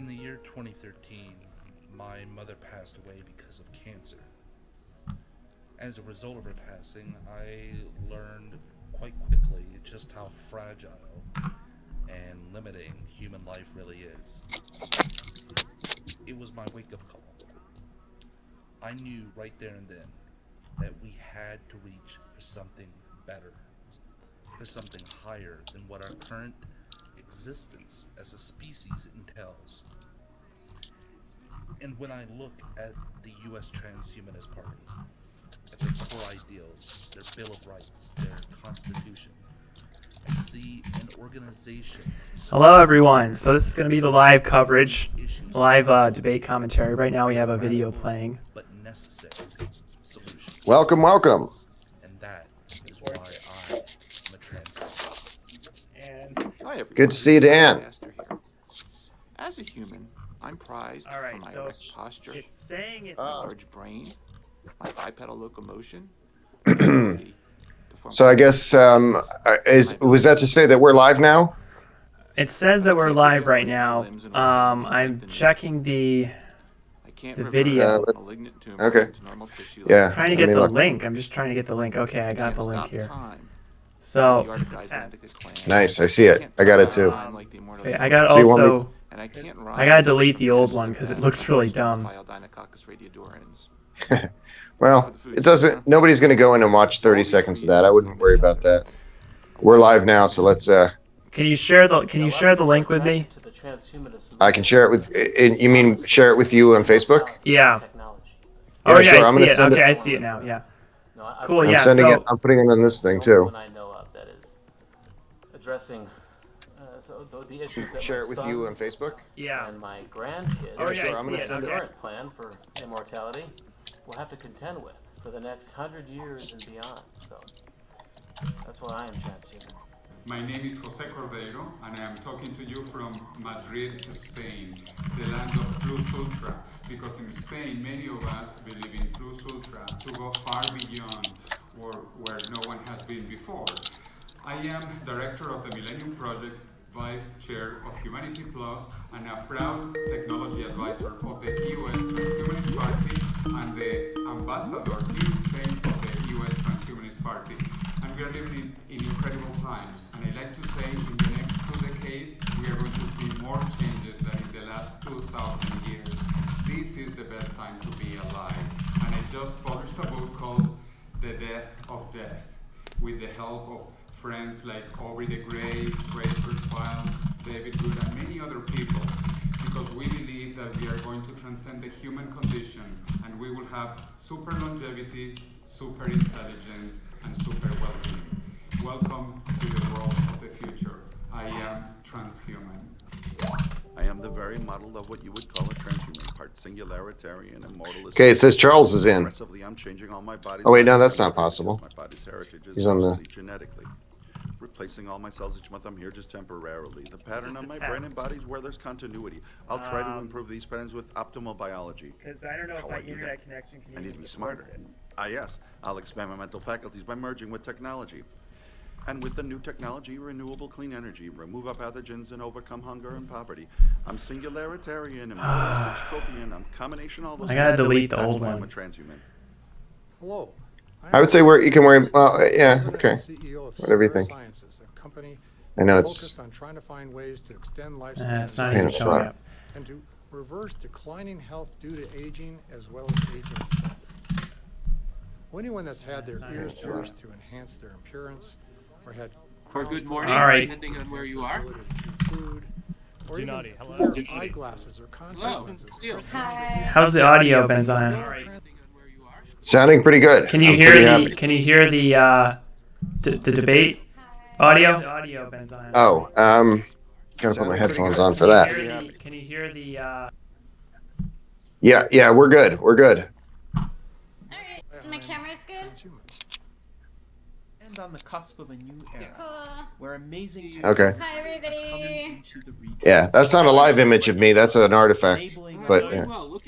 In the year 2013, my mother passed away because of cancer. As a result of her passing, I learned quite quickly just how fragile and limiting human life really is. It was my wake-up call. I knew right there and then that we had to reach for something better, for something higher than what our current existence as a species entails. And when I look at the U.S. Transhumanist Party, at their core ideals, their Bill of Rights, their Constitution, I see an organization. Hello, everyone. So this is going to be the live coverage, live debate commentary. Right now we have a video playing. But necessary solution. Welcome, welcome. And that is why I am a transhumanist. And good to see you, Dan. As a human, I'm prized for my erect posture, it's saying it's large brain, my bipedal locomotion. So I guess was that to say that we're live now? It says that we're live right now. I'm checking the video. Okay. Yeah. I'm trying to get the link. I'm just trying to get the link. Okay, I got the link here. So Nice. I see it. I got it too. okay, I got also. I gotta delete the old one because it looks really dumb. Well, it doesn't. Nobody's gonna go in and watch 30 seconds of that. I wouldn't worry about that. We're live now, so let's. Can you share the link with me? I can share it with. You mean share it with you on Facebook? Yeah. Yeah, Oh yeah, sure. I I'm see gonna it. send Okay, it. I see it now. Yeah. Cool. I'm Yeah. sending So it. I'm putting it on this thing too. Addressing the issues that Share my it with you on sons Facebook. yeah. and my grandkids Oh yeah, sure, I I'm see gonna it. send the it. Okay. current plan for immortality will have to contend with for the next 100 years and beyond. So that's why I am transhuman. My name is Jose Cordeiro, and I am talking to you from Madrid, Spain, the land of Plus Ultra, because in Spain, many of us believe in Plus Ultra to go far beyond where no one has been before. I am director of the Millennium Project, vice chair of Humanity Plus, and a proud technology advisor of the U.S. Transhumanist Party and the ambassador in Spain of the U.S. Transhumanist Party. And we are living in incredible times. And I like to say in the next 2 decades, we are going to see more changes than in the last 2,000 years. This is the best time to be alive. And I just published a book called The Death of Death, with the help of friends like Aubrey de Grey, Ray Kurzweil, David Good, and many other people, because we believe that we are going to transcend the human condition and we will have super longevity, super intelligence, and super well-being. Welcome to the world of the future. I am transhuman. I am the very model of what you would call a transhuman, part singularitarian and modalist. Okay, it says Charles is in. Progressively, I'm changing all my body's Oh wait, no, that's heritage, not possible. My body's heritage is He's on the- mostly genetically. Replacing all my cells each month, I'm here just temporarily. The pattern of my brain and body is where there's continuity. I'll try to improve these patterns with optimal biology. Because I don't know if How my I do internet that? connection can I need to even be support smarter. this. Yes, I'll expand my mental faculties by merging with technology. And with the new technology, renewable clean energy, remove our pathogens and overcome hunger and poverty. I'm singularitarian and modalist tropian. I'm combination all those I gotta things. delete the That's old why I'm a one. transhuman. Hello. I would say you can wear. Well, yeah, President okay. and CEO of Whatever you Sierra think. Sciences, a company I know that's it's. focused on trying to find ways to extend It's lifespans not Pain even in the showing butt. up. and to reverse declining health due to aging as well as aging itself. Well, anyone that's had their not ears even pierced to enhance their appearance or had For good morning, All right. depending on where you are. ability to chew food, or even Dunadi, to hello. wear eyeglasses or contact Hello, lenses. Steele. How's the audio, Benzion? Depending on where you are. Sounding pretty good. Can you I'm hear pretty the? happy. Can you hear the debate audio? The audio, Benzion. Oh, gotta put my headphones on for that. Can you hear the? Yeah, we're good. We're good. Alright, my camera's good? Transhuman. And on the cusp of a new era, Cool. where amazing Okay. Hi, are coming everybody. into the region. Yeah, that's not a live image of me. That's an artifact. Enabling But us yeah.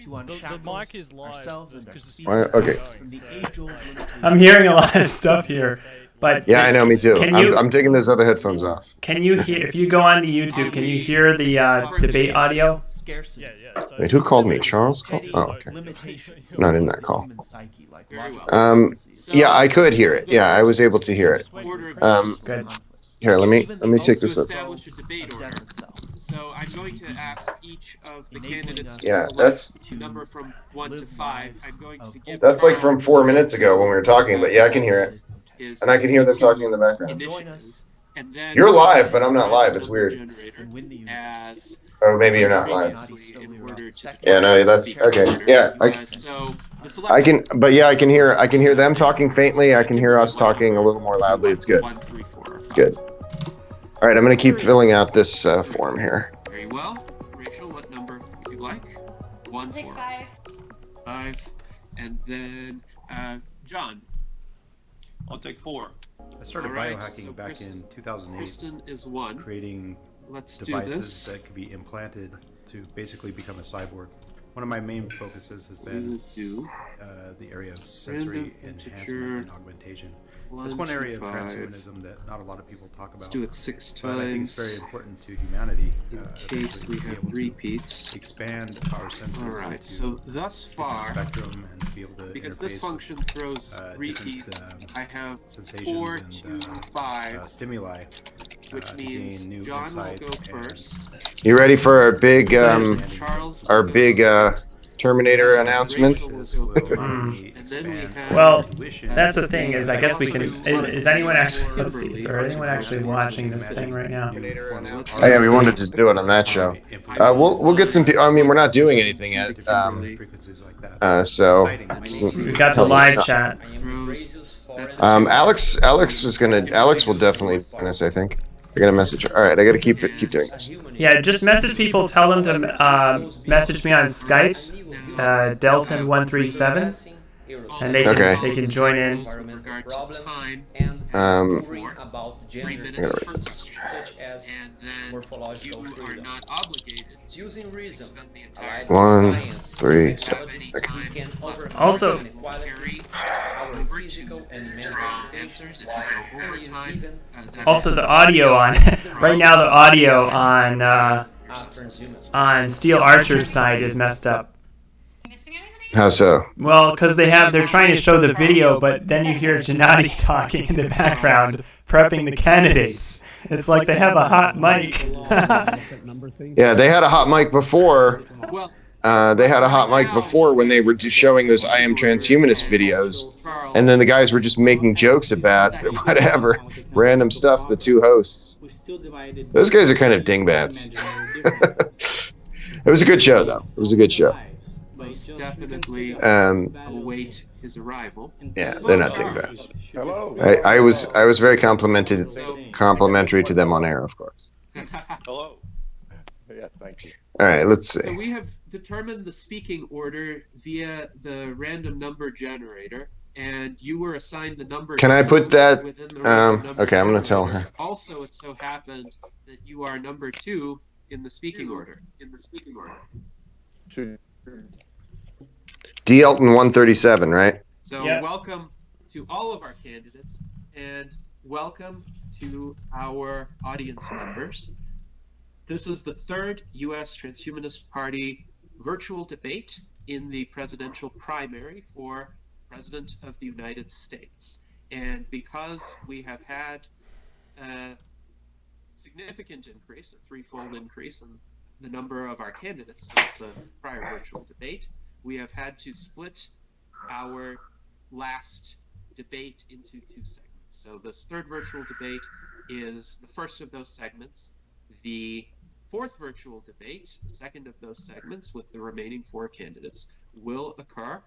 to unshackle mic is live ourselves and our because the species Why- okay. from the age-old limitations I'm hearing a lot of stuff here. But Yeah, I know, me too. Can you I'm taking those other headphones off. can you hear if you go on the YouTube? Can you hear the debate audio? Scarcity. Wait, who called me? Charles called? Oh, okay. Limitations Not in of that the call. human psyche, like Very well. logical Yeah, I could hear it. Yeah, I was able to hear it. Order of Good. Here, let me take to this up. establish a debate order. So I'm going to ask each of the candidates to Yeah, select that's a number from 1 to 5. I'm going to give that's like Charles from 4 minutes ago when we were talking, but yeah, I can hear it. his And I can hear them talking in the background. initiative. And then You're live, but I'm not live. It's weird. As Oh, maybe you're not live. in order to Yeah, no, that's okay. Yeah, so the I can, but yeah, I can hear them talking faintly. I can hear us talking a little more loudly. It's good. 1, 3, 4, It's good. All right, I'm gonna keep filling out this form here. Very well. Rachel, what number would you like? 1, 4. 5. 5. And then John. I'll take 4. I started Alright, biohacking so back in 2008, Kristen is 1. creating Let's devices do this. that could be implanted to basically become a cyborg. One of my main focuses has been the area of sensory enhancement and augmentation. That's one area of transhumanism that not a lot of people talk about. Let's do it 6 but I think it's times. very important to humanity In case we have repeats. expand our senses. Alright, so thus far, spectrum and to be able to because this interface function with, throws repeats, I have sensations 4 and, to 5, stimuli, which to gain means new John will insights go and first. You ready for our big Charles our will go big second. Terminator announcement? And then we have Well, that's the thing is I guess we can. Is anyone actually? Let's see. Is there anyone actually watching this thing right now? Oh yeah, we wanted to do it on that show. We'll get some. I mean, we're not doing anything yet. So We got the live chat. Alex will definitely join us, I think. I got a message. All right, I got to keep doing this. Yeah, just message people. Tell them to message me on Skype, Delton137, and they can join in. One, three. Also, the audio on right now. The audio on Steel Archer's side is messed up. How so? Well, because they're trying to show the video, but then you hear Gennady talking in the background, prepping the candidates. It's like they have a hot mic. Yeah, they had a hot mic before. They had a hot mic before when they were showing those I Am Transhumanist videos, and then the guys were just making jokes about whatever random stuff. The two hosts, those guys are kind of dingbats. It was a good show, though. It was a good show. Definitely await his arrival. Yeah, they're not dingbats. Hello. I was very complimentary to them on air, of course. Hello. Yeah, thank you. All right, let's see. So we have determined the speaking order via the random number generator, and you were assigned the number. Can I put that? Within the random number Okay, I'm going to tell generator. her. Also, it so happened that you are number 2 in the speaking order. D. Elton 137, right? So welcome to all of our candidates, and welcome to our audience members. This is the third U.S. Transhumanist Party virtual debate in the presidential primary for President of the United States. And because we have had a significant increase, a threefold increase in the number of our candidates since the prior virtual debate, we have had to split our last debate into 2 segments. So this third virtual debate is the first of those segments. The fourth virtual debate, the second of those segments with the remaining 4 candidates, will occur.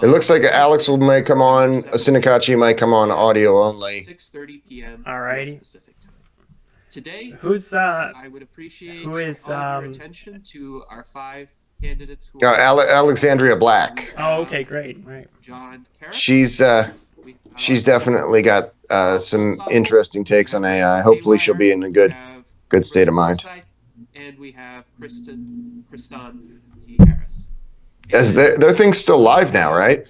It looks like Alex might come on, Sinakachi might come on audio only. 6:30 p.m. Alrighty. Pacific time. Today, I would appreciate who is all your attention to our 5 candidates who Alexandria Black. Oh, okay, great, right. John Parrish. She's definitely got some interesting takes on AI. Hopefully, she'll be in a good state of mind. And we have Kristan T. Harris. As their thing's still live now, right?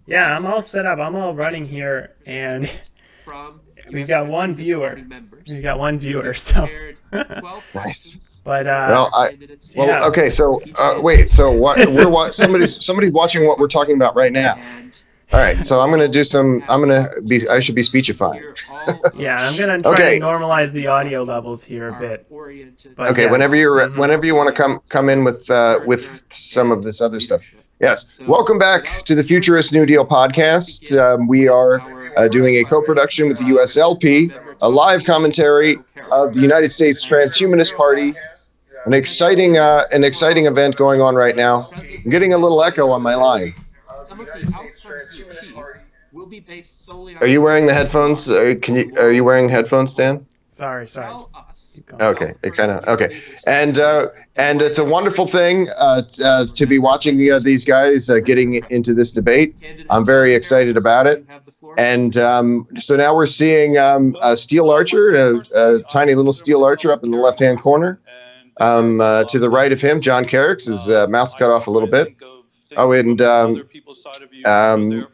Yeah, I'm all set up. I'm all running here, and we've US got one Transhumanist viewer. Party members. We've got one viewer, We've so. prepared 12 Nice. questions But Well, candidates to yeah. okay. So each wait. So what This we're is- somebody's watching what we're talking about right now. And All right. So I'm gonna do some. I should be speechifying. hear all of Yeah, I'm gonna try Okay. to normalize the audio levels here a bit. oriented. But Okay. yeah. Whenever you're Mhm. whenever you want to come in with some of this other stuff. Yes. Welcome back to the Futurist New Deal podcast. We are doing a co-production with the USLP, a live commentary of the United States Transhumanist Party. An exciting event going on right now. I'm getting a little echo on my line. Some of the outcomes we achieve will be based solely on. Are you wearing the headphones? Are you wearing headphones, Dan? Sorry. Tell us. Okay, it kind of okay, and it's a wonderful thing to be watching these guys getting into this debate. I'm very excited about it, and so now we're seeing a Steel Archer, a tiny little Steel Archer up in the left-hand corner. To the right of him, John Carrick's his mouth's cut off a little bit. Oh, and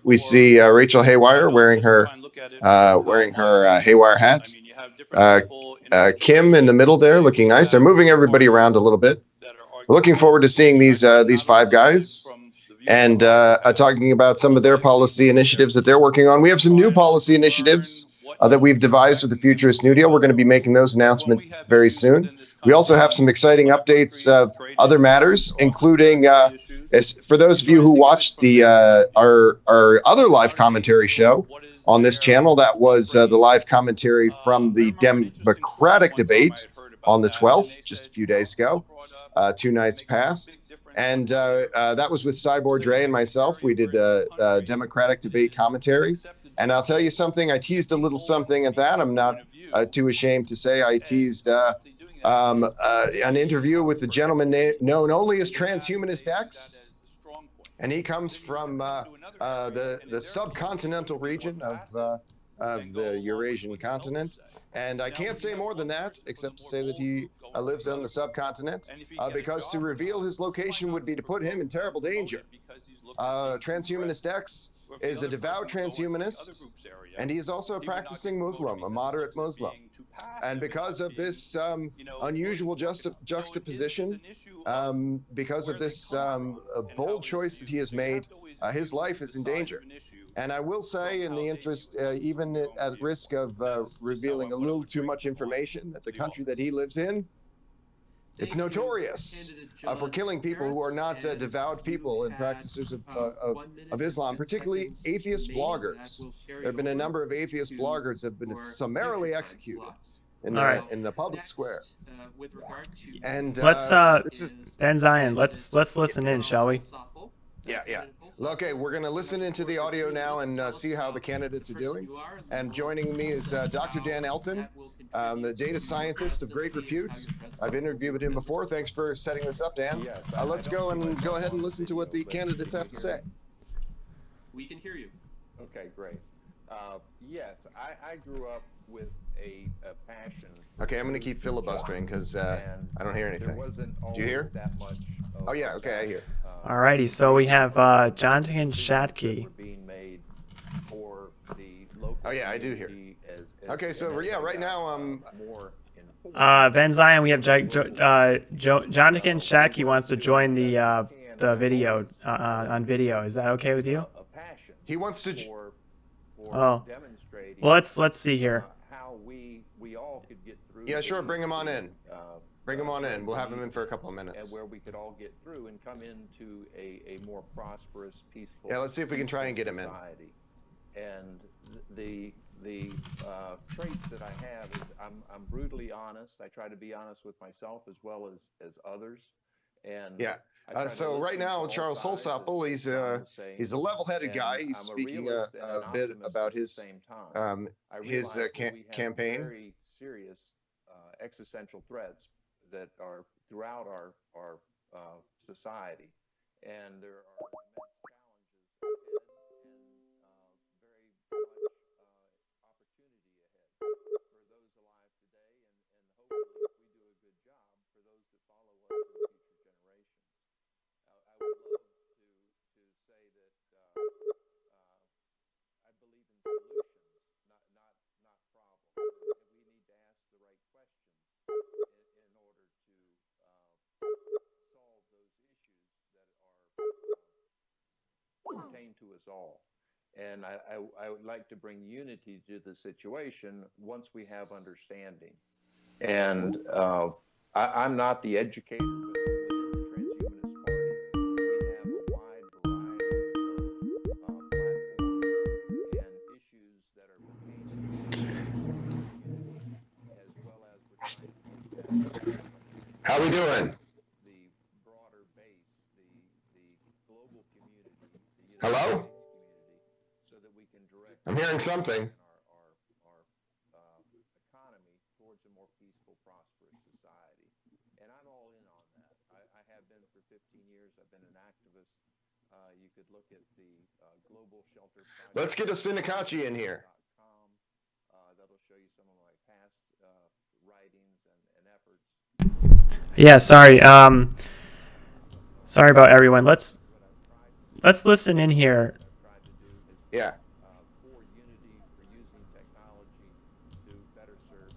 we see Rachel Haywire wearing her Haywire hat. Kim in the middle there, looking nice. They're moving everybody around a little bit. We're looking forward to seeing these five guys and talking about some of their policy initiatives that they're working on. We have some new policy initiatives that we've devised with the Futurist New Deal. We're going to be making those announcements very soon. We also have some exciting updates of other matters, including for those of you who watched our other live commentary show on this channel. That was the live commentary from the Democratic debate on the 12th, just a few days ago, 2 nights past. And that was with Cyborg Dre and myself. We did the Democratic debate commentary. And I'll tell you something, I teased a little something at that. I'm not too ashamed to say I teased an interview with the gentleman known only as Transhumanist X. And he comes from the subcontinental region of the Eurasian continent. And I can't say more than that, except to say that he lives on the subcontinent, because to reveal his location would be to put him in terrible danger. Transhumanist X is a devout transhumanist, and he is also a practicing Muslim, a moderate Muslim. And because of this unusual juxtaposition, because of this bold choice that he has made, his life is in danger. And I will say, in the interest, even at risk of revealing a little too much information, that the country that he lives in, it's notorious for killing people who are not devout people and practitioners of Islam, particularly atheist bloggers. There have been a number of atheist bloggers that have been summarily executed in the public square. And let's Ben Zion, let's listen in, shall we? Yeah. Okay, we're going to listen into the audio now and see how the candidates are doing. And joining me is Dr. Dan Elton, the data scientist of great repute. I've interviewed him before. Thanks for setting this up, Dan. Let's go ahead and listen to what the candidates have to say. We can hear you. Okay, great. Yes, I grew up with a passion. Okay, I'm going to keep filibustering because I don't hear anything. Do you hear? That much. Oh yeah, okay, I hear. Alrighty, so we have Jonathan Shatke. Oh yeah, I do hear. Okay, so yeah, right now Ben Zion, we have Jonathan Shatke wants to join the video on video. Is that okay with you? He wants to. Oh, well, let's see here. Yeah, sure. Bring him on in. Bring him on in. We'll have him in for a couple of minutes. And where we could all get through and come into a more prosperous, peaceful. Yeah, let's see if we can try and get him in. And the traits that I have is I'm brutally honest. I try to be honest with myself as well as others. And yeah. So right now, Charles Holsapple, he's a level-headed guy. He's speaking a bit about his campaign. Very serious existential threats that are throughout our society, and there are immense challenges ahead, and very much opportunity ahead for those alive today, and hopefully, if we do a good job, for those that follow us in future generations. I would love to say that I believe in solutions, not problems. to us all. And I would like to bring unity to the situation once we have understanding. And I'm not the educator, but within the Transhumanist Party, we have a wide variety of platforms and issues that are pertaining to unity, as well as we're trying to take that How we doing? the broader base, the global community, the United Hello? States community, so that we can direct I'm hearing something. our economy towards a more peaceful, prosperous society. And I'm all in on that. I have been for 15 years. I've been an activist. You could look at the Global Shelter Project. Let's get a Sinakachi in here. That'll show you some of my past writings and efforts. Yeah, sorry. Sorry about everyone. Let's listen in here. Yeah. For unity, for using technology to better serve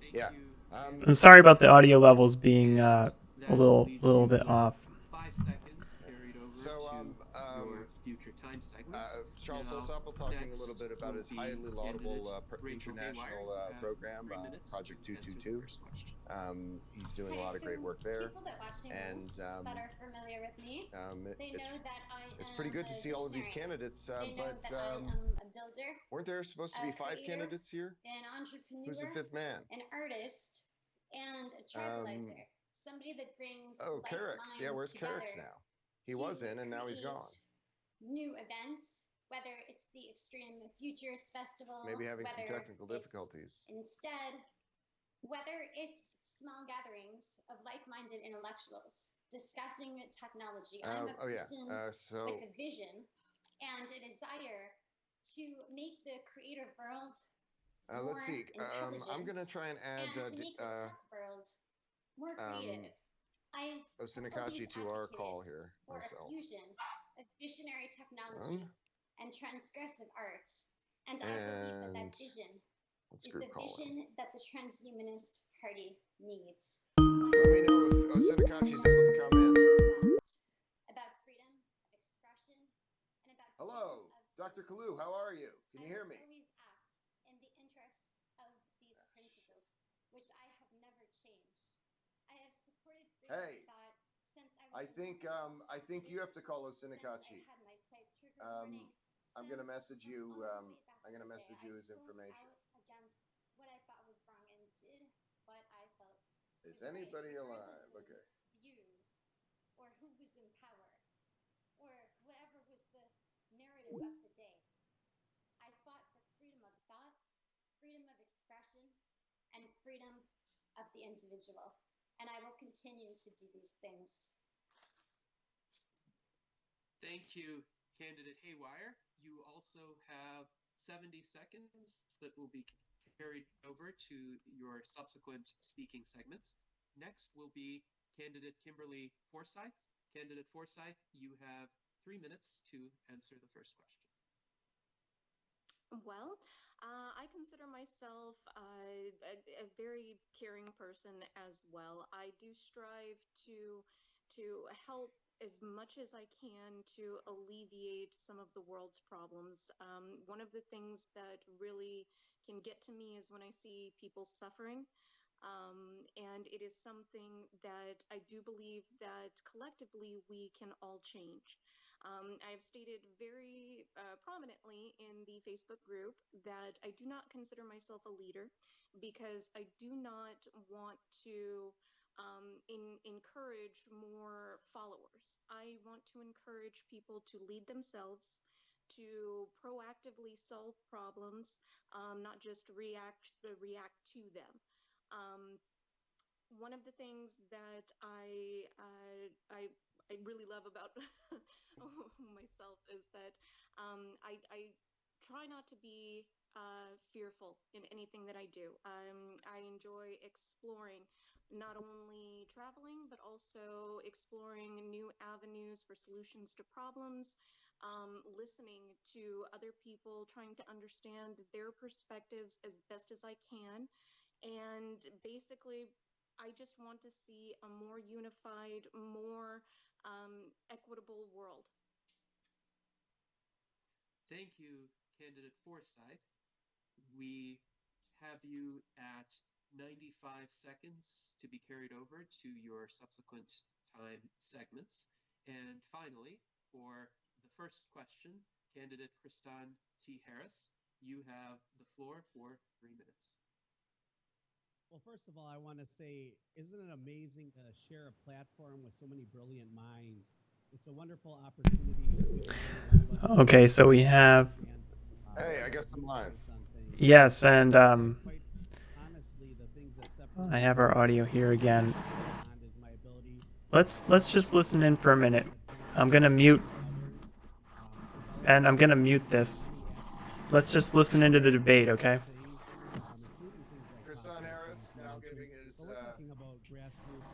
humanity. Yeah. I'm sorry about the audio levels being a little bit off. 5 seconds carried over to your future time segments. Charles Hillsopple talking a little bit about his highly laudable international program, Project 222. He's doing a lot of great work there. People that watch things that are familiar with me, they know that I am it's pretty good to see all of these candidates, they know but that I am a builder. weren't there supposed to be 5 candidates here? An entrepreneur. Who's the 5th man? An artist and a tribalizer. Somebody that brings Carrick's. Yeah, where's Carrick's now? He was in, and now he's gone. New events, whether it's the Extreme Futures Festival, maybe having some technical difficulties. Instead, whether it's small gatherings of like-minded intellectuals discussing technology. I'm a person with a vision and a desire to make the creative world more let's see. intelligent. I'm gonna try and add to make the tech world more creative. I've Sinakachi to our call here for myself. A fusion of visionary technology and transgressive art. And I believe that vision is the vision that the Transhumanist Party needs. Let me know if Sinakachi's able to come in. About freedom of expression and about hello, Dr. Kalu, how are you? Can you hear me? Always act in the interest of these principles, which I have never changed. I have supported freedom of thought since I was I think you have to call us Sinakachi. I'm gonna message you. I'm gonna message you his information. Against what I thought was wrong and did what I felt. Is anybody alive? Okay. Views, or who was in power, or whatever was the narrative of the day. I fought for freedom of thought, freedom of expression, and freedom of the individual. And I will continue to do these things. Thank you, Candidate Haywire. You also have 70 seconds that will be carried over to your subsequent speaking segments. Next will be Candidate Kimberly Forsyth. Candidate Forsyth, you have 3 minutes to answer the first question. Well, I consider myself a very caring person as well. I do strive to help as much as I can to alleviate some of the world's problems. One of the things that really can get to me is when I see people suffering. And it is something that I do believe that collectively we can all change. I have stated very prominently in the Facebook group that I do not consider myself a leader because I do not want to encourage more followers. I want to encourage people to lead themselves, to proactively solve problems, not just react to them. One of the things that I really love about myself is that I try not to be fearful in anything that I do. I enjoy exploring, not only traveling, but also exploring new avenues for solutions to problems, listening to other people, trying to understand their perspectives as best as I can. And basically, I just want to see a more unified, more equitable world. Thank you, candidate Forsyth. We have you at 95 seconds to be carried over to your subsequent time segments. And finally, for the first question, candidate Kristan T. Harris, you have the floor for 3 minutes. Well, first of all, I want to say, isn't it amazing to share a platform with so many brilliant minds? It's a wonderful opportunity for people like one of us. Okay, so we have. Hey, I guess I'm live. Yes, and Quite honestly, the things that separate I have our audio here again. is my ability. Let's just listen in for a minute. I'm gonna mute, and I'm gonna mute this. Let's just listen into the debate, okay? Including things like Kristan Harris now giving his but we're talking about grassroots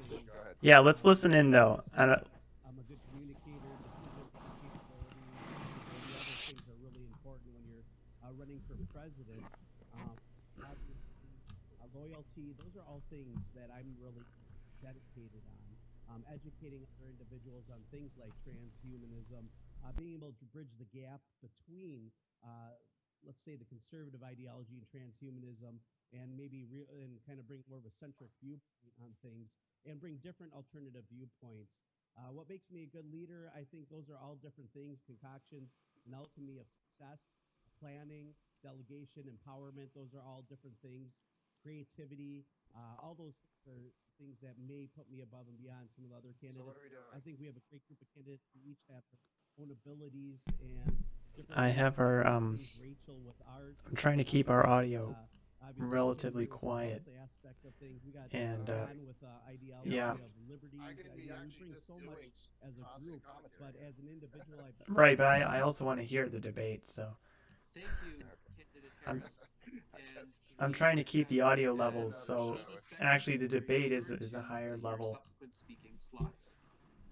speech. Go ahead. Yeah, let's listen in though. I'm a good communicator, decision capabilities, or the other things are really important when you're running for president. Obviously, loyalty, those are all things that I'm really dedicated on. Educating other individuals on things like transhumanism, being able to bridge the gap between, let's say, the conservative ideology and transhumanism, and maybe and kind of bring more of a centric viewpoint on things, and bring different alternative viewpoints. What makes me a good leader? I think those are all different things, concoctions, an alchemy of success, planning, delegation, empowerment. Those are all different things. Creativity, all those things are things that may put me above and beyond some of the other candidates. I think we have a great group of candidates who each have their own abilities and different. I have our Rachel with art. I'm trying to keep our audio Obviously, relatively with the quiet. health aspect of things. We got And John with ideology yeah. of liberties. We bring so much as a group, but as an individual, Right, but I also want to hear the debate, so. Thank you, candidate Harris. I'm trying to keep the audio levels, so actually the debate is a higher level. Subsequent speaking slots.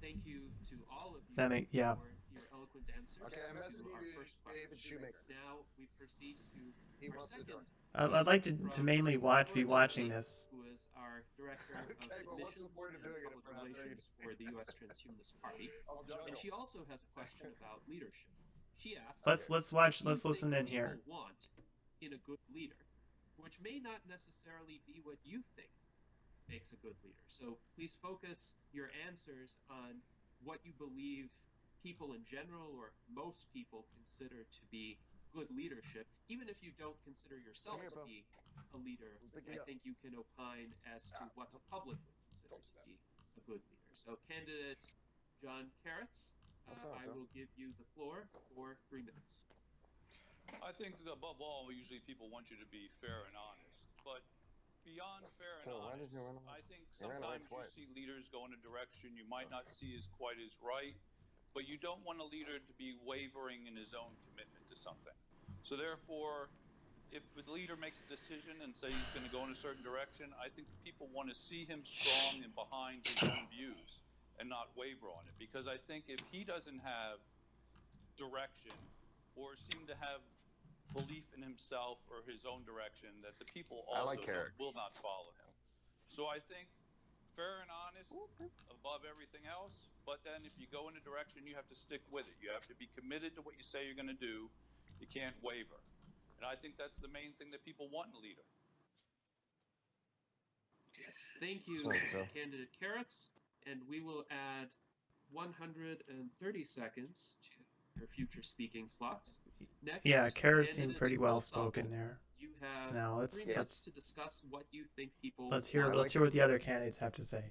Thank you to all of you That make, yeah. for your eloquent answers to our first question. Now we proceed to our second. I'd like to mainly be watching this. Who is our director of admissions and public relations for the U.S. Transhumanist Party, and she also has a question about leadership. She asks, Let's listen in here. Want in a good leader, which may not necessarily be what you think makes a good leader. So please focus your answers on what you believe people in general or most people consider to be good leadership. Even if you don't consider yourself to be a leader, I think you can opine as to what the public would consider to be a good leader. So candidate John Carrots, I will give you the floor for 3 minutes. I think above all, usually people want you to be fair and honest. But beyond fair and honest, I think sometimes you see leaders go in a direction you might not see as quite as right, but you don't want a leader to be wavering in his own commitment to something. So therefore, if the leader makes a decision and say he's going to go in a certain direction, I think the people want to see him strong and behind his own views and not waver on it. Because I think if he doesn't have direction or seem to have belief in himself or his own direction, that the people also will not follow him. So I think fair and honest above everything else, but then if you go in a direction, you have to stick with it. You have to be committed to what you say you're going to do. You can't waver. And I think that's the main thing that people want in a leader. Thank you, candidate Carrots. And we will add 130 seconds to your future speaking slots. Next, yeah, Carrots seemed pretty well spoken there. You have now 3 minutes to discuss what you think people. Let's hear what the other candidates have to say.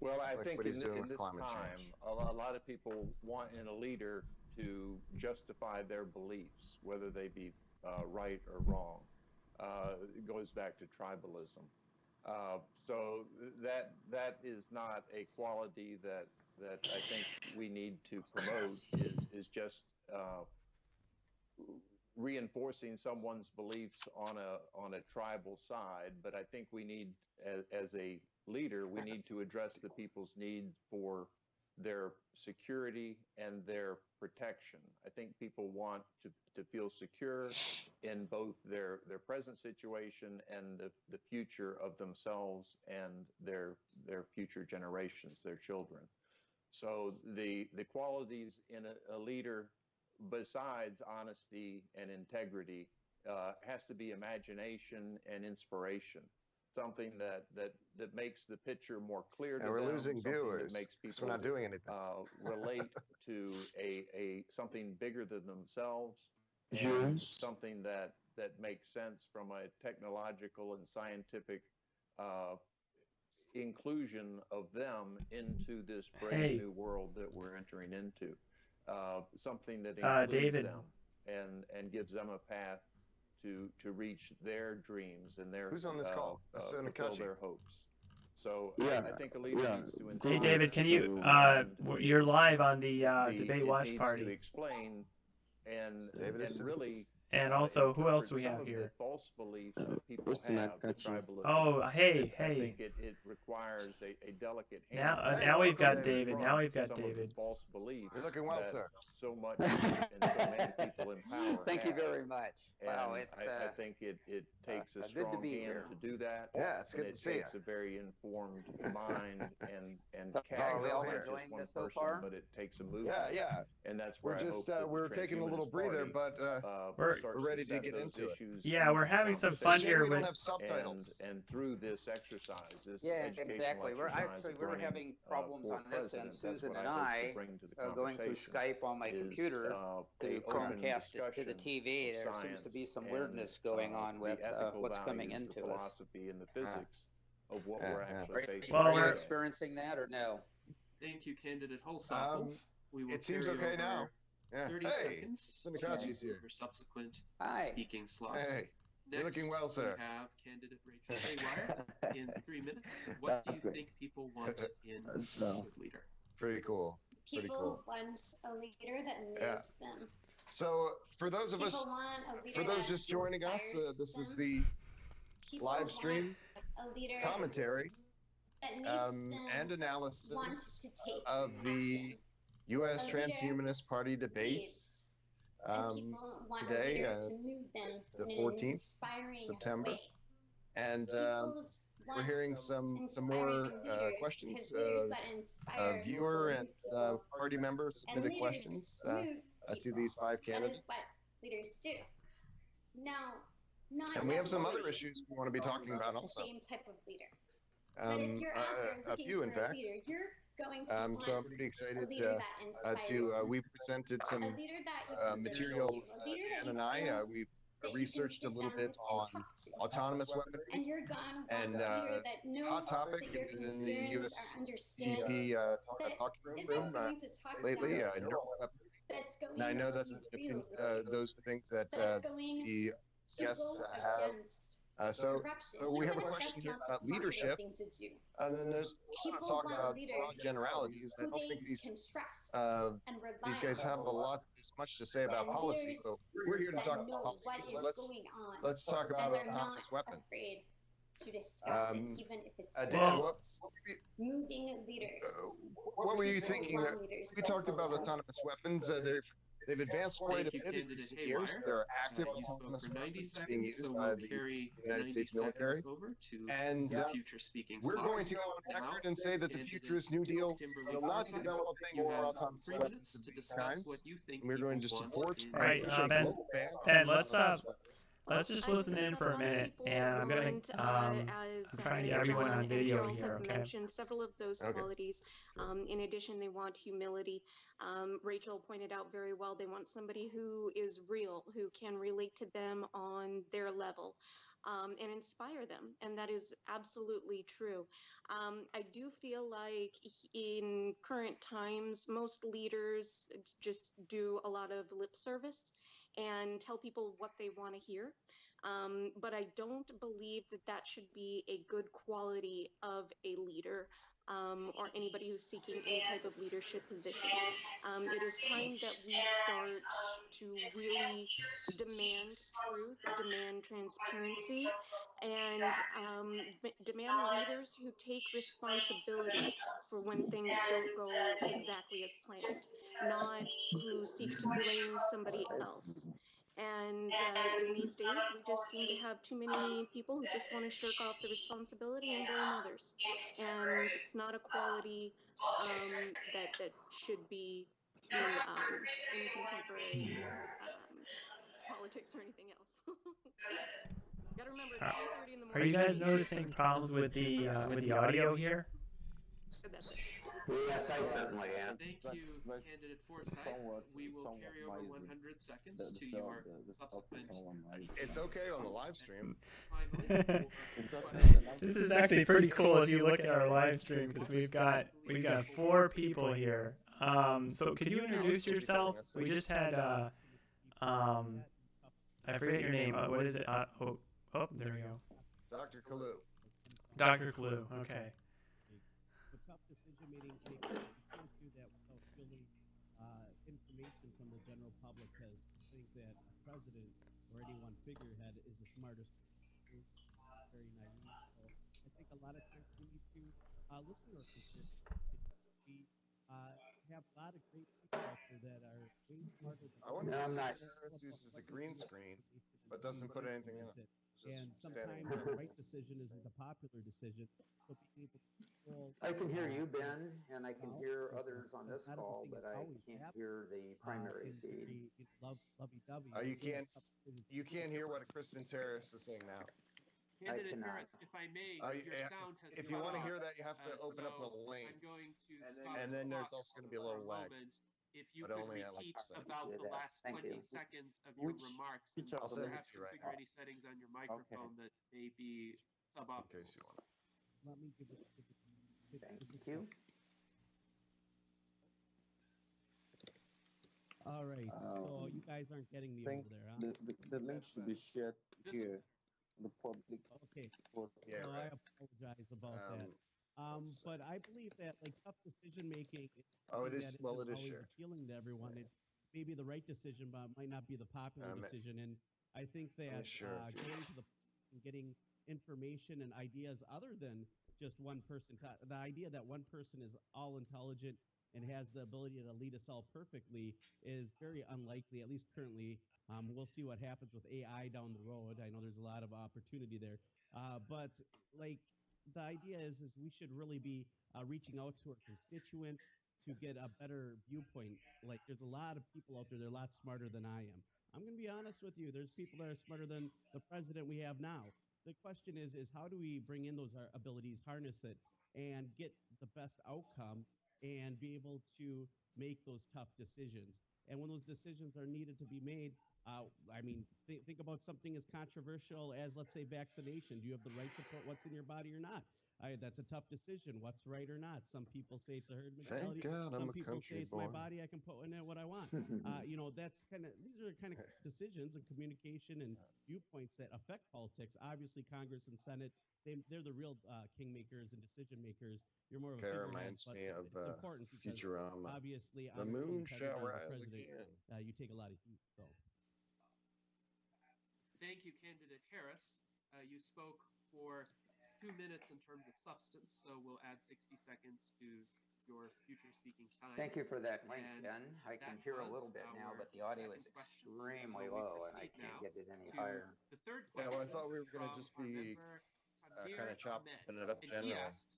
Well, I think in this time, a lot of people want in a leader to justify their beliefs, whether they be right or wrong. It goes back to tribalism. So that is not a quality that I think we need to promote. Is just reinforcing someone's beliefs on a tribal side. But I think we need, as a leader, we need to address the people's need for their security and their protection. I think people want to feel secure in both their present situation and the future of themselves and their future generations, their children. So the qualities in a leader, besides honesty and integrity, has to be imagination and inspiration. Something that makes the picture more clear to And we're them. losing Something viewers that makes because people we're not doing anything. relate to a something bigger than themselves, and something that makes sense from a technological and scientific inclusion of them into this brave new world that we're entering into. Something that includes David. them and gives them a path to reach their dreams and their Who's on this call? fulfill their hopes. So I think a leader needs to Hey, David, can you? You're live on the Debate Watch Party. to explain and David really. And also, who else do we have some here? of the false beliefs that people have, tribalism. Oh, hey. I think it requires a delicate hand. Now we've got David. Now we've got David. Of the false beliefs. You're looking well, that sir. So much and so many people in power. Thank you very much. Wow, And I think it takes a strong hand to do that. Yeah, it's good to see you. It takes a very informed mind and Are we all not enjoying just one this so person, far? but it takes a movement. Yeah. And that's where We're just we're taking a little breather, but we're ready to get into it. Yeah, we're having some fun here. We don't have subtitles. And through this exercise, this exactly. We're having problems on this end. Susan and I going through Skype on my computer to Chromecast it to the TV. There seems to be some weirdness going on with what's coming into us. Philosophy and the physics of what we're actually facing. Are you experiencing that or no? Thank you, candidate Holsapple. We will it seems carry okay over now. Yeah. 30 seconds Sinakachi's here. for subsequent Hi. speaking slots. Hey. You're looking well, sir. We have candidate Rachel Haywire in 3 minutes. What do you think people want in a good leader? Pretty cool. People want a leader that moves them. So for those of us, for those just joining us, this is the live stream commentary and analysis of the U.S. Transhumanist Party debates today, the 14th September, and we're hearing some more questions. Viewer and party members submitted questions to these 5 candidates. That is what leaders do. Now, and we have some other issues we want to be talking about also. The same type of leader. But if you're out there looking few, in for fact. a leader, you're going to want so I'm pretty excited a leader that inspires we presented some material, Ann and I, we researched a little bit on autonomous weaponry, and you're gonna and that knows hot topic that your in the concerns are understood, USTP that talking isn't room going to talk lately. down to Neural weaponry. that's going And I know to that's real those are things that that's going the to guests go have. against So corruption. we have a Even if question that's here not about the popular leadership, thing to do. and then there's People talk want about leaders broad generalities. I who don't they think these can trust and rely these guys on. have as much to say about And policy. leaders So we're here to that talk know about what policy. is So going on let's talk about and are autonomous not weapons. afraid to discuss it, even if it's Dan, moving leaders. what were you thinking? want leaders We talked about autonomous weapons. They've advanced quite a bit in recent years. There are active You spoke autonomous for 90 weapons seconds, being used so by we'll the carry United 90 States seconds military. over to And the future speaking we're slots. going to go on record and say that the futurist New Deal Kimberly will not Forsyth, develop you more have autonomous 3 weapons minutes of to these discuss kinds. what you think And we're going to people want support in All right, push a Ben, global ban on Ben, autonomous weapons. let's just listen in for a minute, and I'm gonna I'm trying to get everyone on video here. Okay. Mentioned several of those qualities. In addition, they want humility. Rachel pointed out very well. They want somebody who is real, who can relate to them on their level. And inspire them, and that is absolutely true. I do feel like in current times, most leaders just do a lot of lip service and tell people what they want to hear. But I don't believe that that should be a good quality of a leader. Or anybody who's seeking any type of leadership position. It is time that we start to really demand truth, demand transparency, and demand leaders who take responsibility for when things don't go exactly as planned, not who seek to blame somebody else. And in these days, we just seem to have too many people who just want to shirk off the responsibility and blame others. And it's not a quality that should be in contemporary politics or anything else. Gotta remember, it's 3:30 in the Are morning. you guys noticing problems with the audio here? That's it. Yes, I certainly am. Thank you, candidate Forsyth. We will carry over 100 seconds to your subsequent. It's okay on the live stream. This is actually pretty cool if you look at our live stream because we've got 4 people here. So could you introduce yourself? We just had I forget your name. What is it? Oh, there we go. Dr. Kalu. Dr. Kalu. Okay. The tough decision making, you can't do that without really information from the general public, because I think that a president or any one figurehead is the smartest, very naive. So I think a lot of times we need to listen to our constituents. We have a lot of great people out there that are way smarter than I wonder I'm if not. Harris uses a green screen, but doesn't put anything in it. And sometimes the right decision isn't the popular decision. So being able to control, I can hear you, Ben, and I can hear others on this call, but I can't hear the primary feed. Oh, you can't hear what Kristen Terrace is saying now. Candidate Harris, if I may, your sound has if you want to hear that, you have to open up the link. I'm going to stop and then there's the also going to be a little lag. If you could repeat about the last 20 seconds of your remarks, and perhaps configure any settings on your microphone that may be suboptimal. Let me give it. Thank you. All right, so you guys aren't getting me over there, huh? The link should be shared here. The public. Okay. Yeah, so right. I apologize about that. But I believe that tough decision making is it is. that Well, isn't it is always shared. appealing to everyone. It may be the right decision, but it might not be the popular decision. And I think that going to the and getting information and ideas other than just one person, the idea that one person is all intelligent and has the ability to lead us all perfectly is very unlikely, at least currently. We'll see what happens with AI down the road. I know there's a lot of opportunity there, but like the idea is we should really be reaching out to our constituents to get a better viewpoint. Like there's a lot of people out there that are a lot smarter than I am. I'm going to be honest with you. There's people that are smarter than the president we have now. The question is how do we bring in those abilities, harness it, and get the best outcome and be able to make those tough decisions. And when those decisions are needed to be made, think about something as controversial as, let's say, vaccination. Do you have the right to put what's in your body or not? That's a tough decision. What's right or not? Some people say it's a herd mentality. Some people say it's my body. I can put in it what I want. That's these are kind of decisions and communication and viewpoints that affect politics. Obviously, Congress and Senate, they're the real kingmakers and decision makers. You're more of a figurehead, reminds but me of it's important because Futurama. obviously, The moon shall as a rise president, again. you take a lot of heat. So. Thank you, candidate Harris. You spoke for 2 minutes in terms of substance, so we'll add 60 seconds to your future speaking time. Thank you for that link, Ben. I can hear a little bit now, but the audio is extremely low, and I can't get it any higher. The third Yeah, question. well, I thought we were going to just be kind of chopping it up generally. He asks,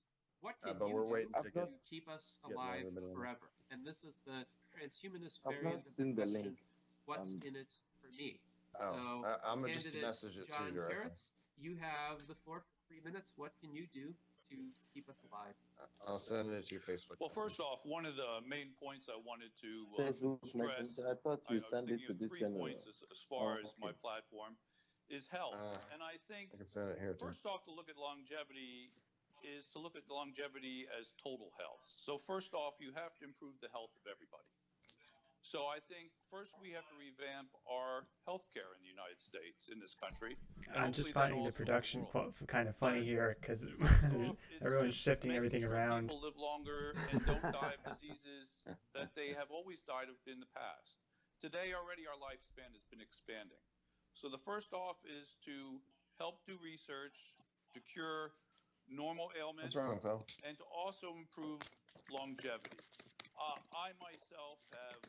what can but you we're waiting do to keep us alive forever? And this is the transhumanist variant of the question, what's in it for me? Oh, so, I'm going to just message it John to you directly. Carrots, you have the floor for 3 minutes. What can you do to keep us alive? I'll send it to your Facebook. Well, first off, one of the main points I wanted to stress, I thought you sent it to of this 3 general. points as far as my platform, is health. And I think, I can send it here first off, to look at longevity is to look at longevity as total health. So first off, you have to improve the health of everybody. So I think first we have to revamp our healthcare in the United States, in this country. I'm just finding the production kind of funny here because everyone's shifting everything around. People live longer and don't die of diseases that they have always died of in the past. Today already our lifespan has been expanding. So the first off is to help do research to cure normal ailments. What's wrong, pal? And to also improve longevity. I myself have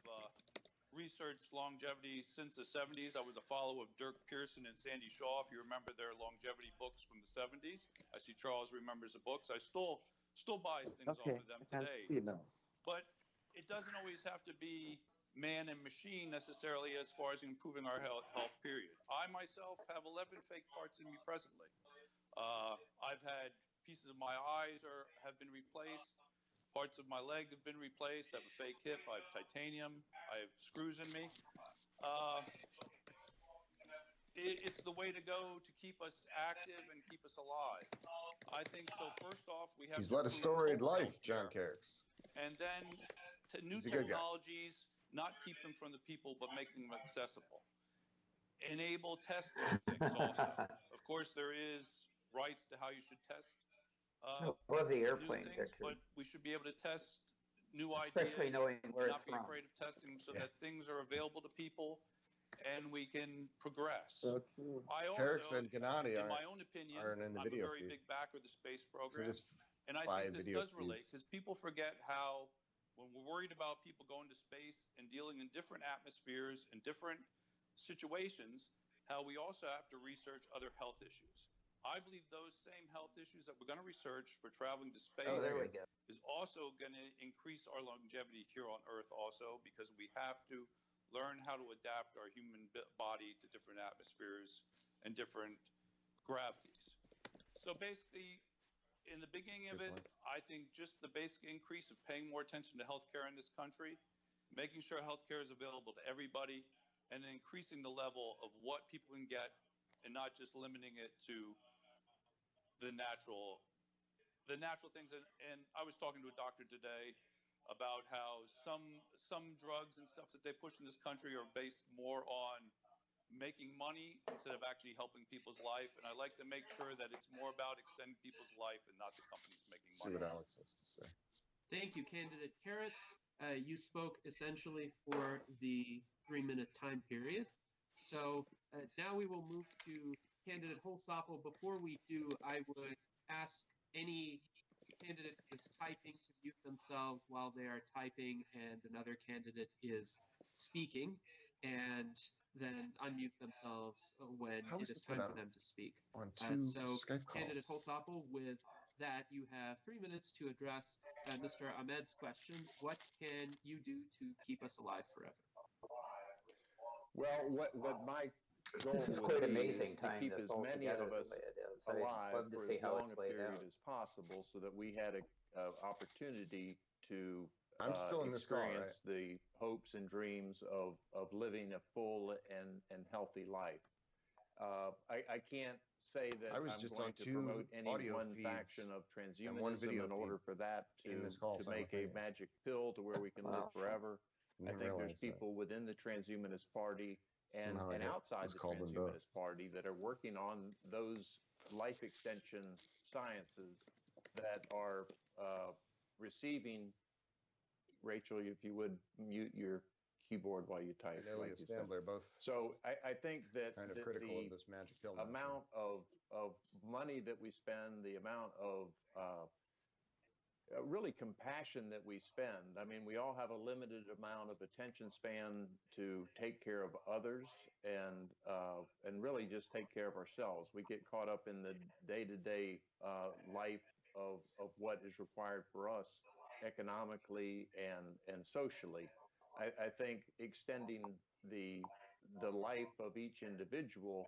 researched longevity since the 70s. I was a follower of Dirk Pearson and Sandy Shaw, if you remember their longevity books from the 70s. I see Charles remembers the books. I still buy things off of them today. But it doesn't always have to be man and machine necessarily as far as improving our health, period. I myself have 11 fake parts in me presently. I've had pieces of my eyes have been replaced. Parts of my leg have been replaced. I have a fake hip. I have titanium. I have screws in me. It's the way to go to keep us active and keep us alive. I think so. First off, we have He's to led a improve storied total life, healthcare, John Carricks. and then new He's a good guy. technologies, not keep them from the people, but make them accessible. Enable testing of things also. Of course, there is rights to how you should test I love the new airplane things, picture. but we should be able to test new Especially ideas, knowing where not it's be from. afraid of testing them so that things are available to people and we can progress. I Carricks also, and Gennady in my own opinion, aren't in the I'm a video very feed. big backer of the space So program. there's And I think 5 this video does relate feeds. because people forget how when we're worried about people going to space and dealing in different atmospheres and different situations, how we also have to research other health issues. I believe those same health issues that we're going to research for traveling to space is also going to increase our longevity here on Earth also, because we have to learn how to adapt our human body to different atmospheres and different gravities. So basically, in the beginning of it, I think just the basic increase of paying more attention to healthcare in this country, making sure healthcare is available to everybody, and then increasing the level of what people can get and not just limiting it to the natural things. And I was talking to a doctor today about how some drugs and stuff that they push in this country are based more on making money instead of actually helping people's life. And I like to make sure that it's more about extending people's life and not the companies making See money. what Alex has to say. Thank you, candidate Carrots. You spoke essentially for the 3-minute time period. So now we will move to candidate Holsapple. Before we do, I would ask any candidate who is typing to mute themselves while they are typing and another candidate is speaking, and then unmute themselves when How it is is this time put for out them to speak. on 2 So Skype candidate calls? Holsapple, with that, you have 3 minutes to address Mr. Ahmed's question. What can you do to keep us alive forever? Well, what my goal this is quite amazing tying this all together the way it is. I'd love to see how it's laid out. As possible, so that we had a opportunity to I'm still in this call, right? experience the hopes and dreams of living a full and healthy life. I can't say that I was I'm just going on to 2 promote any audio one feeds faction of and 1 transhumanism video in order feed for that in to this call make a magic pill to where we can live forever. I Didn't think there's realize that. people within the Transhumanist Party and Somehow I outside was the called them both. Transhumanist Party that are working on those life extension sciences that are receiving. Rachel, if you would mute your keyboard while you type. And Ilya Stambler both. So I think that kind of critical of this magic pill amount of money that we spend, the amount of really compassion that we spend. I mean, we all have a limited amount of attention span to take care of others and really just take care of ourselves. We get caught up in the day-to-day life of what is required for us economically and socially. I think extending the life of each individual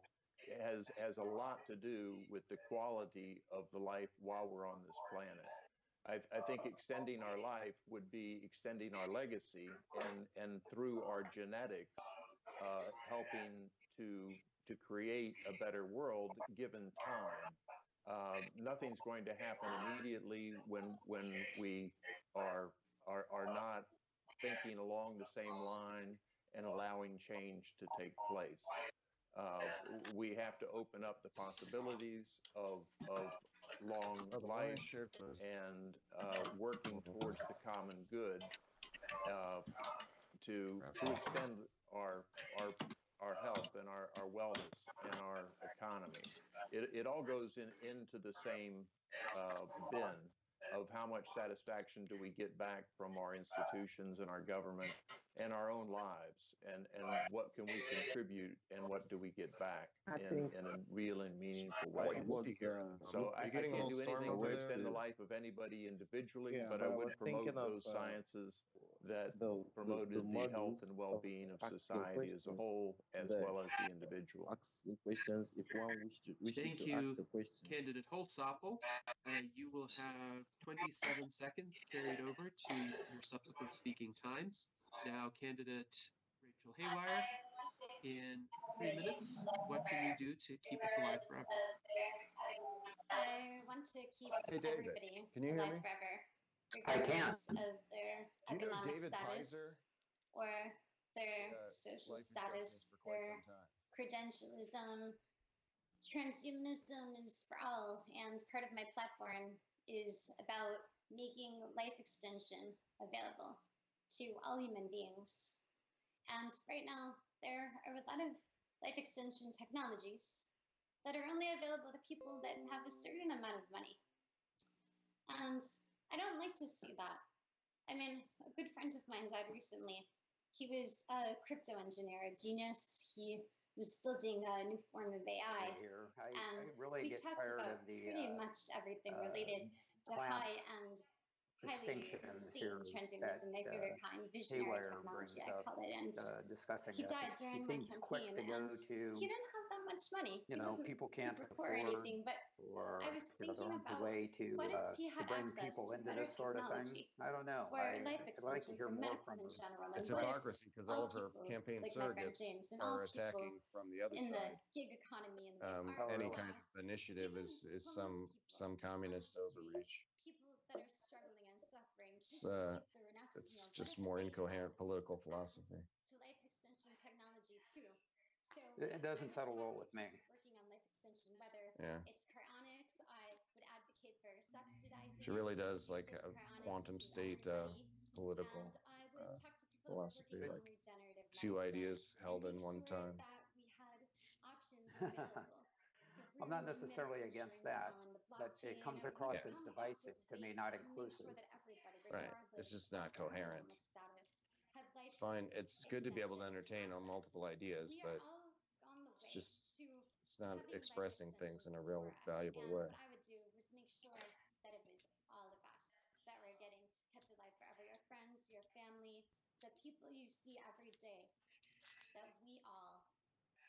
has a lot to do with the quality of the life while we're on this planet. I think extending our life would be extending our legacy and through our genetics, helping to create a better world given time. Nothing's going to happen immediately when we are not thinking along the same line and allowing change to take place. We have to open up the possibilities of long life and working towards the common good to extend our health and our wellness and our economy. It all goes into the same bin of how much satisfaction do we get back from our institutions and our government and our own lives, and what can we contribute and what do we get back in a real and meaningful way. So I can't do anything to extend the life of anybody individually, but I would promote those sciences that promoted the health and well-being of society as a whole, as well as the individual. Thank you, candidate Holsappel. You will have 27 seconds carried over to your subsequent speaking times. Now, candidate Rachel Haywire, in 3 minutes, what can you do to keep us alive forever? I want to keep Hey, David, everybody can you hear alive me? forever, I can. regardless of their Do you know economic David status Pizer? or their Life social instructions for status, quite their some time. credentialism. Transhumanism is for all, and part of my platform is about making life extension available to all human beings. And right now, there are a lot of life extension technologies that are only available to people that have a certain amount of money. And I don't like to see that. I mean, a good friend of mine died recently. He was a crypto engineer, a genius. He was building a new form of AI. I And really we get talked tired about of the pretty much everything related to class high-end, highly distinctions insane here that transhumanism, my favorite kind, visionary Haywire brings technology, I up, call it. And discussing he this. died He during my seems quick campaign, to go and to, he didn't have that much money. you He know, wasn't people can't super poor or afford, anything, but or I was thinking the about way what if he to had bring access people to into better this sort of thing. technology I don't know. for I'd life like to extension, hear for more medical from in him. general? It's And what if hypocrisy because all all of her people, campaign like my friend surrogates James, and are all people attacking from the other in the side. gig economy and the art Any class, kind of initiative is homeless some people communist on the street, overreach. people that are struggling and suffering, It's just to keep their next meal. What just if more they incoherent had political access philosophy. to life extension technology too? So It I doesn't would settle well tend to with me. keep working on life extension, whether Yeah. it's cryonics. I would advocate for subsidizing She really it, does like give a cryonics quantum to state everybody. political And I would talk to people that were philosophy, working on like regenerative two medicine ideas and held make in one sure time. that we had options available I'm not through necessarily medical against insurance that, on the but it blockchain. comes And we across would as come up divisive with to me, ways not to make sure inclusive. that everybody, Right. regardless It's just of not their coherent. economic status, had life It's fine. It's good to be able to extension entertain on access. multiple ideas, We are but all on the it's way just to it's not having life expressing extension things in a for real us. valuable And way. what I would do was make sure that it was all of us that were getting kept alive forever. Your friends, your family, the people you see every day, that we all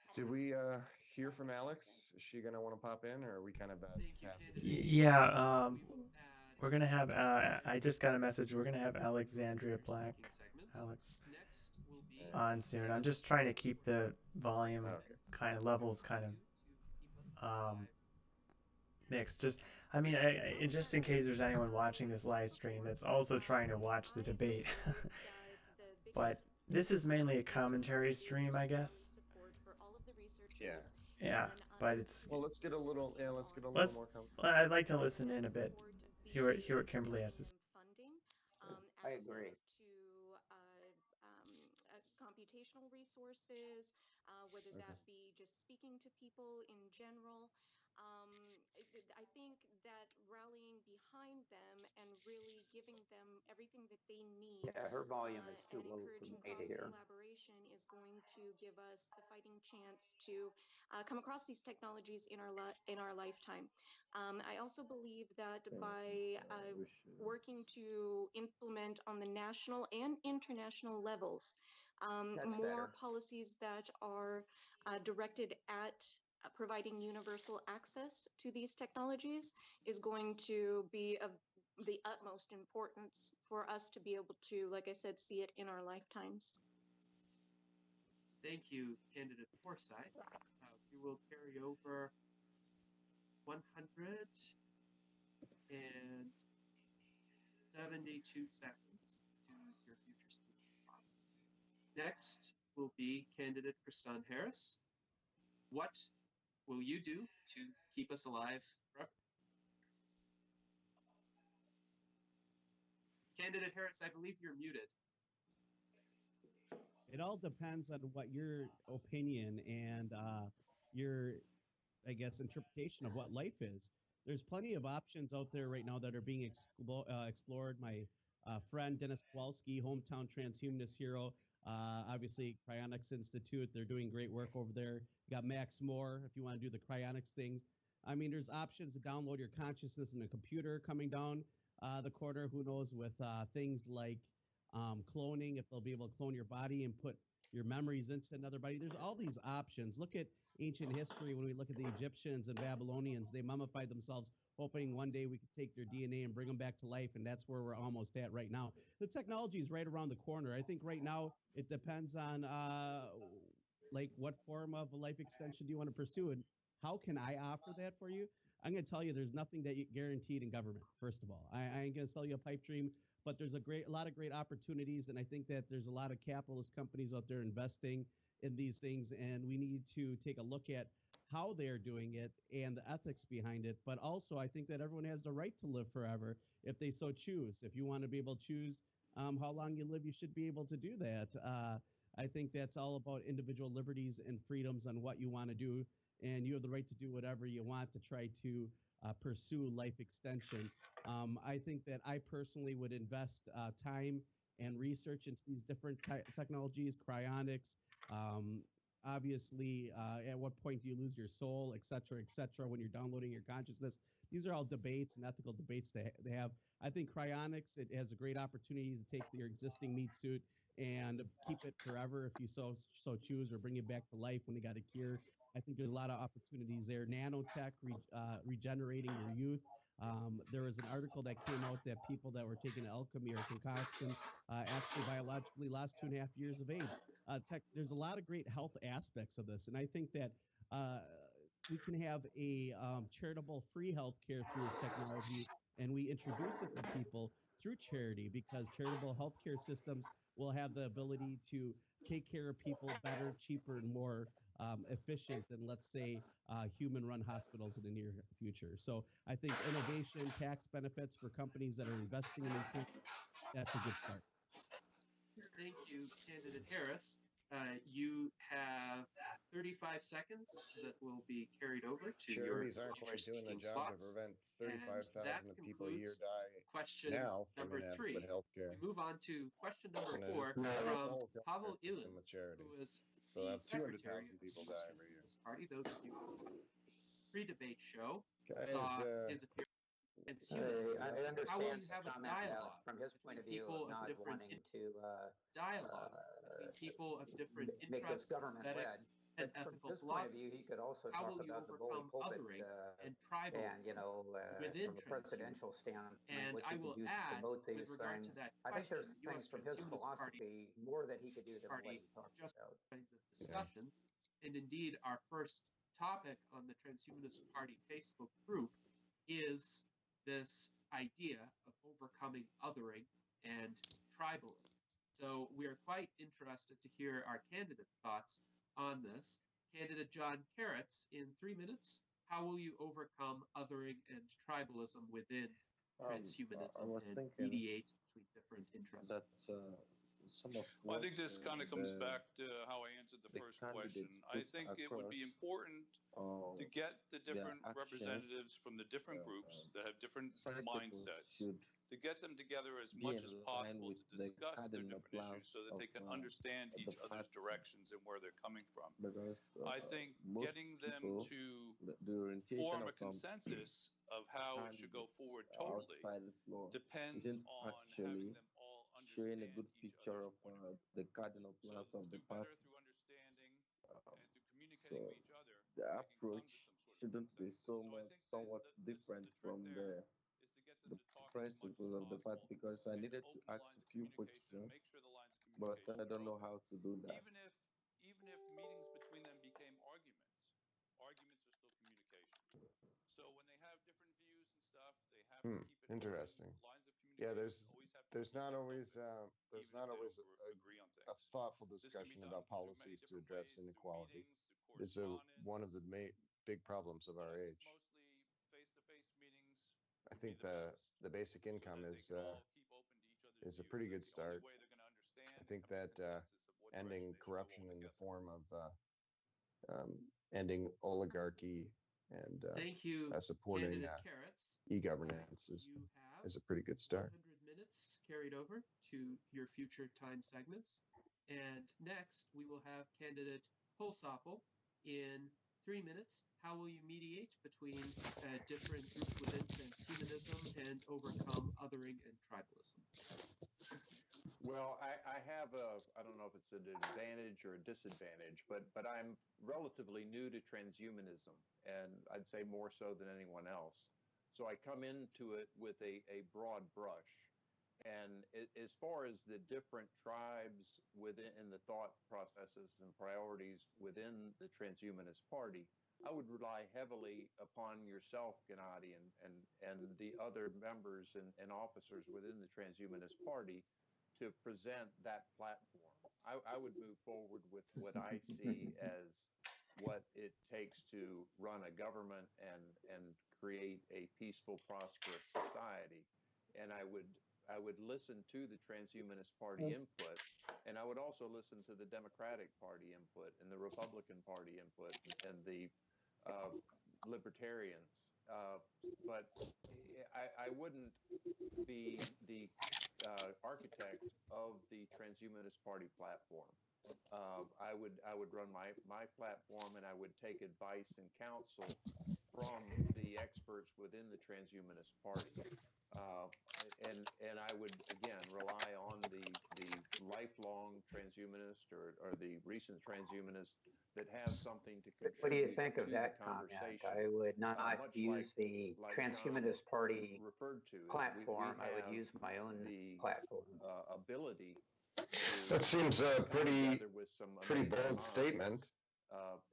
had Did we access hear to from life Alex? extension. Is she gonna want to pop in, or are we kind of Thank you, passive? candidate. Yeah, We will add we're gonna have. Ken I just got a message. We're gonna have to Alexandria your speaking Black, segments. Alex, Next will be on soon. I'm candidate just trying to Holsappel. keep the volume Okay. kind of What levels can kind you of do to keep us alive? mixed. Just, I mean, just in case there's anyone watching this live stream that's also trying to watch the debate. But this is mainly a commentary stream, I guess. Yeah. Yeah, but it's. Well, let's get a little. Yeah, let's get a little Let's. more comfort. I'd like to listen in a bit. Hear what Kimberly has to say. Funding, I agree. access to computational resources, whether that be just speaking to people in general. I think that rallying behind them and really giving them everything that they need Yeah, her volume is too and low for encouraging me to cross hear. collaboration is going to give us the fighting chance to come across these technologies in our lifetime. I also believe that by working to implement on the national and international levels more policies that are directed at providing universal access to these technologies is going to be of the utmost importance for us to be able to, like I said, see it in our lifetimes. Thank you, candidate Forsyth. We will carry over 172 seconds to your future speaking slots. Next will be candidate Kristan Harris. What will you do to keep us alive forever? Candidate Harris, I believe you're muted. It all depends on what your opinion and your, I guess, interpretation of what life is. There's plenty of options out there right now that are being explored. My friend Dennis Kowalski, hometown transhumanist hero, Obviously, Cryonics Institute, they're doing great work over there. You got Max Moore, if you want to do the cryonics things. I mean, there's options to download your consciousness in a computer coming down the corridor. Who knows with things like cloning, if they'll be able to clone your body and put your memories into another body. There's all these options. Look at ancient history. When we look at the Egyptians and Babylonians, they mummified themselves, hoping one day we could take their DNA and bring them back to life. And that's where we're almost at right now. The technology is right around the corner. I think right now it depends on like what form of a life extension do you want to pursue, and how can I offer that for you? I'm going to tell you, there's nothing that you guaranteed in government. First of all, I ain't going to sell you a pipe dream, but there's a lot of great opportunities, and I think that there's a lot of capitalist companies out there investing in these things, and we need to take a look at how they're doing it and the ethics behind it. But also, I think that everyone has the right to live forever if they so choose. If you want to be able to choose how long you live, you should be able to do that. I think that's all about individual liberties and freedoms on what you want to do, and you have the right to do whatever you want to try to pursue life extension. I think that I personally would invest time and research into these different technologies, cryonics, obviously, at what point do you lose your soul, et cetera, when you're downloading your consciousness. These are all debates and ethical debates they have. I think cryonics, it has a great opportunity to take your existing meat suit and keep it forever if you so choose, or bring it back to life when you got a cure. I think there's a lot of opportunities there. Nanotech, regenerating your youth. There was an article that came out that people that were taking alchemy or concoction actually biologically lost 2.5 years of age. There's a lot of great health aspects of this, and I think that we can have a charitable free health care through this technology, and we introduce it to people through charity, because charitable healthcare systems will have the ability to take care of people better, cheaper, and more efficient than, let's say, human-run hospitals in the near future. So I think innovation, tax benefits for companies that are investing in these things, that's a good start. Thank you, Candidate Harris. You have 35 seconds that will be carried over to Charities your aren't future quite doing the speaking job slots. to prevent And 35,000 that people a year concludes die question now from number inadequate 3. health We care. move on to question number And 4 just replace the from whole Pavel healthcare system Ilin, with who charities. is So the have secretary 200,000 of the people U.S. die every year. Transhumanist Party. Those of you who pre-debate show Guys, saw his appearance. I How will understand you his have a comment about, dialogue from his point of view, of not wanting to dialogue between people of different make this interests, government-led. aesthetics, and But from ethical his point of view, he philosophies? could also How talk will you about the bully overcome pulpit othering and and, tribalism within from a presidential transhumanism? standpoint, And what I he could will do to add, promote with these regard to things. that I think question, there's the things U.S. from his Transhumanist philosophy more that he could do than what Party he talked just about. kinds of discussions. And indeed, our first topic on the Transhumanist Party Facebook group is this idea of overcoming othering and tribalism. So we are quite interested to hear our candidate's thoughts on this. Candidate John Carrots, in 3 minutes, how will you overcome othering and tribalism within transhumanism and mediate between different interests? Well, I think this kind of comes back to how I answered the first question. I think it would be important to get the different representatives from the different groups that have different mindsets, to get them together as much as possible to discuss their different issues so that they can understand each other's directions and where they're coming from. I think getting them to form a consensus of how it should go forward totally depends on having them all understand each other's point of view. the cardinal plans So of the do better party. through understanding and through communicating with each other, The we can come to approach some sort of shouldn't be consensus. so So I much, think somewhat different the trick from there is to get them the to talk as much as principles of the party, possible because I and to needed to open the ask lines a of few communication and questions, make sure the lines of but communication I don't are know open. how to do that. Even if meetings between them became arguments, arguments are still communication. So when they have different views and stuff, they have to keep it Interesting. open. Lines of Yeah, communication always have to there's be not kept always open, there's even not if they always don't agree on a things. thoughtful This can be discussion done about through many policies to different address ways, through inequality. meetings, through It's one of the big problems of our age. mostly face-to-face meetings. I Would be think the best, the basic so income that they is can all keep open to each other's a views. pretty good That's the only start. way they're going to understand I and think come to a that consensus of what direction ending they should go corruption in the altogether. form of ending oligarchy and Thank you, supporting Candidate Carrots. e-governance You have is a pretty good start. 100 minutes carried over to your future time segments. And next, we will have candidate Holsapple in 3 minutes. How will you mediate between different groups within transhumanism and overcome othering and tribalism? Well, I have I don't know if it's an advantage or a disadvantage, but I'm relatively new to transhumanism, and I'd say more so than anyone else. So I come into it with a broad brush. And as far as the different tribes within the thought processes and priorities within the Transhumanist Party, I would rely heavily upon yourself, Gennady, and the other members and officers within the Transhumanist Party to present that platform. I would move forward with what I see as what it takes to run a government and create a peaceful, prosperous society. And I would listen to the Transhumanist Party input, and I would also listen to the Democratic Party input and the Republican Party input and the libertarians. But I wouldn't be the architect of the Transhumanist Party platform. I would run my platform, and I would take advice and counsel from the experts within the Transhumanist Party. And I would again rely on the lifelong transhumanists or the recent transhumanists that have something to contribute. What do you think of to that the comment? conversation. I would not Much use like the John Transhumanist Party referred to, platform. we I would have use my own the platform. ability That seems a come together pretty with some pretty amazing bold minds. statement.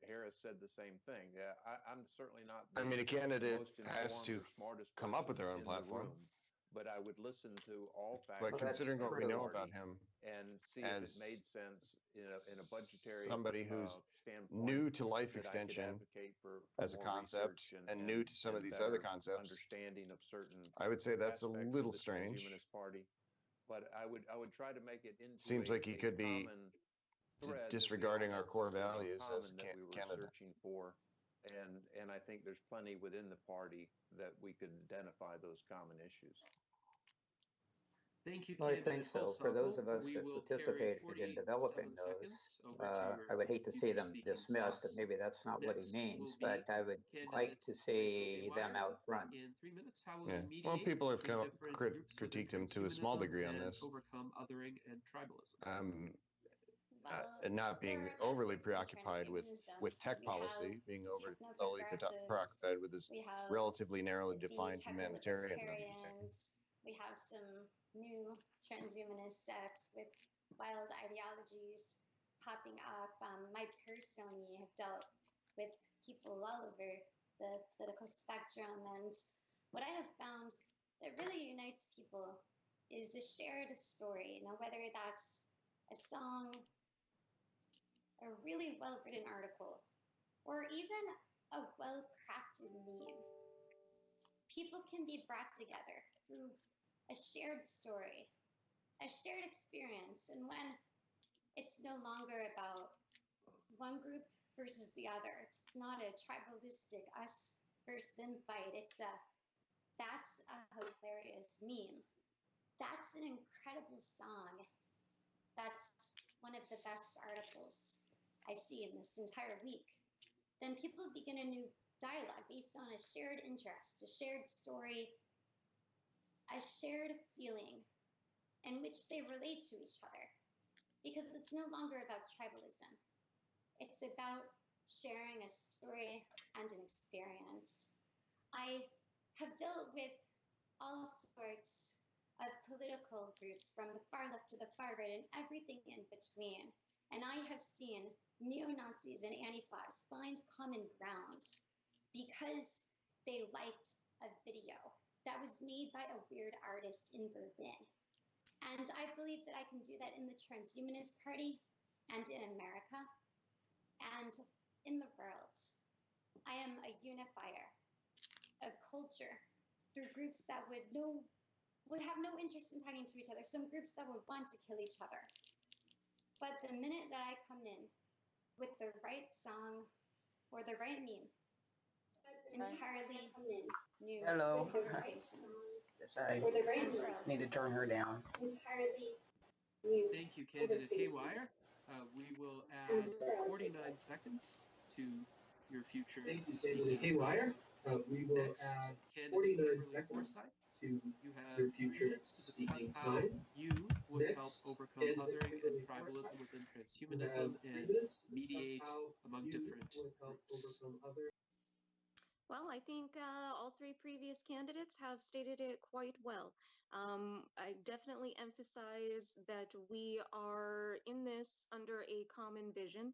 Harris said the same thing. Yeah, I'm certainly not I mean, a candidate most has informed to or smartest come up with their own in platform. the room, but I would listen to all But factors considering what we of the know party about him and see if it made as sense in a budgetary somebody who's standpoint, new to life that I could extension advocate for as a more concept research and new to some of these other better concepts, understanding of certain I would say that's a aspects little of the strange. Transhumanist Party. But I would try to make it into Seems like he a could be common thread disregarding our core something in values as common a that we were candidate. searching for. And I think there's plenty within the party that we could identify those common issues. Thank you, Well, I think so. For those of us we that will carry participated in developing 47 those, seconds over to your I would hate to see them future-speaking dismissed. slots. Maybe that's not what he Next means, will be but I would like candidate to Rachel see them Haywire. out front. In 3 minutes, how will Yeah. you Well, mediate people have between come different groups within critiqued him to a small transhumanism degree on and this. overcome othering and tribalism? And not being overly preoccupied with tech policy, being overly preoccupied with his relatively narrowly defined humanitarian undertaking. We have some new transhumanist sects with wild ideologies popping up. I personally have dealt with people all over the political spectrum, and what I have found that really unites people is a shared story. Now, whether that's a song, a really well-written article, or even a well-crafted meme, people can be brought together through a shared story, a shared experience. And when it's no longer about one group versus the other, it's not a tribalistic us versus them fight. That's a hilarious meme. That's an incredible song. That's one of the best articles I've seen this entire week. Then people begin a new dialogue based on a shared interest, a shared story, a shared feeling in which they relate to each other. Because it's no longer about tribalism. It's about sharing a story and an experience. I have dealt with all sorts of political groups, from the far left to the far right and everything in between. And I have seen neo-Nazis and Antifas find common ground because they liked a video that was made by a weird artist in Berlin. And I believe that I can do that in the Transhumanist Party and in America and in the world. I am a unifier of culture through groups that would have no interest in talking to each other, some groups that would want to kill each other. But the minute that I come in with the right song or the right meme, entirely new conversations. Sorry, need to turn her down. Entirely new. Thank you, candidate Haywire. We will add 49 seconds to your future speaking time. Next, candidate Kimberly Forsyth, you have 3 minutes to discuss how you would help overcome othering and tribalism within transhumanism and mediate among different groups. Well, I think all three previous candidates have stated it quite well. I definitely emphasize that we are in this under a common vision.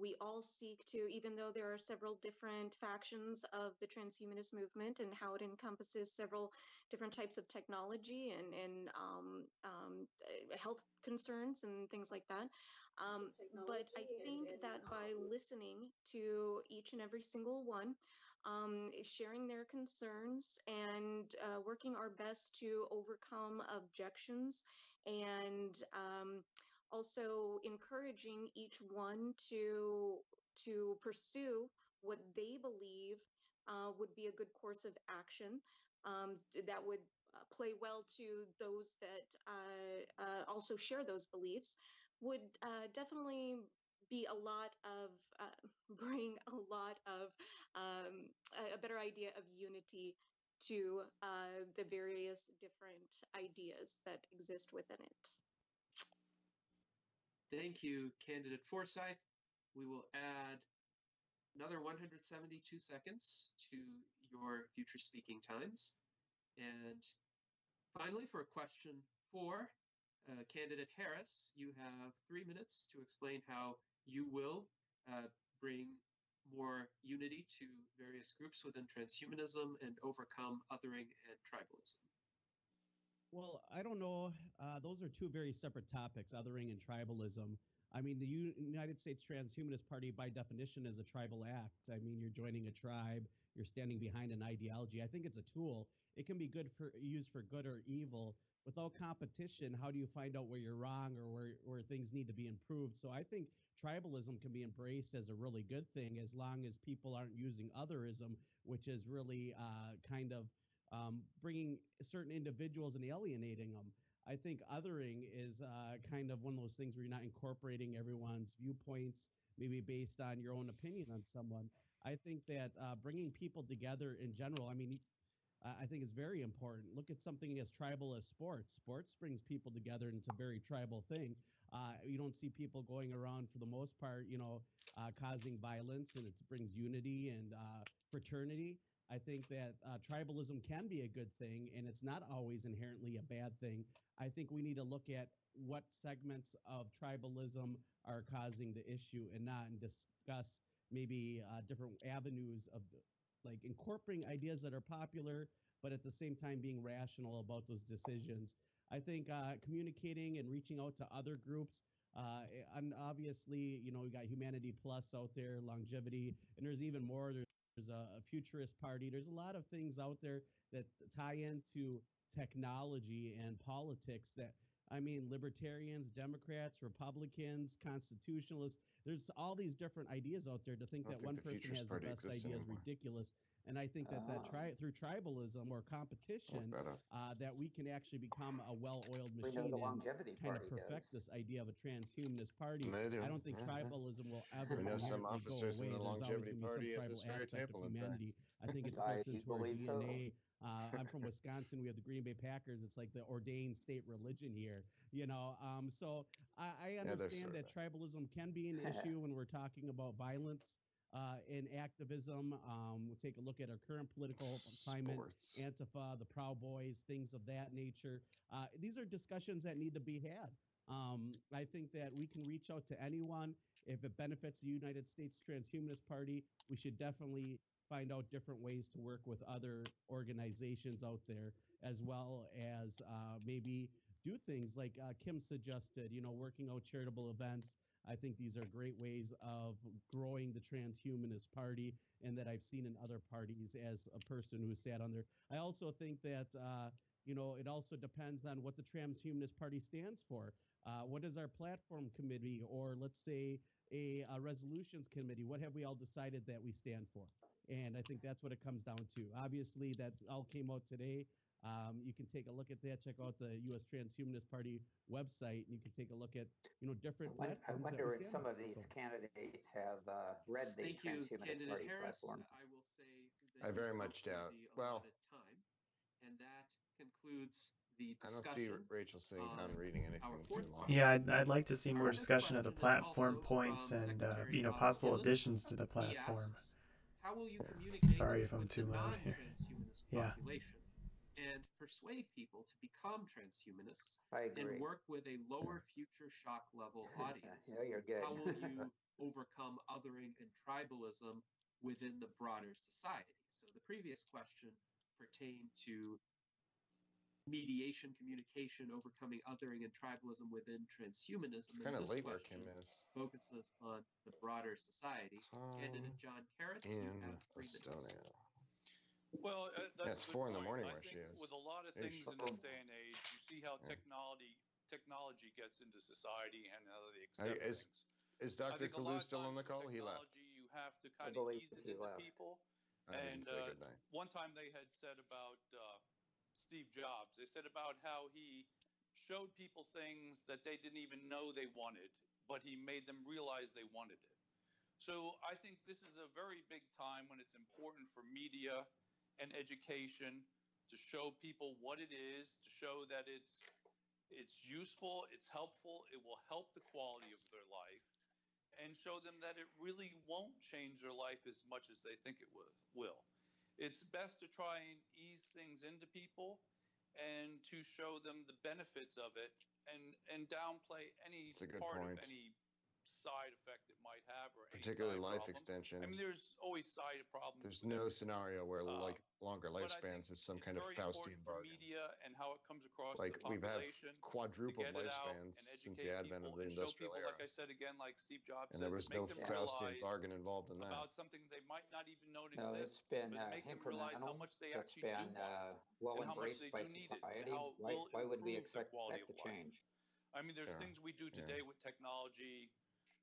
We all seek to, even though there are several different factions of the transhumanist movement and how it encompasses several different types of technology and health concerns and things like that. But I think that by listening to each and every single one, sharing their concerns and working our best to overcome objections and also encouraging each one to pursue what they believe would be a good course of action that would play well to those that also share those beliefs would definitely be a lot of bring a lot of a better idea of unity to the various different ideas that exist within it. Thank you, candidate Forsyth. We will add another 172 seconds to your future speaking times. And finally, for question 4, candidate Harris, you have 3 minutes to explain how you will bring more unity to various groups within transhumanism and overcome othering and tribalism. Well, I don't know. Those are two very separate topics, othering and tribalism. I mean, the United States Transhumanist Party, by definition, is a tribal act. I mean, you're joining a tribe, you're standing behind an ideology. I think it's a tool. It can be used for good or evil. Without competition, how do you find out where you're wrong or where things need to be improved? So I think tribalism can be embraced as a really good thing as long as people aren't using otherism, which is really kind of bringing certain individuals and alienating them. I think othering is kind of one of those things where you're not incorporating everyone's viewpoints, maybe based on your own opinion on someone. I think that bringing people together in general, I mean, I think is very important. Look at something as tribal as sports. Sports brings people together, and it's a very tribal thing. You don't see people going around, for the most part, causing violence, and it brings unity and fraternity. I think that tribalism can be a good thing, and it's not always inherently a bad thing. I think we need to look at what segments of tribalism are causing the issue and discuss maybe different avenues of like incorporating ideas that are popular, but at the same time being rational about those decisions. I think communicating and reaching out to other groups, and obviously, we got Humanity Plus out there, longevity, and there's even more. There's a futurist party. There's a lot of things out there that tie into technology and politics that, I mean, libertarians, Democrats, Republicans, constitutionalists, there's all these different ideas out there. To think that one person has the best idea is ridiculous. And I think that through tribalism or competition, that we can actually become a well-oiled machine and kind of perfect this idea of a transhumanist party. I don't think tribalism will ever inherently go away. There's always going to be some tribal aspect of humanity. I think it's built into our DNA. I'm from Wisconsin. We have the Green Bay Packers. It's like the ordained state religion here, So I understand that tribalism can be an issue when we're talking about violence and activism. We'll take a look at our current political climate, Antifa, the Proud Boys, things of that nature. These are discussions that need to be had. I think that we can reach out to anyone. If it benefits the United States Transhumanist Party, we should definitely find out different ways to work with other organizations out there, as well as maybe do things like Kim suggested, working out charitable events. I think these are great ways of growing the Transhumanist Party, and that I've seen in other parties as a person who sat on there. I also think that, it also depends on what the Transhumanist Party stands for. What is our platform committee, or let's say a resolutions committee? What have we all decided that we stand for? And I think that's what it comes down to. Obviously, that all came out today. You can take a look at that. Check out the U.S. Transhumanist Party website, and you can take a look at different platforms. I that we wonder stand if some on. of these So, candidates have read the Thank you, Transhumanist candidate Party Harris. platform. I will say that I you very spoke much for doubt. the Well, allotted time, and that concludes the I don't see discussion Rachel sitting down on and reading our anything fourth too long. Yeah, I'd like to see Our more fifth discussion of the question is platform also points from and Secretary Bob possible Gillen. additions to the He platform. asks, how will you communicate Sorry if I'm with the too loud here. non-transhumanist Yeah. population and persuade people to become transhumanists I and agree. work with a lower future shock level audience? Yeah, you're good. How will you overcome othering and tribalism within the broader society? So the previous question pertained to mediation, communication, overcoming othering and tribalism within transhumanism. It's kind And of this late where question Kim is. focuses on the broader society. Candidate John Carrots, you have 3 minutes. Well, that's it's a good 4 in the point. morning I where she think is. with a lot of Eesh. things in this day and age, you see how technology gets into society and how they accept things. Is I Dr. think a lot Kalu of still on times the with call? He left. technology, you have to kind of ease it into people. I didn't say good night. One time they had said about Steve Jobs, they said about how he showed people things that they didn't even know they wanted, but he made them realize they wanted it. So I think this is a very big time when it's important for media and education to show people what it is, to show that it's useful, it's helpful, it will help the quality of their life, and show them that it really won't change their life as much as they think it will. It's best to try and ease things into people and to show them the benefits of it and downplay any part of any side effect it might have or particularly any side life problem. extension. I mean, there's always side problems. There's with no everything. scenario where like longer But I think lifespans is some it's kind of very Faustian important for bargain. media and how it comes across to Like the we've had population quadrupled to get it out lifespans and since the educate advent people of the and show industrial people, era. like I said again, like Steve Jobs And said, there was to make no them Faustian realize bargain involved in that. about something they might not even know it No, it's exists, been but make them realize how incremental. much they It's actually do been want it well and how much they embraced by do need it and society. how it will Why would we improve their expect quality that of to life. change? I mean, there's things we do today with technology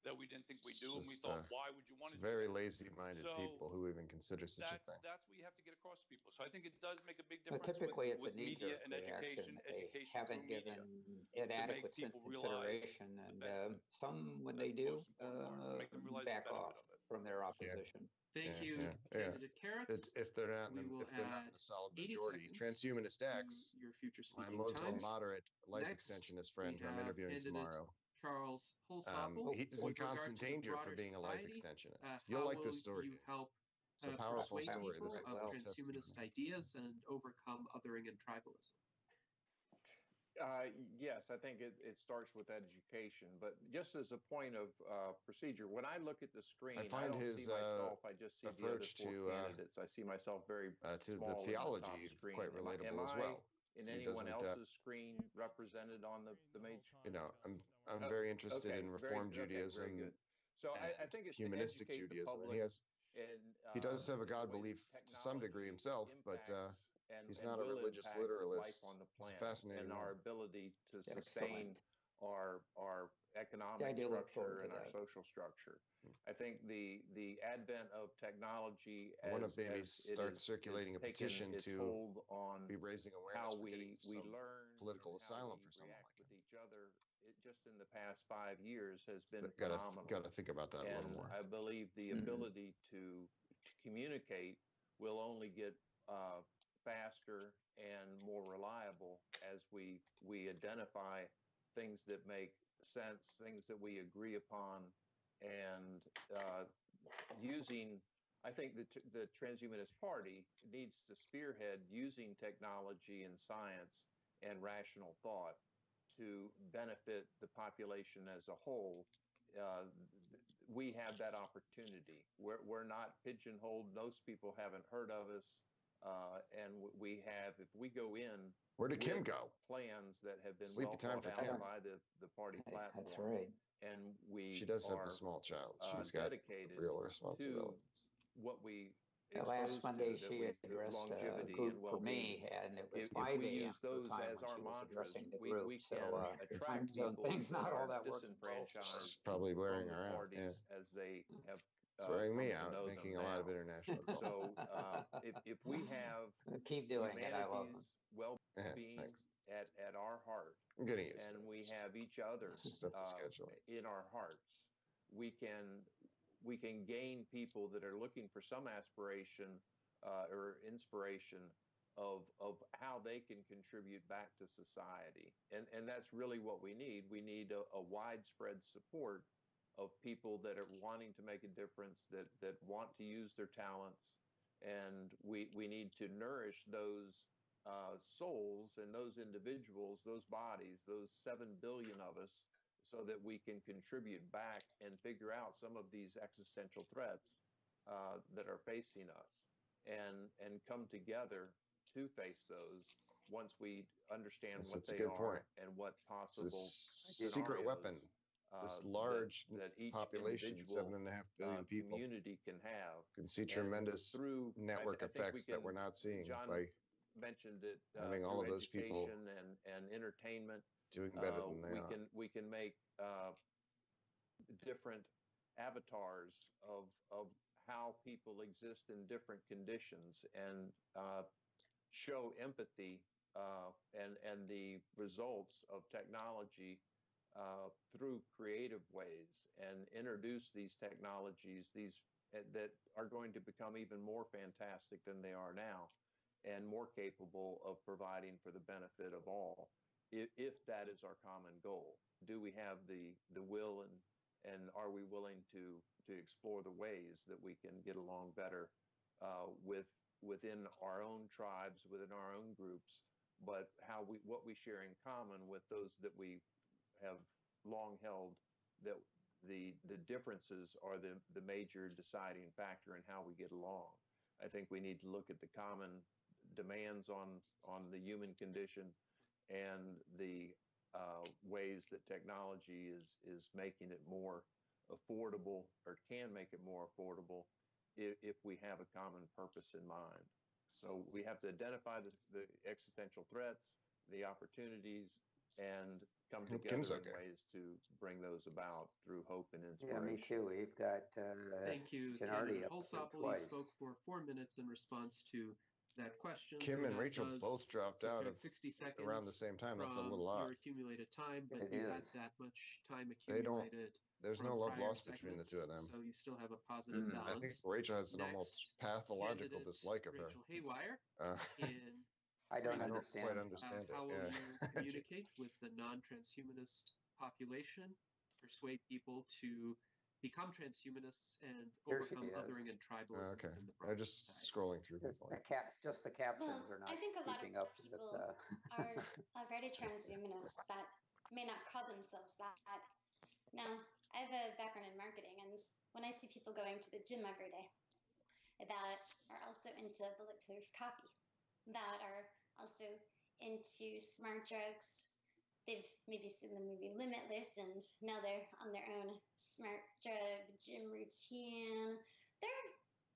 that we didn't think we'd do, and we thought, why would you want to do very that? lazy-minded people who even consider such a thing. That's what you have to get across to people. So I think it does make a big Well, difference typically, it's with a media knee-jerk and reaction. They haven't through media given it to adequate make people realize consideration, the and benefit. some, when they That's the do, most important part, to make them realize the back benefit off of it. from their opposition. Thank you, Candidate Carrots. If they're not We will if they're not in add a solid 80 majority, seconds Transhumanist to X, your future my speaking Muslim times. moderate life Next, extensionist we friend who I'm have interviewing candidate tomorrow. Charles Holsapple. He's in With regard constant to the danger for broader being a life society, extensionist. You'll how like will this story. you help It's a powerful persuade story. people This of this transhumanist testimony. ideas and overcome othering and tribalism? Yes, I think it starts with education, but just as a point of procedure, when I look at the screen, I don't see myself. I just see the other four candidates. I see myself very to small the theology in the top screen. quite relatable am as I well. in So anyone else's screen represented on the major? You know, I'm very interested in Reform Judaism, very good. So I think it's humanistic to educate Judaism, the public. and he does have a God belief to some degree himself, but he's not a religious literalist. On the He's a planet fascinating and man. our ability to Excellent. sustain our economic I do look structure forward to and our that. social structure. I think the advent of technology I want as to maybe it start is circulating a taken petition its to hold on be raising awareness how for getting we some learn political and how asylum we for someone react like with each other. It just in the past 5 years has been him. phenomenal. Got to think about that a little And more. I believe the ability to communicate will only get faster and more reliable as we identify things that make sense, things that we agree upon, and using. I think the Transhumanist Party needs to spearhead using technology and science and rational thought to benefit the population as a whole. Uh, we have that opportunity. We're not pigeonholed. Most people haven't heard of us. And we have, if we go in, where did Kim go? Plans that have been Sleepy well time thought for Kim. out by the party platform. That's right. And we She does have are a small child. She's got dedicated real to responsibilities. what we Last Monday, that she we addressed a longevity group and for well-being. me, and it was If 5 we a.m. use her those time as when our she was mantras, addressing the we group. can So the attract time zone people thing's that not all are that working well. disenfranchised Probably wearing from the her out. parties as they have throwing me come to out, know them making a lot of now. international calls. So if we have keep doing it, I love them. humanity's well-being at our heart, I'm getting used to and it. we have each other Stuff to schedule. in our hearts, we can gain people that are looking for some aspiration or inspiration of how they can contribute back to society. And that's really what we need. We need a widespread support of people that are wanting to make a difference, that want to use their talents. And we need to nourish those souls and those individuals, those bodies, those 7 billion of us, so that we can contribute back and figure out some of these existential threats that are facing us, and come together to face those once we understand what That's a they good are point. and what It's possible a secret weapon. This large that each population, individual 7.5 billion people, community can have. can see And tremendous through network I think we effects that can, we're not seeing John by mentioned it having all through of those people education and entertainment. doing better than they are. We can make different avatars of how people exist in different conditions, and show empathy and the results of technology through creative ways, and introduce these technologies that are going to become even more fantastic than they are now, and more capable of providing for the benefit of all, if that is our common goal. Do we have the will, and are we willing to explore the ways that we can get along better within our own tribes, within our own groups, but what we share in common with those that we have long held, that the differences are the major deciding factor in how we get along. I think we need to look at the common demands on the human condition, and the ways that technology is making it more affordable, or can make it more affordable, if we have a common purpose in mind. So we have to identify the existential threats, the opportunities, and come together in ways to bring those about through hope and inspiration. Yeah, me too. We've got Thank you, Gennardi Candidate up here Holsopple. You twice. spoke for 4 minutes in response to that question. Kim so and that Rachel does both dropped out subtract of 60 seconds around the same time. That's a from little your odd. accumulated time, but It you had is. that much time They don't. accumulated There's from no love prior lost between the two of segments, them. so you still have a positive I think balance. Rachel has an Next, almost pathological candidate dislike of her. Rachel Haywire in I don't 3 I don't minutes. quite understand How it. will Yeah. you communicate with the non-transhumanist population, persuade people to become transhumanists, and Here she overcome is. othering and tribalism Okay. within the I'm broader just society? scrolling through Just people. just the captions Well, are not I think a lot keeping of up with people are already transhumanists that may not call themselves that. Now, I have a background in marketing, and when I see people going to the gym every day that are also into bulletproof coffee, that are also into smart drugs, they've maybe seen the movie Limitless, and now they're on their own smart drug gym routine. They're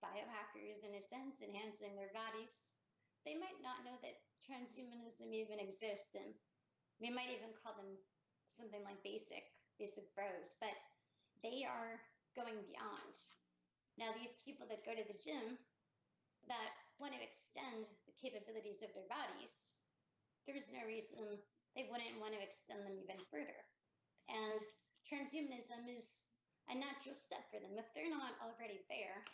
biohackers in a sense, enhancing their bodies. They might not know that transhumanism even exists, and we might even call them something like basic bros, but they are going beyond. Now, these people that go to the gym that want to extend the capabilities of their bodies, there's no reason they wouldn't want to extend them even further. And transhumanism is a natural step for them if they're not already there.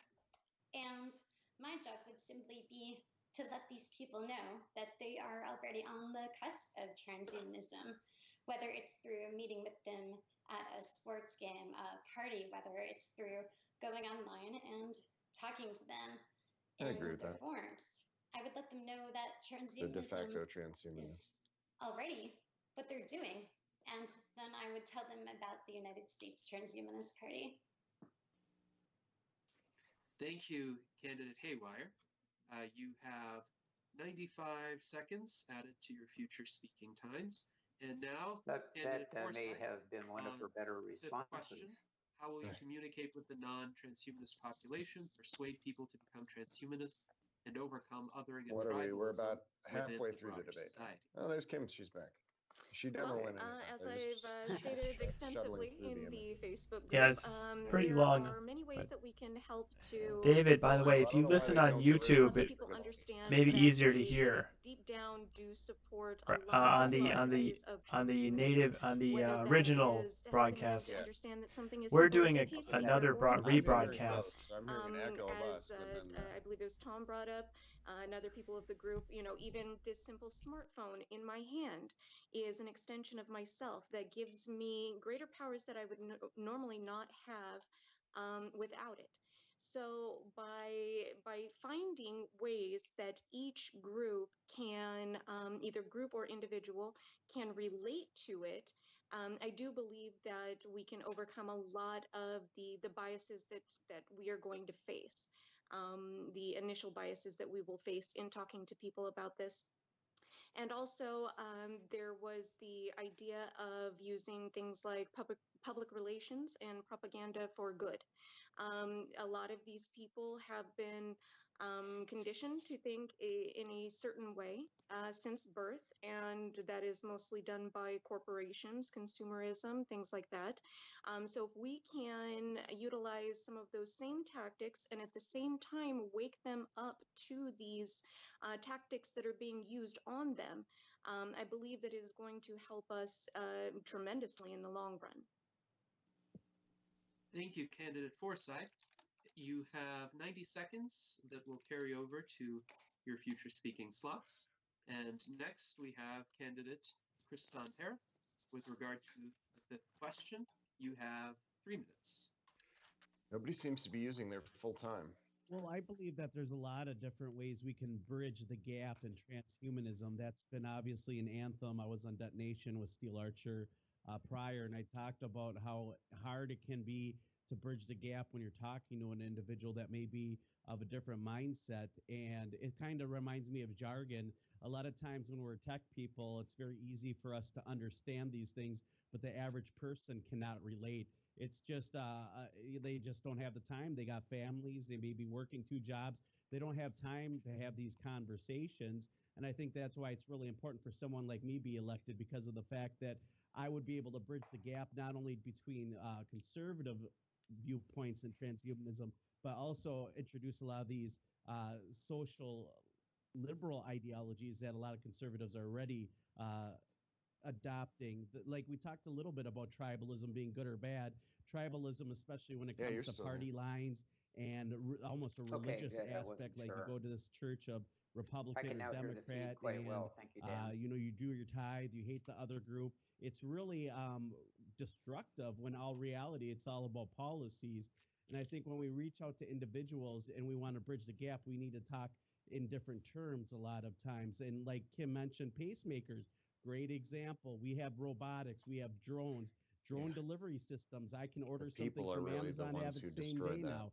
And my job would simply be to let these people know that they are already on the cusp of transhumanism, whether it's through meeting with them at a sports game, a party, whether it's through going online and talking to them I agree in with the that. forums. I would let them know that The de facto transhumanism transhumanist. is already what they're doing. And then I would tell them about the United States Transhumanist Party. Thank you, Candidate Haywire. You have 95 seconds added to your future speaking times. And now, that Candidate may Forsyth, have been one of her better fifth responses. question. How will you communicate with the non-transhumanist population, persuade people to become transhumanists, and overcome othering and What are we? We're tribalism about within halfway the through the broader debate. society? Oh, there's Kim. She's back. She never Well, went in and out. as They're just I've stated shuttling extensively through the in the images. Facebook Yeah, group, it's pretty there long, are many ways but that we can help to David, by the Well, way, I if don't you know why listen they on don't get rid of YouTube, help the people understand maybe that easier to they hear. deep down do support a Right, lot of the philosophies of on the transhumanism, native on the whether that original is helping them to broadcast, understand that something as we're simple doing as a piece of another cardboard I'm is hearing worthless. both. I'm hearing an echo of As us, but then I believe it was Tom brought up, and other people of the group, even this simple smartphone in my hand is an extension of myself that gives me greater powers that I would normally not have without it. So by finding ways that each group can, either group or individual, can relate to it, I do believe that we can overcome a lot of the biases that we are going to face, the initial biases that we will face in talking to people about this. And also, there was the idea of using things like public relations and propaganda for good. A lot of these people have been conditioned to think in a certain way since birth, and that is mostly done by corporations, consumerism, things like that. So if we can utilize some of those same tactics and at the same time wake them up to these tactics that are being used on them, I believe that it is going to help us tremendously in the long run. Thank you, candidate Forsyth. You have 90 seconds that will carry over to your future speaking slots. And next we have candidate Kristan Harris. With regard to the fifth question, you have 3 minutes. nobody seems to be using their full time. Well, I believe that there's a lot of different ways we can bridge the gap in transhumanism. That's been obviously an anthem. I was on Detonation with Steel Archer prior, and I talked about how hard it can be to bridge the gap when you're talking to an individual that may be of a different mindset. And it kind of reminds me of jargon. A lot of times when we're tech people, it's very easy for us to understand these things, but the average person cannot relate. It's just they just don't have the time. They got families. They may be working 2 jobs. They don't have time to have these conversations. And I think that's why it's really important for someone like me be elected, because of the fact that I would be able to bridge the gap not only between conservative viewpoints and transhumanism, but also introduce a lot of these social liberal ideologies that a lot of conservatives are already adopting. Like we talked a little bit about tribalism being good or bad. Tribalism, especially when it comes to party lines and almost a religious aspect, like you go to this church of Republican or Democrat, and you do your tithe, you hate the other group. It's really destructive, when all reality it's all about policies. And I think when we reach out to individuals and we want to bridge the gap, we need to talk in different terms a lot of times. And like Kim mentioned, pacemakers, great example. We have robotics, we have drones, drone delivery systems. I can order something from Really Amazon, have it same day now.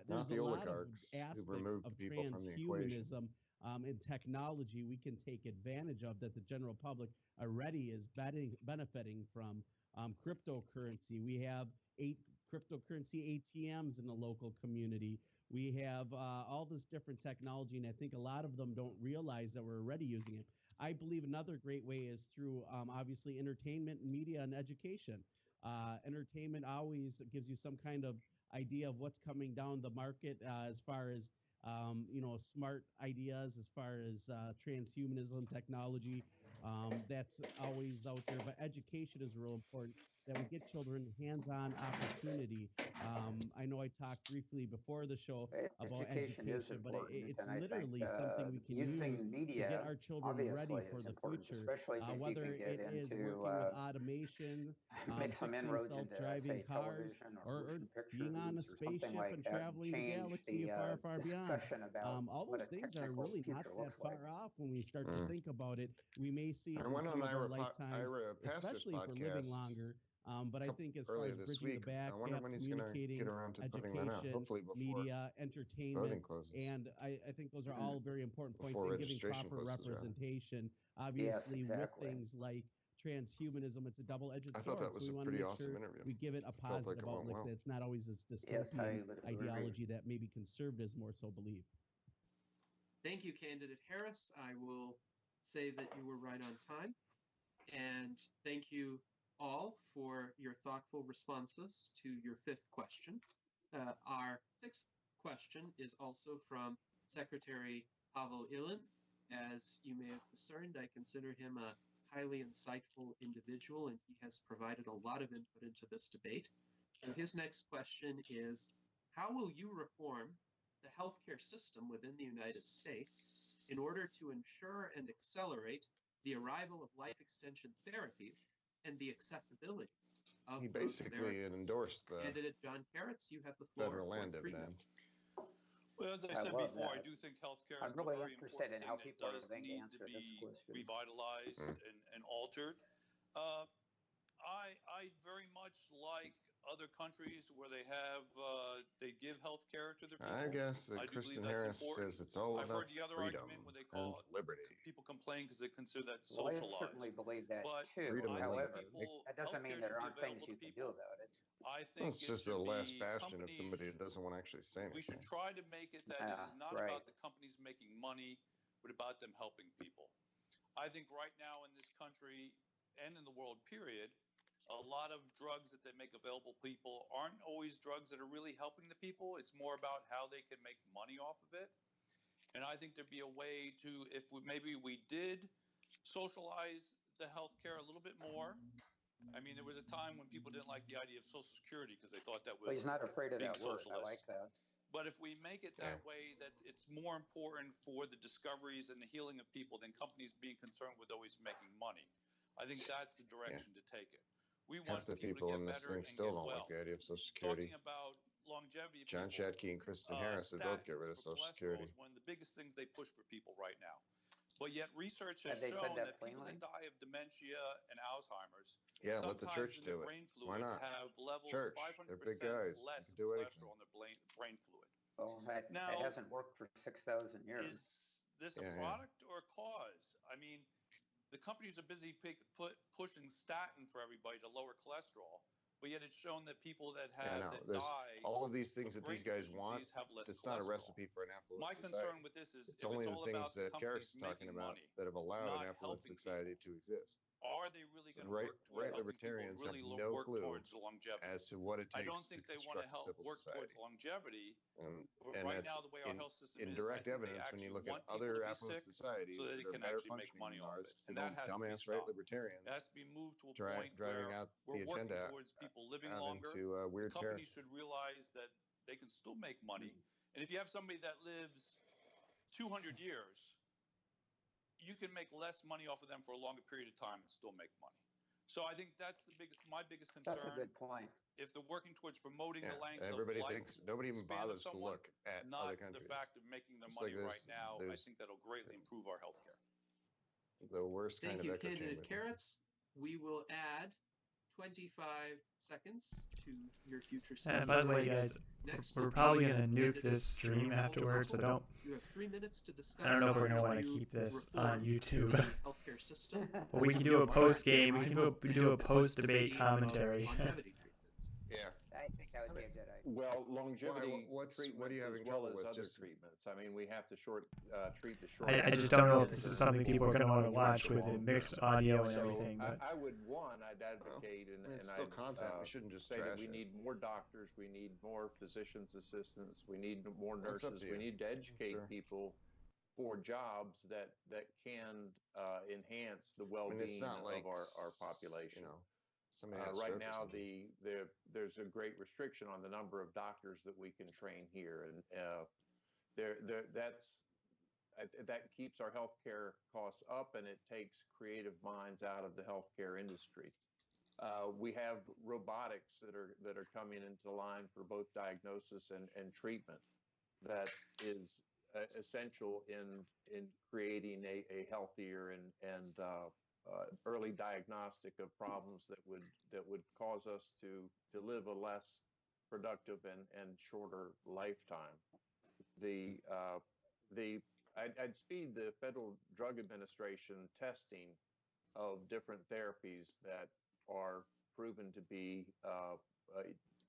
There's a lot of aspects of transhumanism and technology we can take advantage of that the general public already is benefiting from. Cryptocurrency, we have 8 cryptocurrency ATMs in the local community. We have all this different technology, and I think a lot of them don't realize that we're already using it. I believe another great way is through obviously entertainment, media, and education. Entertainment always gives you some kind of idea of what's coming down the market as far as smart ideas, as far as transhumanism technology. That's always out there, but education is real important. That we get children hands-on opportunity. I know I talked briefly before the show about education, but it's literally something we can use to get our children ready for the future, whether it is working with automation, fixing self-driving cars, or being on a spaceship and traveling the galaxy far, far beyond. All those things are really not that far off when we start to think about it. We may see it in some of our lifetimes, especially if we're living longer. But I think as far as bridging the gap, communicating, education, media, entertainment, and I think those are all very important points, and giving proper representation. Obviously, with things like transhumanism, it's a double-edged sword. So we want to make sure we give it a positive outlook. That's not always this dystopian ideology that maybe conservatives more so believe. Thank you, candidate Harris. I will say that you were right on time. And thank you all for your thoughtful responses to your fifth question. Our sixth question is also from Secretary Pavel Ilin. As you may have discerned, I consider him a highly insightful individual, and he has provided a lot of input into this debate. So his next question is, how will you reform the healthcare system within the United States in order to ensure and accelerate the arrival of life extension therapies and the accessibility of He those basically therapies? endorsed the Candidate John Carrots, you have the floor. federal land for 3 dividend. minutes. Well, as I said before, I do think healthcare is a very important thing that does need to be revitalized and altered. I very much like other countries where they have they give health care to their people. I guess that I do Kristen believe that's Harris important. says it's all I've about heard the other freedom argument when they and call liberty. people complain because they consider that Well, I socialized. certainly believe that But too. Freedom and However, liberty. that doesn't mean there aren't things you can do about it. I Well, think it's it just the should last be bastion of somebody companies. who doesn't want to actually say We should anything. try to make it that it is not right. about the companies making money, but about them helping people. I think right now in this country and in the world, period, a lot of drugs that they make available to people aren't always drugs that are really helping the people. It's more about how they can make money off of it. And I think there'd be a way to, if maybe we did socialize the healthcare a little bit more. I mean, there was a time when people didn't like the idea of Social Security because they thought that was But he's not afraid of being that word. socialist. I like that. But if we make it that way, that it's more important for the discoveries and the healing of people than companies being concerned with always making money, I think that's the direction to take it. We want Half the people to in get this better thing and still get don't well. like the idea of Social Security. Talking about longevity of John people, Shatke and Kristen Harris would both get rid of statins for Social cholesterol Security. is one of the biggest things they push for people right now. But yet research has Have they said shown that that people plainly? that die of dementia and Alzheimer's, Yeah, let the sometimes church in their do it. brain Why fluid not? have levels Church, 500% they're big guys. You less can of do anything. cholesterol in their brain fluid. Well, that Now, hasn't worked for 6,000 years. is this a product or a cause? I mean, the companies are busy pushing statin for everybody to lower cholesterol, but yet it's shown that people that have that die all of these things of that these brain guys want. deficiencies have less It's cholesterol. not a recipe for an affluent My society. concern with this is It's if only it's the all things about the that Carrick's companies talking making about money, that have allowed not an affluent helping society to exist. are they really So going to work towards right helping people libertarians have really no work clue towards longevity? as to what it I takes don't to think they want to construct a help civil work towards society. longevity. But And right that's now, the way our health system in is, I direct think they evidence when you actually look at want people to other be affluent sick societies so that that they are can better actually make functioning money than off ours. it. It's And the that has to be dumbass right stopped. libertarians It has to be moved to a point driving where out we're the working agenda towards people living out longer. into The weird companies territory. should realize that they can still make money. And if you have somebody that lives 200 years, you can make less money off of them for a longer period of time and still make money. So I think that's my biggest concern. That's a good point. If they're working towards promoting the length Everybody of life, thinks nobody even bothers to look at not other the countries. fact of making their It's money like right now, I think that'll greatly improve our healthcare. The worst kind Thank of you, echo Candidate chamber. Carrots. We will add 25 seconds to your future speech. And by the way, guys, we're probably gonna nuke this stream afterwards, so don't. You have 3 minutes to discuss. I don't know if we're gonna want to keep this on YouTube. Healthcare system. But we can do a post game. We can do a post debate commentary. Yeah. I think that would be a good idea. Well, longevity what are you treatments having as well trouble as with? other Just treatments. I mean, we have to treat the short. I just don't know if this is something people are going to want to watch with the mixed audio and everything. But I'd advocate, it's still content. We shouldn't just say that trash we it. need more doctors, we need more physicians assistants, we need more That's up nurses, to we you. need to educate Sure. people for jobs that can enhance the well-being it's not like, of our population. You know, somebody had a right stroke or now, something. there's a great restriction on the number of doctors that we can train here, and that keeps our healthcare costs up, and it takes creative minds out of the healthcare industry. We have robotics that are coming into line for both diagnosis and treatment. That is essential in creating a healthier and early diagnostic of problems that would cause us to live a less productive and shorter lifetime. I'd speed the Federal Drug Administration testing of different therapies that are proven to be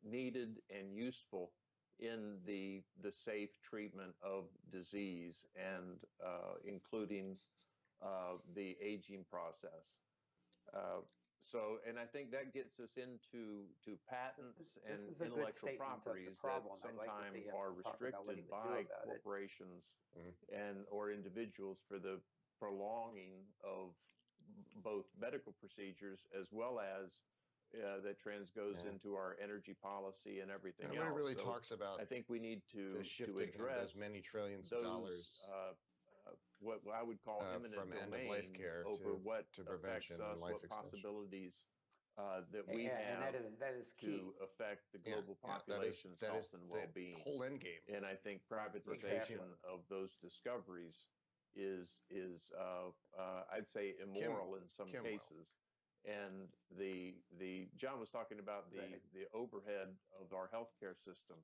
needed and useful in the safe treatment of disease, and including the aging process. So, and I think that gets us into patents This and is a good intellectual statement of the properties that problem. I'd like to sometimes see him are talk about what he restricted would do by about it. corporations and or individuals for the prolonging of both medical procedures as well as that goes into our energy policy and everything Nobody else. really So talks about I think we need the to shifting of address those many trillions of those dollars what I would call from eminent end-of-life domain care over what to affects prevention and us, life what extension. possibilities that we Yeah, and have that is key. to affect the global population's that health is and the well-being. whole end game. And I think privatization Exactly. of those discoveries is I'd say immoral in some cases. And the John was talking about the overhead of our healthcare system.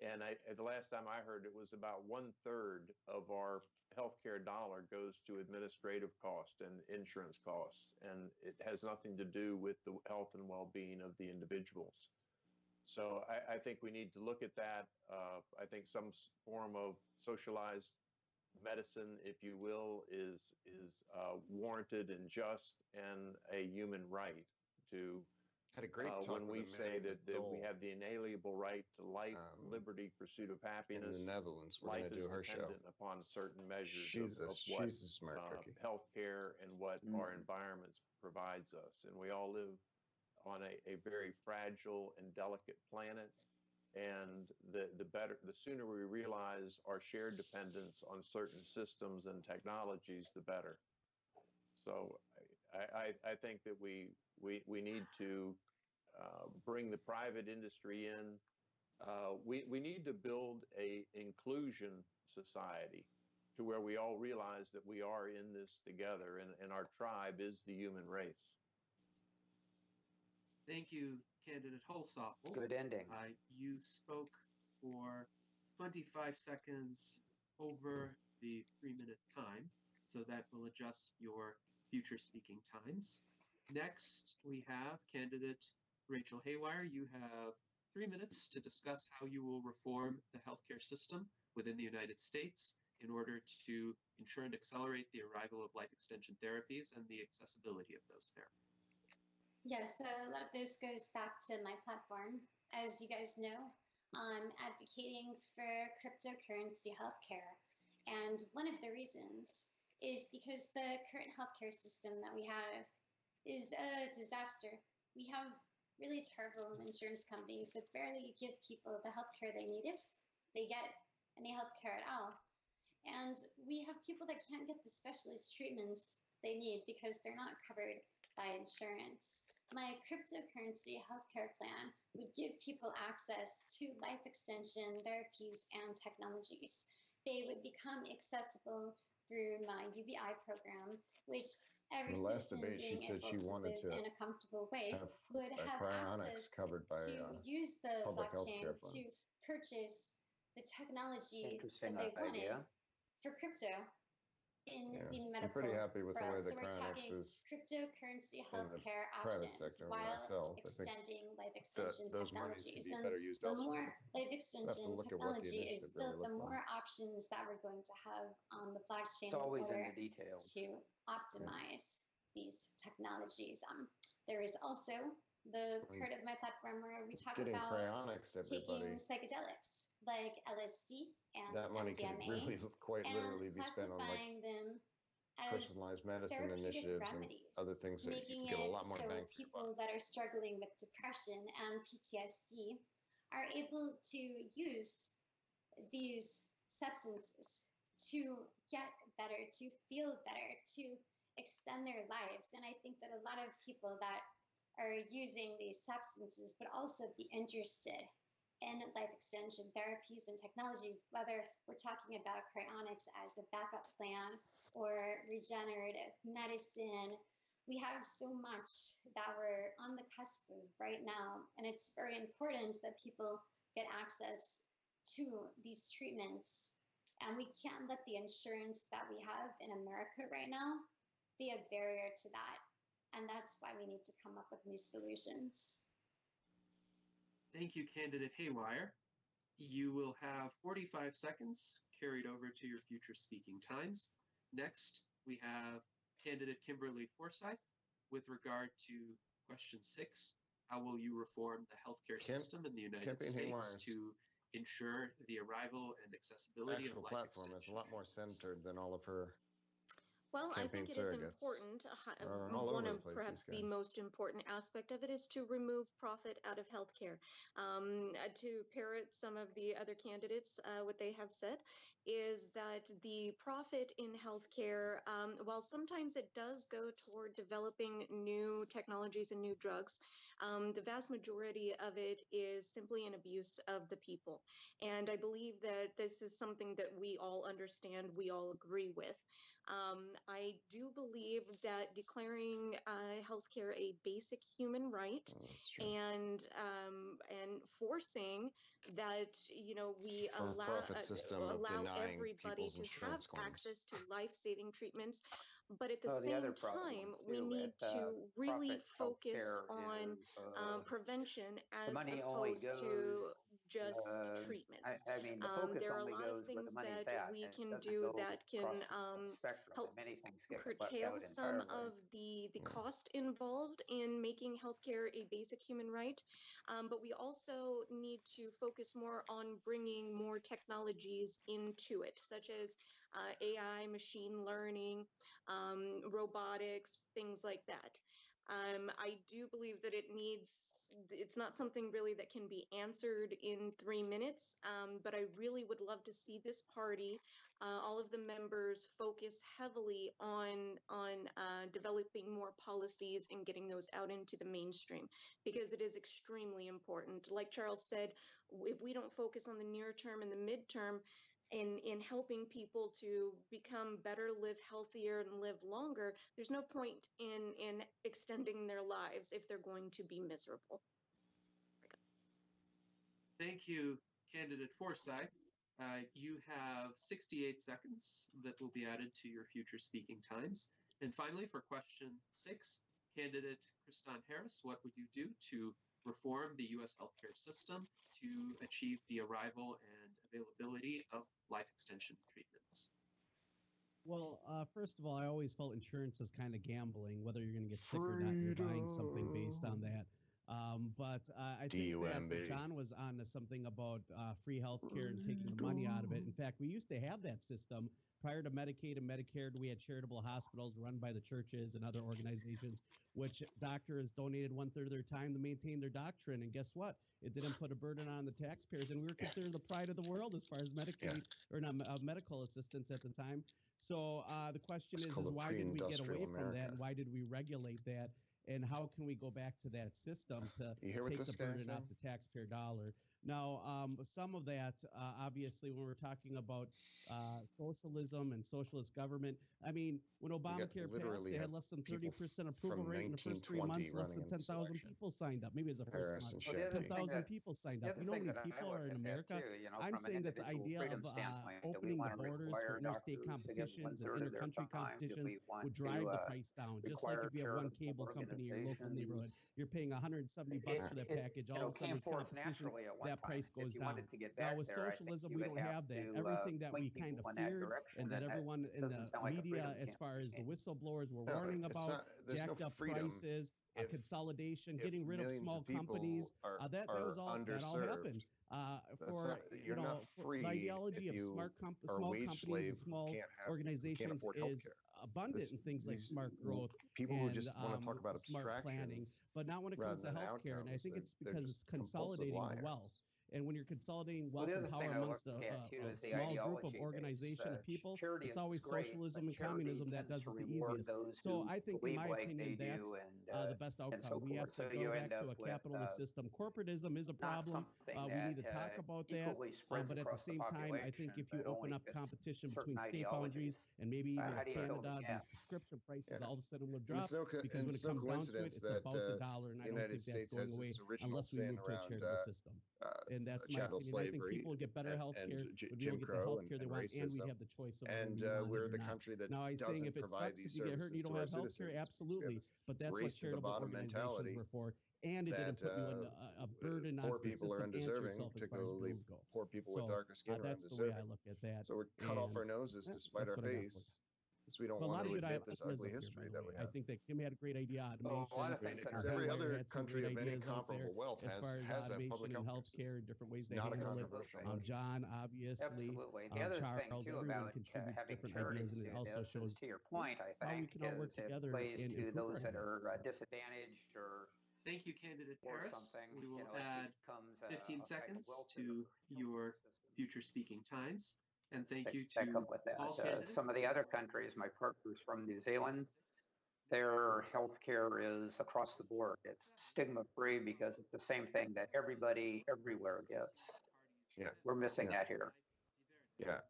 And the last time I heard, it was about 1/3 of our healthcare dollar goes to administrative cost and insurance costs, and it has nothing to do with the health and well-being of the individuals. So I think we need to look at that. I think some form of socialized medicine, if you will, is warranted and just and a human right to. Had a great talk when with we a man say who was that we dull. have the inalienable right to life, liberty, pursuit of happiness. In the Netherlands, we're Life going to do is her show. dependent upon certain measures of what She's a smart cookie. healthcare and what our environments provides us. And we all live on a very fragile and delicate planet. And the sooner we realize our shared dependence on certain systems and technologies, the better. So I think that we need to bring the private industry in. We need to build a inclusion society to where we all realize that we are in this together, and our tribe is the human race. Thank you, Candidate Holsopple. Good ending. You spoke for 25 seconds over the 3-minute time, so that will adjust your future speaking times. Next, we have candidate Rachel Haywire. You have 3 minutes to discuss how you will reform the healthcare system within the United States in order to ensure and accelerate the arrival of life extension therapies and the accessibility of those therapies. Yes, so a lot of this goes back to my platform. As you guys know, I'm advocating for cryptocurrency healthcare. And one of the reasons is because the current healthcare system that we have is a disaster. We have really terrible insurance companies that barely give people the healthcare they need, if they get any healthcare at all. And we have people that can't get the specialist treatments they need because they're not covered by insurance. My cryptocurrency healthcare plan would give people access to life extension therapies and technologies. They would become accessible through my UBI program, which every citizen being able to live in a comfortable way would have access covered by to use the public blockchain healthcare to funds. purchase the technology Interesting that they wanted idea. for crypto in the medical I'm pretty happy with the way realm. the So we're Cryonics talking is cryptocurrency in the healthcare private options sector while myself. I think extending life extension those monies could technologies. be And better used the elsewhere. more life We'll have to extension look at what the technology is initiative really built, the looked more like. options that we're going to have on the blockchain It's always in in order the details. to optimize these technologies. There is also the part of my platform where we talk Getting about cryonics to taking everybody, psychedelics like LSD and that money could MDMA really quite and literally be spent on like classifying them as personalized medicine therapeutic initiatives remedies, and other things that you making can get a it lot more so bang for your buck. people that are struggling with depression and PTSD are able to use these substances to get better, to feel better, to extend their lives. And I think that a lot of people that are using these substances would also be interested in life extension therapies and technologies, whether we're talking about cryonics as a backup plan or regenerative medicine. We have so much that we're on the cusp of right now, and it's very important that people get access to these treatments. And we can't let the insurance that we have in America right now be a barrier to that. And that's why we need to come up with new solutions. Thank you, Candidate Haywire. You will have 45 seconds carried over to your future speaking times. Next, we have Candidate Kimberly Forsyth. with regard to question 6, how will you reform the healthcare system in the United States to ensure the arrival and accessibility of life platform is a lot more centered than all of her Well, I campaign think it is surrogates. important. All One over the of place, perhaps these the guys. most important aspect of it is to remove profit out of healthcare. To parrot some of the other candidates, what they have said is that the profit in healthcare, while sometimes it does go toward developing new technologies and new drugs, the vast majority of it is simply an abuse of the people. And I believe that this is something that we all understand, we all agree with. I do believe that declaring healthcare a basic human right and forcing that we allow everybody to have access to life-saving treatments, but at the same time we need to really focus on prevention as opposed to just treatments. I mean, the focus There are a only lot of goes where the things money's that at, we and it can doesn't do go that can across the spectrum, and help many things get left curtail out some entirely. of the cost involved in making healthcare a basic human right. But we also need to focus more on bringing more technologies into it, such as AI, machine learning, robotics, things like that. I do believe that it's not something really that can be answered in 3 minutes, but I really would love to see this party, all of the members, focus heavily on developing more policies and getting those out into the mainstream, because it is extremely important. Like Charles said, if we don't focus on the near term and the midterm, in helping people to become better, live healthier, and live longer, there's no point in extending their lives if they're going to be miserable. Thank you, candidate Forsyth. You have 68 seconds that will be added to your future speaking times. And finally, for question 6, candidate Kristan Harris, what would you do to reform the U.S. healthcare system to achieve the arrival and availability of life extension treatments? Well, first of all, I always felt insurance is kind of gambling, whether you're going to get sick or not. You're buying something based on that. But I think that John was on to something about free healthcare and taking the money out of it. In fact, we used to have that system prior to Medicaid and Medicare. We had charitable hospitals run by the churches and other organizations, which doctors donated 1/3 of their time to maintain their doctrine. And guess what? It didn't put a burden on the taxpayers. And we were considered the pride of the world as far as Medicaid or not medical assistance at the time. So the question is why did we get away from that, and why did we regulate that? And how can we go back to that system to take the burden off the taxpayer dollar? Now, some of that, obviously, when we're talking about socialism and socialist government, I mean, when Obamacare passed, they had less than 30% approval rate in the first 3 months. Less than 10,000 people signed up. Maybe it was the first month. 10,000 people signed up. You know how many people are in America? I'm saying that the idea of opening the borders for interstate competitions and intercountry competitions would drive the price down. Just like if you have one cable company in your local neighborhood, you're paying $170 for that package. All of a sudden, there's competition. That price goes down. Now, with socialism, we don't have that. Everything that we kind of feared and that everyone in the media, as far as the whistleblowers, were warning about, jacked up prices, consolidation, getting rid of small companies. That all happened. For the ideology of small companies and small organizations is abundant in things like smart growth people and who just want to talk about smart planning, but not when it comes to healthcare. And I think it's because it's compulsive consolidating the wealth. And when you're consolidating wealth and power amongst a small group of organization of people, it's always socialism and communism that does it the easiest. So I think, in my opinion, that's the best outcome. We have to go back to a capitalist system. Corporatism is a problem. We need to talk about that. But at the same time, I think if you open up competition between state boundaries and maybe even with Canada, these prescription prices all of a sudden will drop, because when it comes down to it, it's about the dollar, and I don't think that's going away unless we move to a charitable system. And that's my opinion. I think people would get better health care, would be able to get the health care they want, and we'd have the choice of whether we want we're it or the not. country that Now, I'm saying if it sucks if you get hurt and you don't have health care, absolutely. But that's what charitable organizations were for. And it didn't put you in a burden onto the system and to yourself as far as bills go. Poor people with darker skin are that's the way I undeserving. look at that. So we're cut off our noses to spite our face. because we don't Well, a want lot to of good admit this ugly ideas up here, history by the that way. we I have. think that Kim had a great idea. Automation. a lot of things Because are every Haywire other had some country great of any ideas out there comparable wealth as far as has a automation public and healthcare system. healthcare and different ways It's they not a handle it. controversial Absolutely. notion. John, obviously, Absolutely. The other thing Charles, too everyone about contributes having different charities ideas, and it do also this is, shows to your point, I how we think, can all work is it together plays and to improve our those that health. are So. disadvantaged Thank you, candidate or Paris. something. We will It add becomes 15 a type of seconds welfare to your future speaking times. And thank you back to up with that. all candidates. Some of the other countries, my partners from New Zealand, their healthcare is across the board. It's stigma free because it's the same thing that everybody everywhere gets. Yeah. We're missing Yeah. that here. Yeah.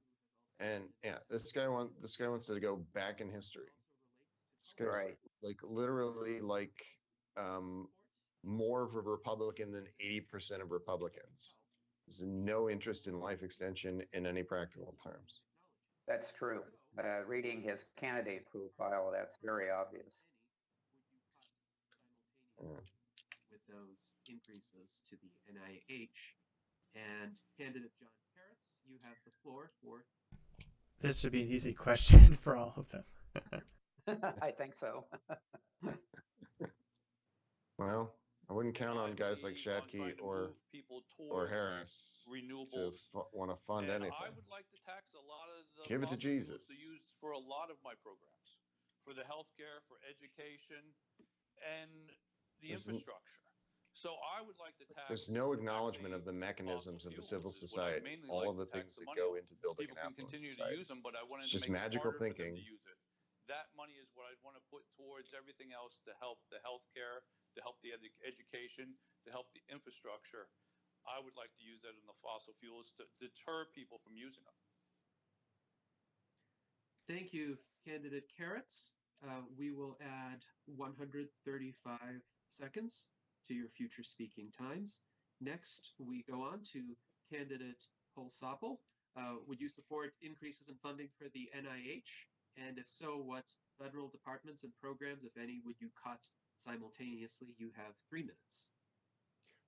And yeah, this guy wants to go back in history. This guy's Right. like literally like more of a Republican than 80% of Republicans. There's no interest in life extension in any practical terms. That's true. Reading his candidate profile, that's very obvious. With those increases to the NIH. And candidate John Carrots, you have the floor for. This should be an easy question for all of them. I think so. Well, I wouldn't count on guys like Shadkey or Harris to want to fund anything. I would like to tax a lot of the Give it to fossil fuels Jesus. to use for a lot of my programs, for the healthcare, for education, and the infrastructure. So I would like to tax. There's no acknowledgement of the mechanisms of the civil society, all of the things that go into building an affluent continue society. to use them, but I wanted It's to just make magical it harder for them thinking. to use it. That money is what I'd want to put towards everything else to help the healthcare, to help the education, to help the infrastructure. I would like to use that in the fossil fuels to deter people from using them. Thank you, candidate Carrots. We will add 135 seconds to your future speaking times. Next, we go on to candidate Holsapple. Would you support increases in funding for the NIH? And if so, what federal departments and programs, if any, would you cut simultaneously? You have 3 minutes.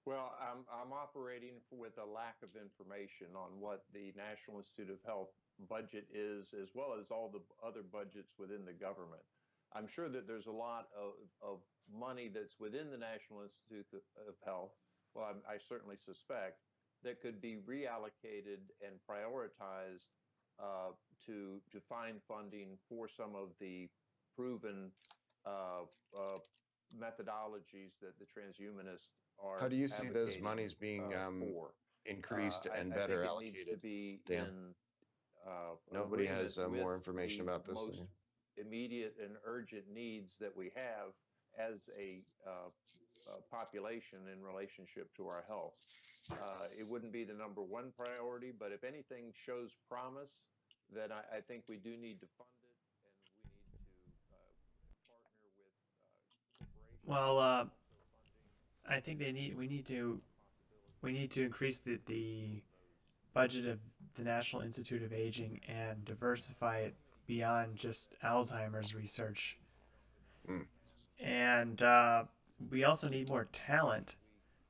Well, I'm operating with a lack of information on what the National Institute of Health budget is, as well as all the other budgets within the government. I'm sure that there's a lot of money that's within the National Institute of Health, well, I certainly suspect, that could be reallocated and prioritized to find funding for some of the proven methodologies that the transhumanists are. How do you see those monies being increased and better I think allocated? It needs to be Dan? in Nobody has more with information about this most than you. immediate and urgent needs that we have as a population in relationship to our health. It wouldn't be the number one priority, but if anything shows promise, then I think we do need to fund it, and we need to partner with corporations. Well, I think we need to increase the budget of the National Institute of Aging and diversify it beyond just Alzheimer's research. And we also need more talent.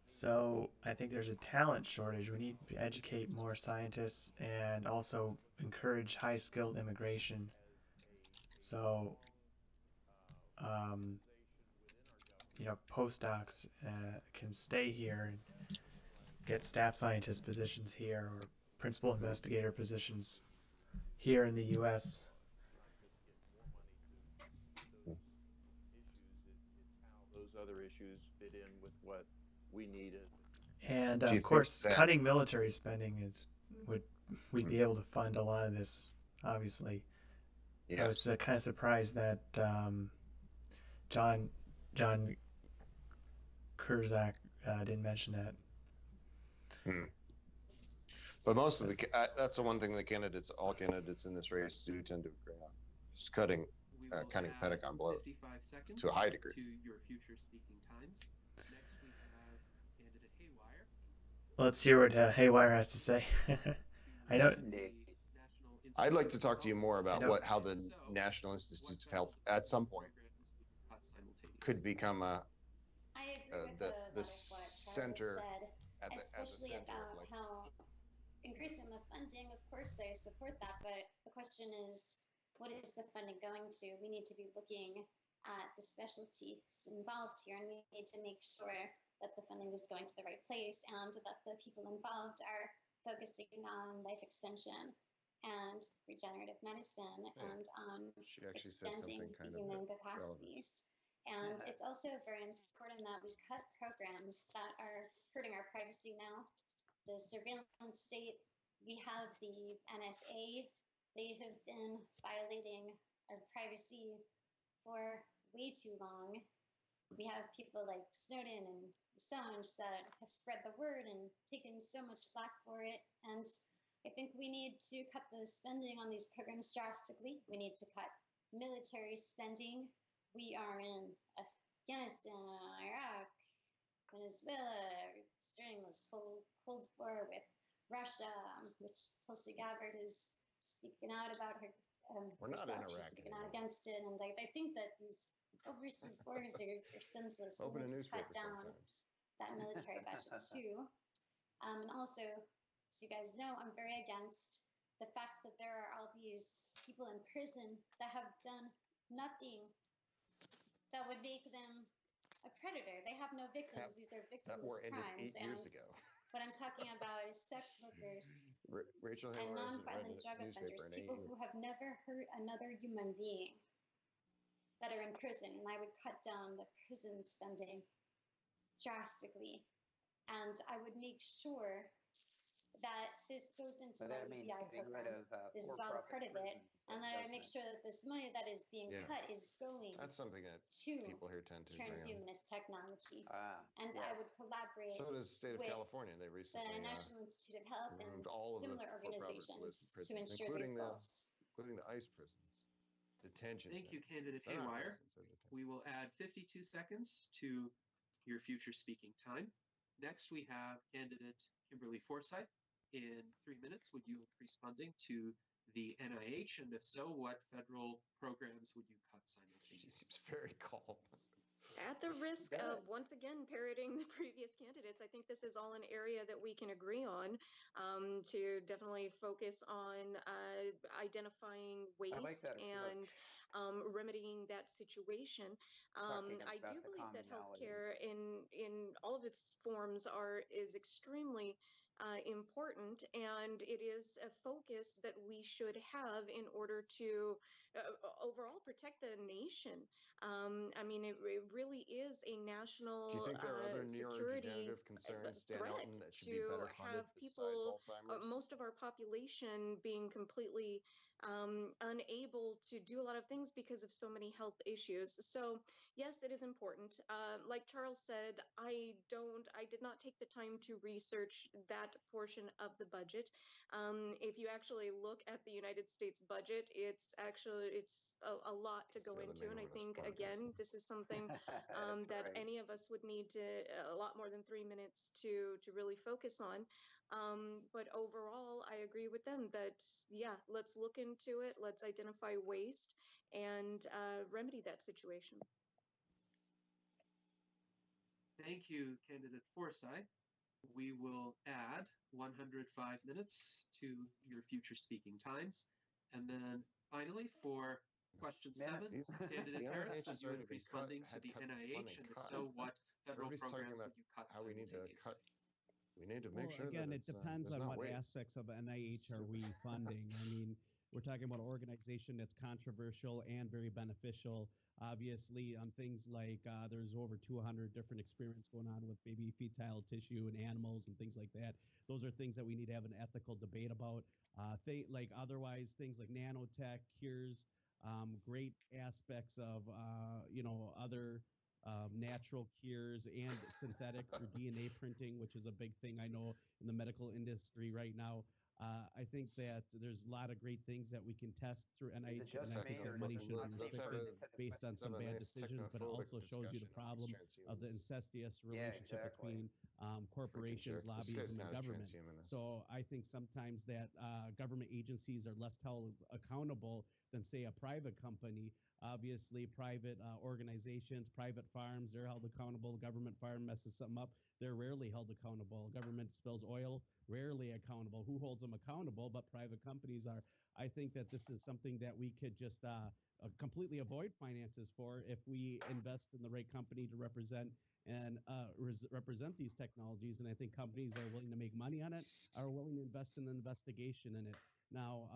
So I think there's a talent shortage. We need to educate more scientists and also encourage high-skilled immigration. So, postdocs can stay here and get staff scientist positions here or principal investigator positions here in the U.S. Those other issues fit in with what we need. And of course, cutting military spending we'd be able to fund a lot of this. Obviously, yes. I was kind of surprised that John Kurzak didn't mention that. But most of that's the one thing that all candidates in this race do tend to agree on. Is cutting Pentagon bloat to a high degree. To your future speaking times. Next, we have candidate Haywire. Let's hear what Haywire has to say. I know. I'd like to talk to you more about how the National Institutes of Health at some point could become I agree with the center said, especially about how increasing the funding, of course I support that, but the question is, what is the funding going to? We need to be looking at the specialties involved here, and we need to make sure that the funding is going to the right place and that the people involved are focusing on life extension and regenerative medicine and on extending the human capacities. And it's also very important that we cut programs that are hurting our privacy now. The surveillance state, we have the NSA, they have been violating our privacy for way too long. We have people like Snowden and Assange that have spread the word and taken so much flack for it. And I think we need to cut the spending on these programs drastically. We need to cut military spending. We are in Afghanistan, Iraq, Venezuela, starting this whole Cold War with Russia, which Tulsi Gabbard is speaking out about her. We're not in She's Iraq speaking anymore. out against it, and I think that these overseas wars are senseless. We Open a need to newspaper cut down sometimes. that military budget too. And also, as you guys know, I'm very against the fact that there are all these people in prison that have done nothing that would make them a predator. They have no victims. These are That victimless war ended crimes. 8 years ago. What I'm talking about is sex workers Rachel and Hiller hasn't read nonviolent a drug offenders, newspaper in 8 people years. who have never hurt another human being that are in prison. And I would cut down the prison spending drastically. And I would make sure that this goes into So our that means UBI getting rid program. of This is all a for-profit part of it. prisons, And that I doesn't make it? sure that this money that is being Yeah. cut is going That's something that to people here tend to agree on. transhumanist technology. And yes. I would collaborate So does the state of with California. They the recently National Institute of Health and removed all of the similar for-profit organizations to prisons, ensure including these the goals. ICE prisons, detention Thank you, centers. candidate They're not Haywire. prisons, they're detention. We will add 52 seconds to your future speaking time. Next, we have candidate Kimberly Forsyth. In 3 minutes, would you increase funding to the NIH? And if so, what federal programs would you cut simultaneously? Seems very calm. At the risk of once again parroting the previous candidates, I think this is all an area that we can agree on to definitely focus on identifying waste and remedying that situation. I do believe that healthcare in all of its forms is extremely important, and it is a focus that we should have in order to overall protect the nation. I mean, it really is a national Do you think there are other security neurodegenerative concerns, Dan threat Elton, that should be to better funded have besides people, Alzheimer's? most of our population being completely unable to do a lot of things because of so many health issues. So yes, it is important. Like Charles said, I did not take the time to research that portion of the budget. If you actually look at the United States budget, it's a lot to go into, and I think again this is something that any of us would need to a lot more than 3 minutes to really focus on. But overall, I agree with them that yeah, let's look into it, let's identify waste and remedy that situation. Thank you, candidate Forsyth. We will add 105 minutes to your future speaking times. And then finally, for question 7, candidate Harris, would you increase funding to the NIH? And if so, what federal programs would you cut simultaneously? We need to Well, make sure again, that it depends on what waste. aspects of NIH are we funding. I mean, we're talking about an organization that's controversial and very beneficial. Obviously, on things like there's over 200 different experiments going on with maybe fetal tissue and animals and things like that. Those are things that we need to have an ethical debate about. Otherwise, things like nanotech, cures, great aspects of other natural cures and synthetic through DNA printing, which is a big thing I know in the medical industry right now. I think that there's a lot of great things that we can test through NIH, and I think that money should be restricted based on some bad decisions, but it also shows you the problem of the incestuous relationship between corporations, lobbyism, and government. So I think sometimes that government agencies are less held accountable than, say, a private company Obviously, private organizations, private farms, they're held accountable. The government farm messes something up, they're rarely held accountable. Government spills oil, rarely accountable. Who holds them accountable? But private companies are. I think that this is something that we could just completely avoid finances for if we invest in the right company to represent and represent these technologies. And I think companies are willing to make money on it, are willing to invest in the investigation in it. Now,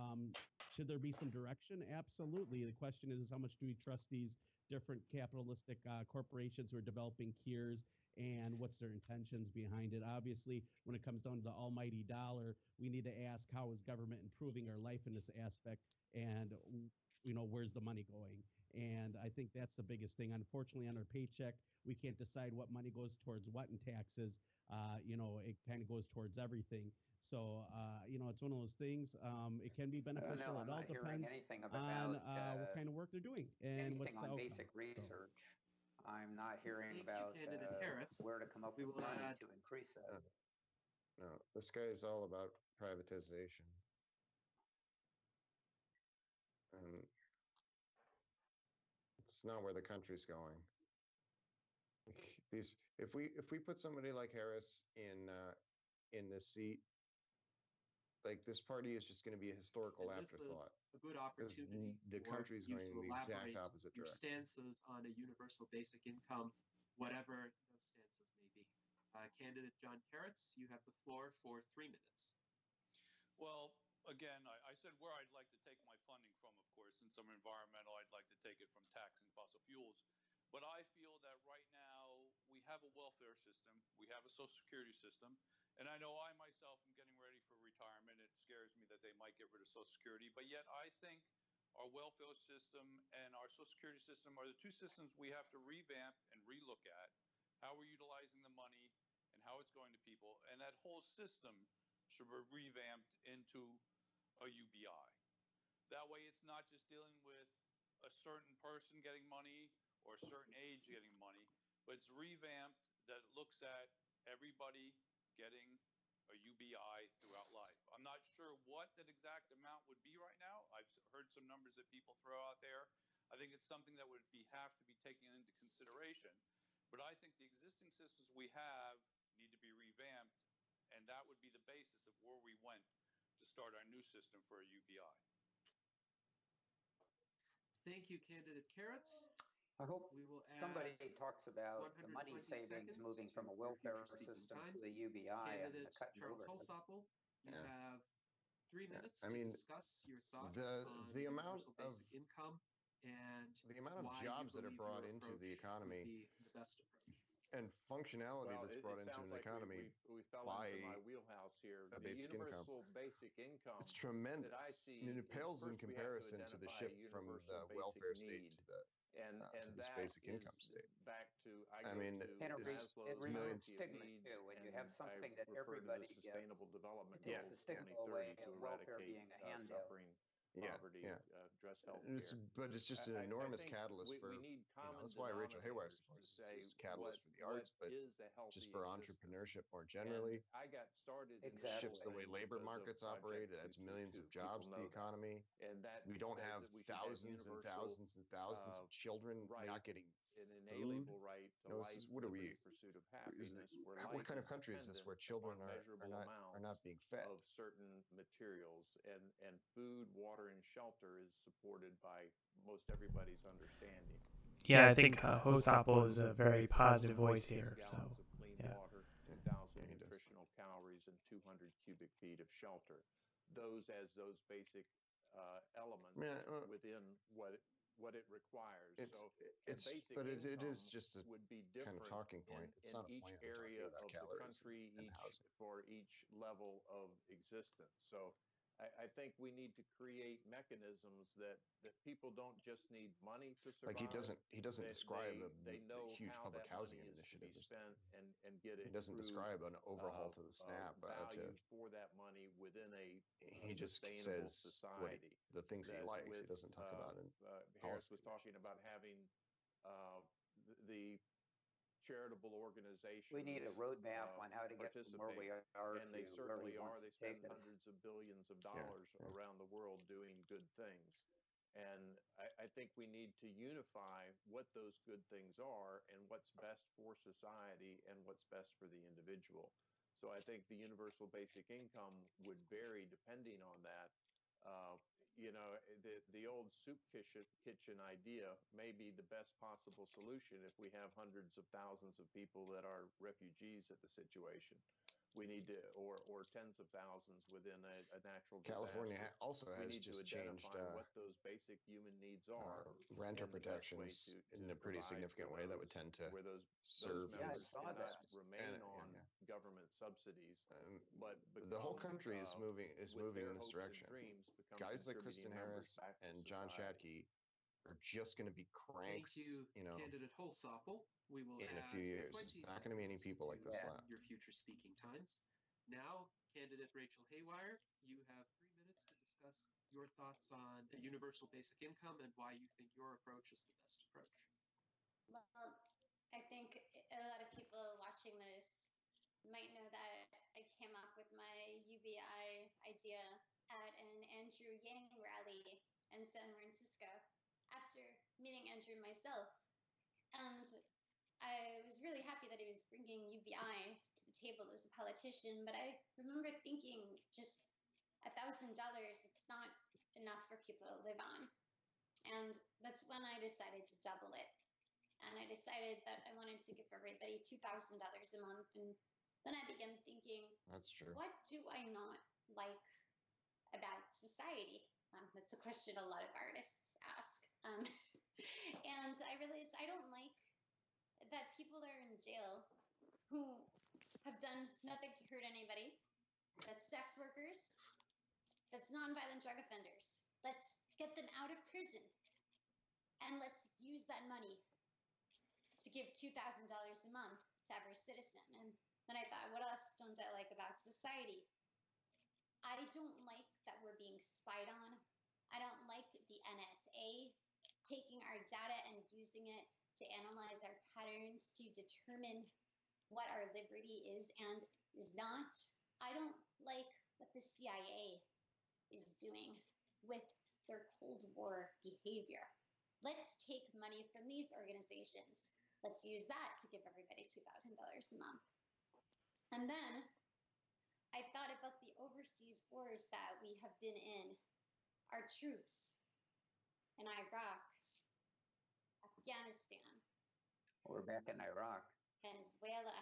should there be some direction? Absolutely. The question is how much do we trust these different capitalistic corporations who are developing cures, and what's their intentions behind it? Obviously, when it comes down to the almighty dollar, we need to ask, how is government improving our life in this aspect? And where's the money going? And I think that's the biggest thing. Unfortunately, on our paycheck, we can't decide what money goes towards what in taxes. It kind of goes towards everything. So, it's one of those things. It can be No, beneficial. I'm It all not hearing depends anything on about what kind of work they're doing and anything what's the on outcome. basic So, research. I'm not hearing Thank you, about candidate Harris. where to come up We with will money add to increase that. No, this guy is all about privatization. And it's not where the country's going. If we put somebody like Harris in this seat, like, this party is just going to be a historical and this is afterthought, a good because opportunity the for country is you going in to the exact elaborate opposite your direction. stances on a universal basic income, whatever those stances may be. Candidate John Carrots, you have the floor for 3 minutes. Well, again, I said where I'd like to take my funding from, of course. Since I'm environmental, I'd like to take it from taxing fossil fuels. But I feel that right now we have a welfare system, we have a social security system, and I know I myself am getting ready for retirement. It scares me that they might get rid of social security, but yet I think our welfare system and our social security system are the two systems we have to revamp and relook at, how we're utilizing the money and how it's going to people. And that whole system should be revamped into a UBI. That way, it's not just dealing with a certain person getting money or a certain age getting money, but it's revamped that it looks at everybody getting a UBI throughout life. I'm not sure what that exact amount would be right now. I've heard some numbers that people throw out there. I think it's something that would have to be taken into consideration. But I think the existing systems we have need to be revamped, and that would be the basis of where we went to start our new system for a UBI. Thank you, candidate Carrots. I hope we will somebody add talks about the money 120 savings seconds moving to from a your future welfare speaking system times. to a UBI and the Candidate cut and Charles overhead. Holsapple, you Yeah. have 3 minutes I to mean, discuss your thoughts on the amount universal of basic income and of why you jobs that are believe brought your into the approach would economy be the best approach. and functionality Well, that's it brought into sounds an like economy we fell into my by wheelhouse here. a The basic income, universal basic income it's that I tremendous. I mean, see it is pales in first we have to comparison to the identify a shift from universal the basic welfare state need. to the to And this that basic is income state. back to, I I go mean, to And there's Maslow's millions. removes hierarchy of stigma needs, too. When you and have I something that refer to the everybody gets, Sustainable Development it takes Goals the stigma away 2030 to of welfare eradicate being a handout. suffering, Yeah, poverty, yeah. address It's, healthcare. but it's just an I enormous think catalyst we for, need common that's why Rachel Haywire denominators to supports this. say It's a catalyst for the what arts, but is a just healthy for existence. entrepreneurship more And generally. I got started in this Shifts whole the way thing labor because of markets Project operate. It adds millions 222. of jobs People to the know that. economy. And that We don't says have that we should have thousands and universal thousands and thousands of children right, not getting an food. inalienable right to This life, is, what are liberty, we? pursuit of Is, happiness, where what life kind is of country is this dependent where children upon measurable are amounts not being fed? of certain materials, and food, water, and shelter is supported by most everybody's understanding. Yeah, I think Hosapo is a very positive voice here. So, Gallons of clean yeah. water, 2,000 nutritional calories, and 200 cubic feet of shelter. Those as those basic elements within what it requires. So a basic but it income is just a would be kind of different talking point. It's in not a each plan. We're area talking about of the calories country, and housing. for each level of existence. So I think we need to create mechanisms that people don't just need money to survive. Like he doesn't describe they the know huge how public that housing money is to initiative be or spent something. and get He doesn't describe an overhaul to the SNAP. value for that money within a He just sustainable says society. the things he likes. He doesn't talk about it. Harris was talking about having the charitable organizations. We need a roadmap on how to get from where we are and they to where certainly he are. wants They to take spend us. hundreds of billions of dollars around the world doing good things. And I think we need to unify what those good things are and what's best for society and what's best for the individual. So I think the universal basic income would vary depending on that. You know, the old soup kitchen idea may be the best possible solution if we have hundreds of thousands of people that are refugees at the situation. We need to, or tens of thousands within a natural disaster. California also has we need just to identify changed what those basic human needs are, renter and the best way protections to in a pretty provide significant for way that those, would tend to where those serve members as cannot remain on government subsidies, but the whole become, country is moving with in their this hopes direction. and dreams, become Guys like contributing Kristen members Harris back to and John society. Shadkey are just going to be cranks, Thank you, you know, candidate Holsopple. We will in a add few years. 20 There's not going to be any seconds people like this to left. your future speaking times. Now, candidate Rachel Haywire, you have 3 minutes to discuss your thoughts on a universal basic income and why you think your approach is the best approach. Well, I think a lot of people watching this might know that I came up with my UBI idea at an Andrew Yang rally in San Francisco after meeting Andrew myself. And I was really happy that he was bringing UBI to the table as a politician, but I remember thinking just $1,000, it's not enough for people to live on. And that's when I decided to double it. And I decided that I wanted to give everybody $2,000 a month. And then I began thinking, that's true. What do I not like about society? That's a question a lot of artists ask. And I realized I don't like that people are in jail who have done nothing to hurt anybody. That's sex workers. That's nonviolent drug offenders. Let's get them out of prison. And let's use that money to give $2,000 a month to every citizen. And then I thought, what else don't I like about society? I don't like that we're being spied on. I don't like the NSA taking our data and using it to analyze our patterns to determine what our liberty is and is not. I don't like what the CIA is doing with their Cold War behavior. Let's take money from these organizations. Let's use that to give everybody $2,000 a month. And then I thought about the overseas wars that we have been in. Our troops in Iraq, Afghanistan. We're back in Iraq. Venezuela.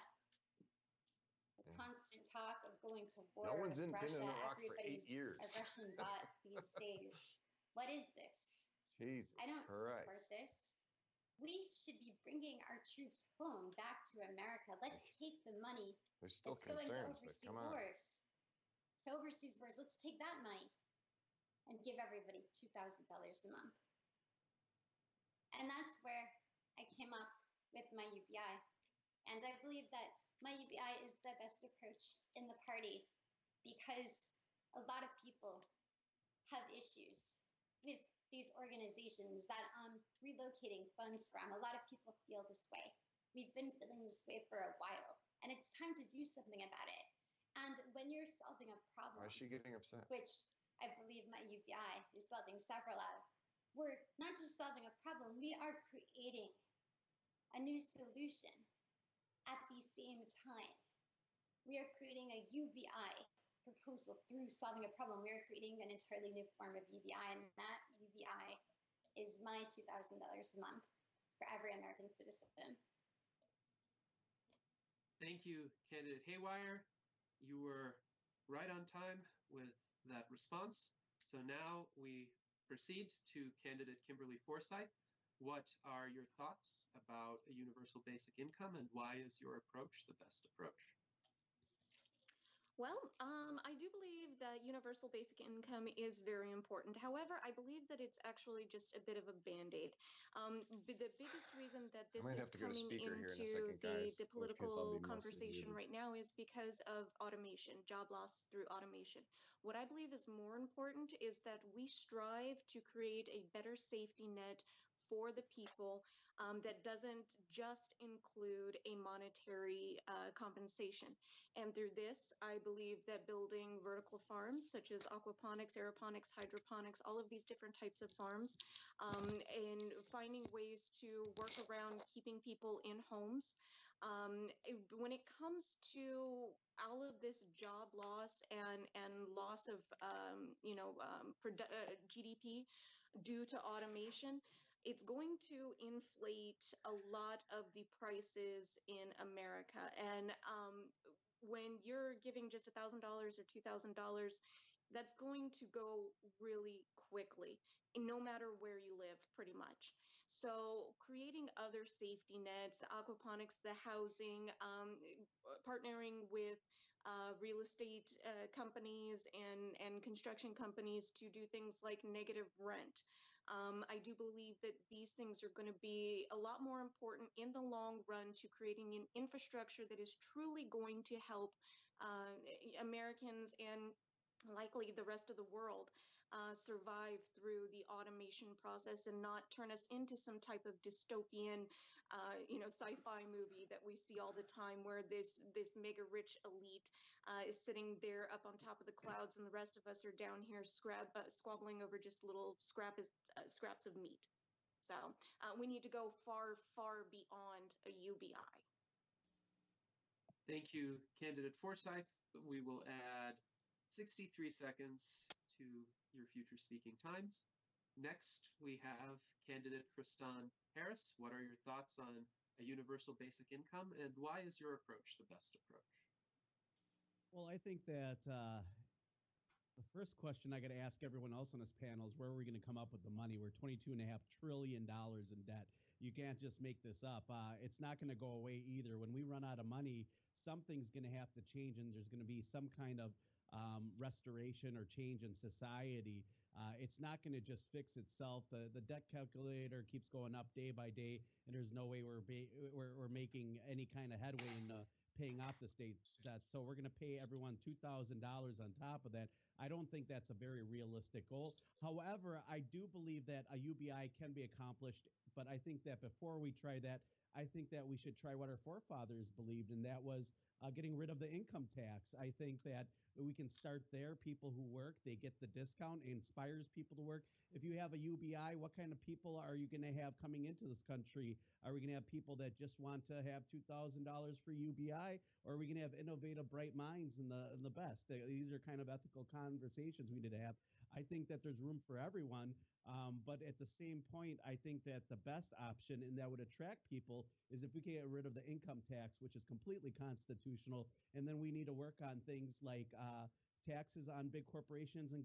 The constant talk of going to war No one's with been Russia. in Iraq for 8 Everybody's years. a Russian bot these days. What is this? Jesus I don't Christ. support this. We should be bringing our troops home, back to America. Let's take the money There's still that's going to concerns, but overseas come on. wars. To overseas wars, let's take that money and give everybody $2,000 a month. And that's where I came up with my UBI. And I believe that my UBI is the best approach in the party because a lot of people have issues with these organizations that I'm relocating funds from. A lot of people feel this way. We've been feeling this way for a while, and it's time to do something about it. And when you're solving a problem, Why is she getting upset? which I believe my UBI is solving several of, we're not just solving a problem, we are creating a new solution at the same time. We are creating a UBI proposal through solving a problem. We are creating an entirely new form of UBI, and that UBI is my $2,000 a month for every American citizen. Thank you, candidate Haywire. You were right on time with that response. So now we proceed to candidate Kimberly Forsyth. What are your thoughts about a universal basic income, and why is your approach the best approach? Well, I do believe that universal basic income is very important. However, I believe that it's actually just a bit of a band-aid. The biggest reason that this is coming into the political conversation right now is because of automation, job loss through automation. What I believe is more important is that we strive to create a better safety net for the people that doesn't just include a monetary compensation. And through this, I believe that building vertical farms such as aquaponics, aeroponics, hydroponics, all of these different types of farms, and finding ways to work around keeping people in homes. When it comes to all of this job loss and loss of GDP due to automation, it's going to inflate a lot of the prices in America. And when you're giving just $1,000 or $2,000, that's going to go really quickly, no matter where you live, pretty much. So creating other safety nets, the aquaponics, the housing, partnering with real estate companies and construction companies to do things like negative rent. I do believe that these things are going to be a lot more important in the long run to creating an infrastructure that is truly going to help Americans and likely the rest of the world survive through the automation process and not turn us into some type of dystopian, sci-fi movie that we see all the time, where this mega rich elite is sitting there up on top of the clouds, and the rest of us are down here squabbling over just little scraps of meat. So we need to go far, far beyond a UBI. Thank you, Candidate Forsyth. We will add 63 seconds to your future speaking times. Next, we have candidate Kristan Harris. What are your thoughts on a universal basic income, and why is your approach the best approach? Well, I think that the first question I got to ask everyone else on this panel is, where are we going to come up with the money? We're $22.5 trillion in debt. You can't just make this up. It's not going to go away either. When we run out of money, something's going to have to change, and there's going to be some kind of restoration or change in society. It's not going to just fix itself. The debt calculator keeps going up day by day, and there's no way we're making any kind of headway in paying off the state debt. So we're going to pay everyone $2,000 on top of that. I don't think that's a very realistic goal. However, I do believe that a UBI can be accomplished, but I think that before we try that, I think that we should try what our forefathers believed, and that was getting rid of the income tax. I think that we can start there. People who work, they get the discount. It inspires people to work. If you have a UBI, what kind of people are you going to have coming into this country? Are we going to have people that just want to have $2,000 for UBI, or are we going to have innovative, bright minds in the best? These are kind of ethical conversations we need to have. I think that there's room for everyone. But at the same point, I think that the best option, and that would attract people, is if we can get rid of the income tax, which is completely constitutional. And then we need to work on things like taxes on big corporations and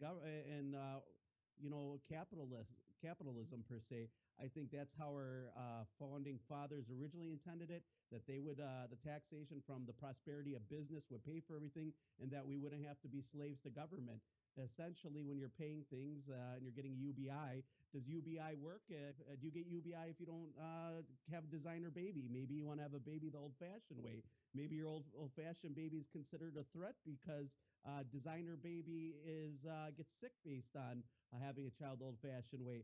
capitalism per se. I think that's how our founding fathers originally intended it, that they would the taxation from the prosperity of business would pay for everything, and that we wouldn't have to be slaves to government. Essentially, when you're paying things and you're getting UBI, does UBI work? Do you get UBI if you don't have designer baby? Maybe you want to have a baby the old-fashioned way. Maybe your old-fashioned baby is considered a threat because designer baby gets sick based on having a child old-fashioned way.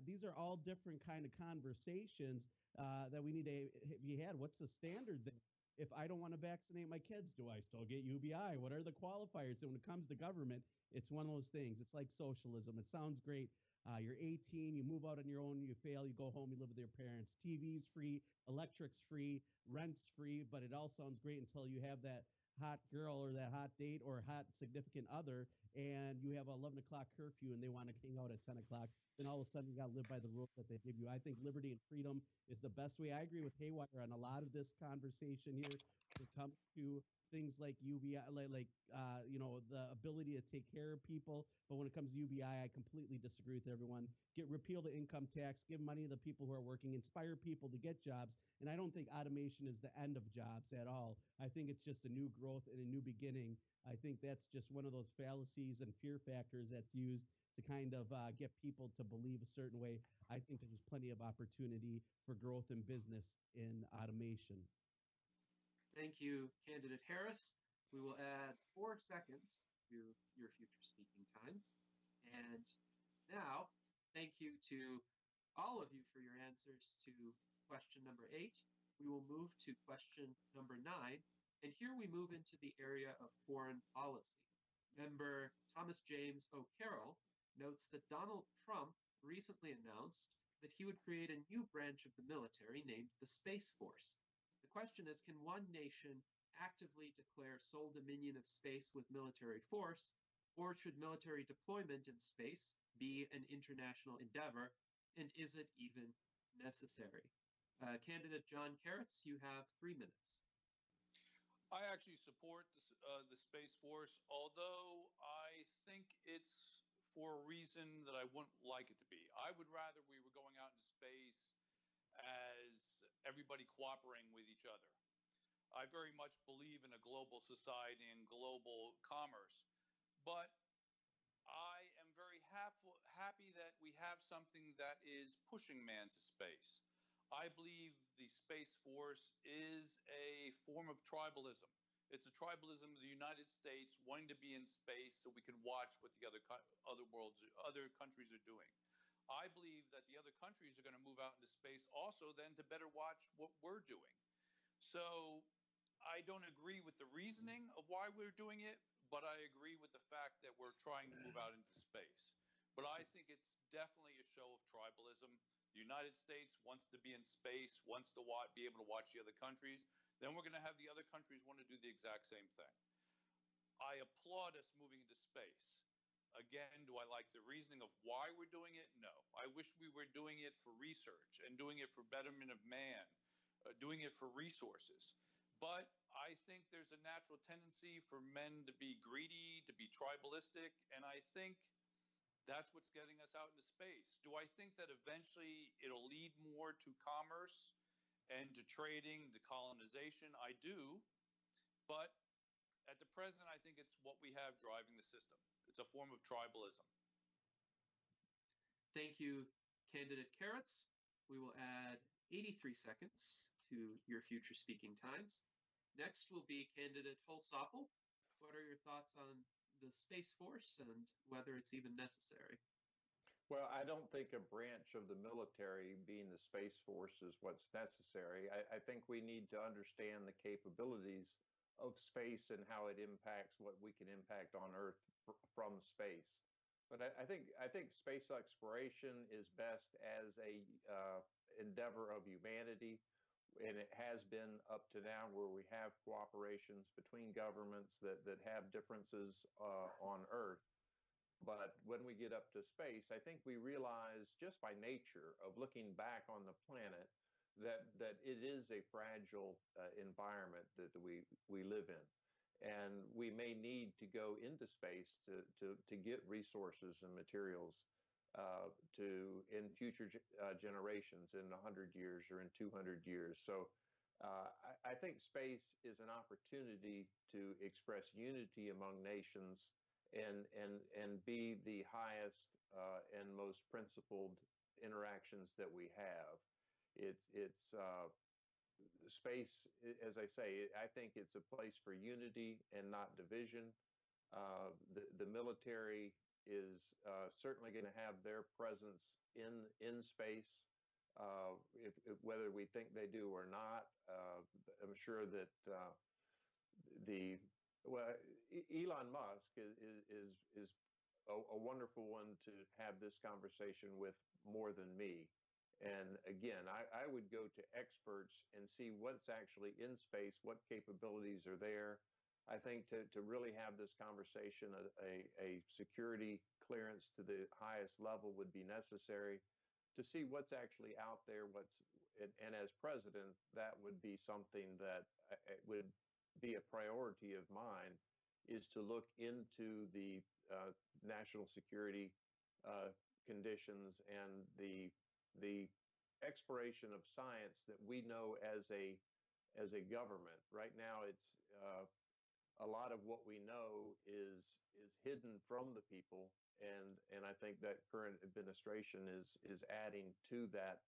These are all different kind of conversations that we need to be had. What's the standard then? If I don't want to vaccinate my kids, do I still get UBI? What are the qualifiers? And when it comes to government, it's one of those things. It's like socialism. It sounds great. You're 18, you move out on your own, you fail, you go home, you live with your parents. TV's free, electric's free, rent's free, but it all sounds great until you have that hot girl or that hot date or hot significant other, and you have 11 o'clock curfew and they want to hang out at 10 o'clock. Then all of a sudden you got to live by the rules that they give you. I think liberty and freedom is the best way. I agree with Haywire on a lot of this conversation here when it comes to things like UBI, the ability to take care of people. But when it comes to UBI, I completely disagree with everyone. Repeal the income tax, give money to the people who are working, inspire people to get jobs. And I don't think automation is the end of jobs at all. I think it's just a new growth and a new beginning. I think that's just one of those fallacies and fear factors that's used to kind of get people to believe a certain way. I think there's plenty of opportunity for growth in business in automation. Thank you, Candidate Harris. We will add 4 seconds to your future speaking times. And now, thank you to all of you for your answers to question number 8, we will move to question number 9, and here we move into the area of foreign policy. Member Thomas James O'Carroll notes that Donald Trump recently announced that he would create a new branch of the military named the Space Force. The question is, can one nation actively declare sole dominion of space with military force, or should military deployment in space be an international endeavor, and is it even necessary? Candidate John Carrots, you have 3 minutes. I actually support the Space Force, although I think it's for a reason that I wouldn't like it to be. I would rather we were going out into space as everybody cooperating with each other. I very much believe in a global society and global commerce, but I am very happy that we have something that is pushing man to space. I believe the Space Force is a form of tribalism. It's a tribalism of the United States wanting to be in space so we can watch what the other countries are doing. I believe that the other countries are going to move out into space also then to better watch what we're doing. So I don't agree with the reasoning of why we're doing it, but I agree with the fact that we're trying to move out into space. But I think it's definitely a show of tribalism. The United States wants to be in space, wants to be able to watch the other countries. Then we're going to have the other countries want to do the exact same thing. I applaud us moving into space. Again, do I like the reasoning of why we're doing it? No. I wish we were doing it for research and doing it for betterment of man, doing it for resources. But I think there's a natural tendency for men to be greedy, to be tribalistic, and I think that's what's getting us out into space. Do I think that eventually it'll lead more to commerce and to trading, to colonization? I do, but at the present, I think it's what we have driving the system. It's a form of tribalism. Thank you, Candidate Carrots. We will add 83 seconds to your future speaking times. Next will be Candidate Holsopple. What are your thoughts on the Space Force and whether it's even necessary? Well, I don't think a branch of the military being the Space Force is what's necessary. I think we need to understand the capabilities of space and how it impacts what we can impact on Earth from space. But I think space exploration is best as a endeavor of humanity, and it has been up to now, where we have cooperations between governments that have differences on Earth. But when we get up to space, I think we realize just by nature of looking back on the planet that it is a fragile environment that we live in. And we may need to go into space to get resources and materials in future generations, in 100 years or in 200 years. So I think space is an opportunity to express unity among nations and be the highest and most principled interactions that we have. It's space, as I say, I think it's a place for unity and not division. The military is certainly going to have their presence in space, whether we think they do or not. I'm sure that Elon Musk is a wonderful one to have this conversation with more than me. And again, I would go to experts and see what's actually in space, what capabilities are there. I think to really have this conversation, a security clearance to the highest level would be necessary to see what's actually out there. And as president, that would be something that would be a priority of mine, is to look into the national security conditions and the exploration of science that we know as a government. Right now, it's a lot of what we know is hidden from the people, and I think that current administration is adding to that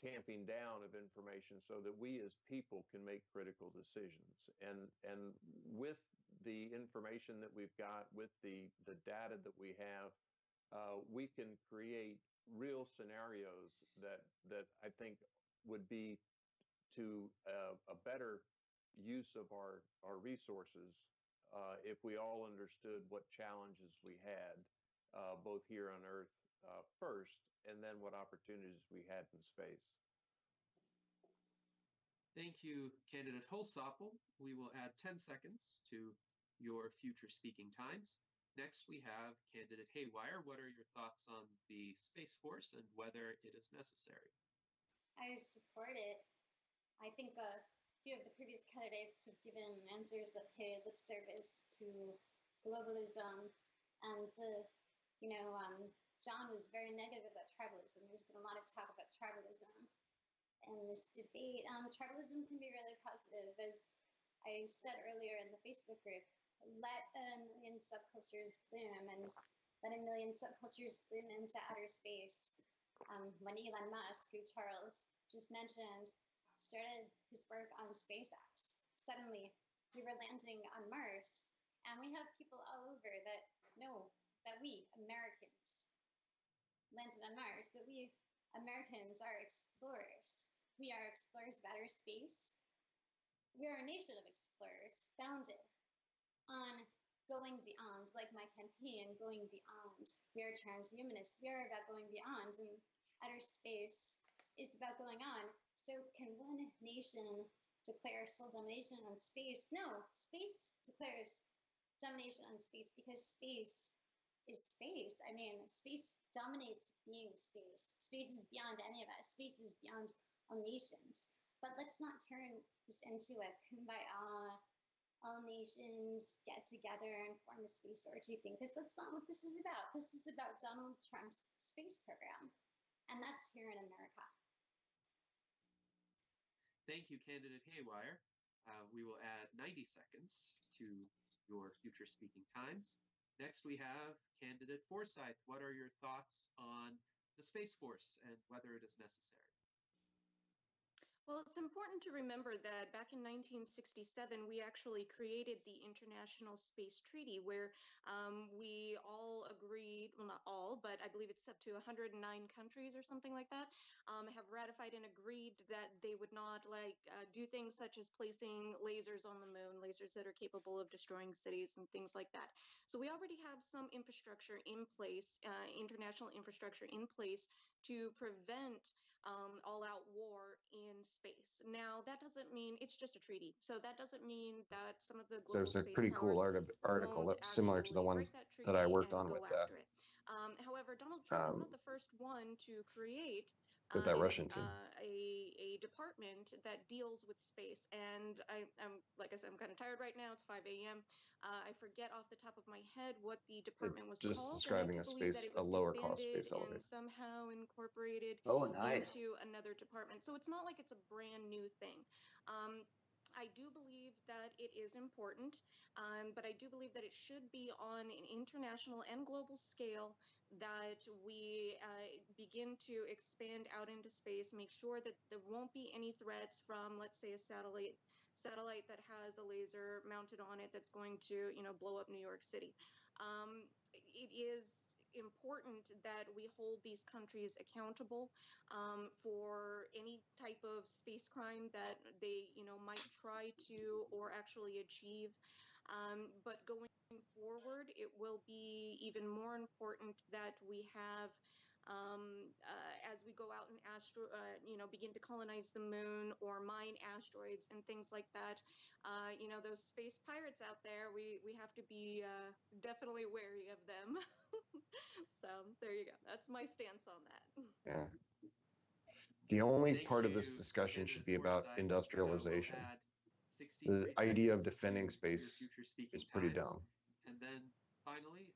tamping down of information so that we as people can make critical decisions. And with the information that we've got, with the data that we have, we can create real scenarios that I think would be to a better use of our resources if we all understood what challenges we had, both here on Earth first, and then what opportunities we had in space. Thank you, candidate Holsopple. We will add 10 seconds to your future speaking times. Next, we have candidate Haywire. What are your thoughts on the Space Force and whether it is necessary? I support it. I think a few of the previous candidates have given answers that pay lip service to globalism, and John was very negative about tribalism. There's been a lot of talk about tribalism in this debate. Tribalism can be really positive, as I said earlier in the Facebook group. Let a million subcultures bloom, and let a million subcultures bloom into outer space. When Elon Musk, who Charles just mentioned, started his work on SpaceX, suddenly we were landing on Mars, and we have people all over that know that we Americans landed on Mars, that we Americans are explorers. We are explorers of outer space. We are a nation of explorers founded on going beyond, like my campaign, going beyond. We are transhumanists. We are about going beyond, and outer space is about going on. So can one nation declare sole domination on space? No, space declares domination on space because space is space. I mean, space dominates being space. Space is beyond any of us. Space is beyond all nations. But let's not turn this into a kumbaya, all nations get together and form a space orgy thing, because that's not what this is about. This is about Donald Trump's space program, and that's here in America. Thank you, candidate Haywire. We will add 90 seconds to your future speaking times. Next, we have candidate Forsyth. What are your thoughts on the Space Force and whether it is necessary? Well, it's important to remember that back in 1967, we actually created the International Space Treaty, where we all agreed, well, not all, but I believe it's up to 109 countries or something like that, have ratified and agreed that they would not do things such as placing lasers on the moon, lasers that are capable of destroying cities and things like that. So we already have some infrastructure in place, international infrastructure in place to prevent all-out war in space. Now, that doesn't mean it's just a treaty. So that doesn't mean that some of the global There's a space pretty cool powers article won't that's similar to the actually ones break that that I treaty worked and on go after it. However, Donald Trump is not the first one to create with that Russian team. a department that deals with space. And I'm like I said, I'm kind of tired right now. It's 5 a.m. I forget off the top of my head what the department was Just called, and I describing do believe that it a was lower cost disbanded space elevator. and somehow incorporated Nice. into another department. So it's not like it's a brand new thing. I do believe that it is important, but I do believe that it should be on an international and global scale, that we begin to expand out into space, make sure that there won't be any threats from, let's say, a satellite that has a laser mounted on it that's going to, blow up New York City. It is important that we hold these countries accountable for any type of space crime that they, might try to or actually achieve. But going forward, it will be even more important that we have, as we go out and begin to colonize the moon or mine asteroids and things like that. Those space pirates out there, we have to be definitely wary of them. So there you go. That's my stance on that. Yeah. The only Thank part of this you, discussion should be Forsyth. about industrialization. We'll add The 63 idea of seconds defending to your space future speaking is pretty times. dumb. And then finally,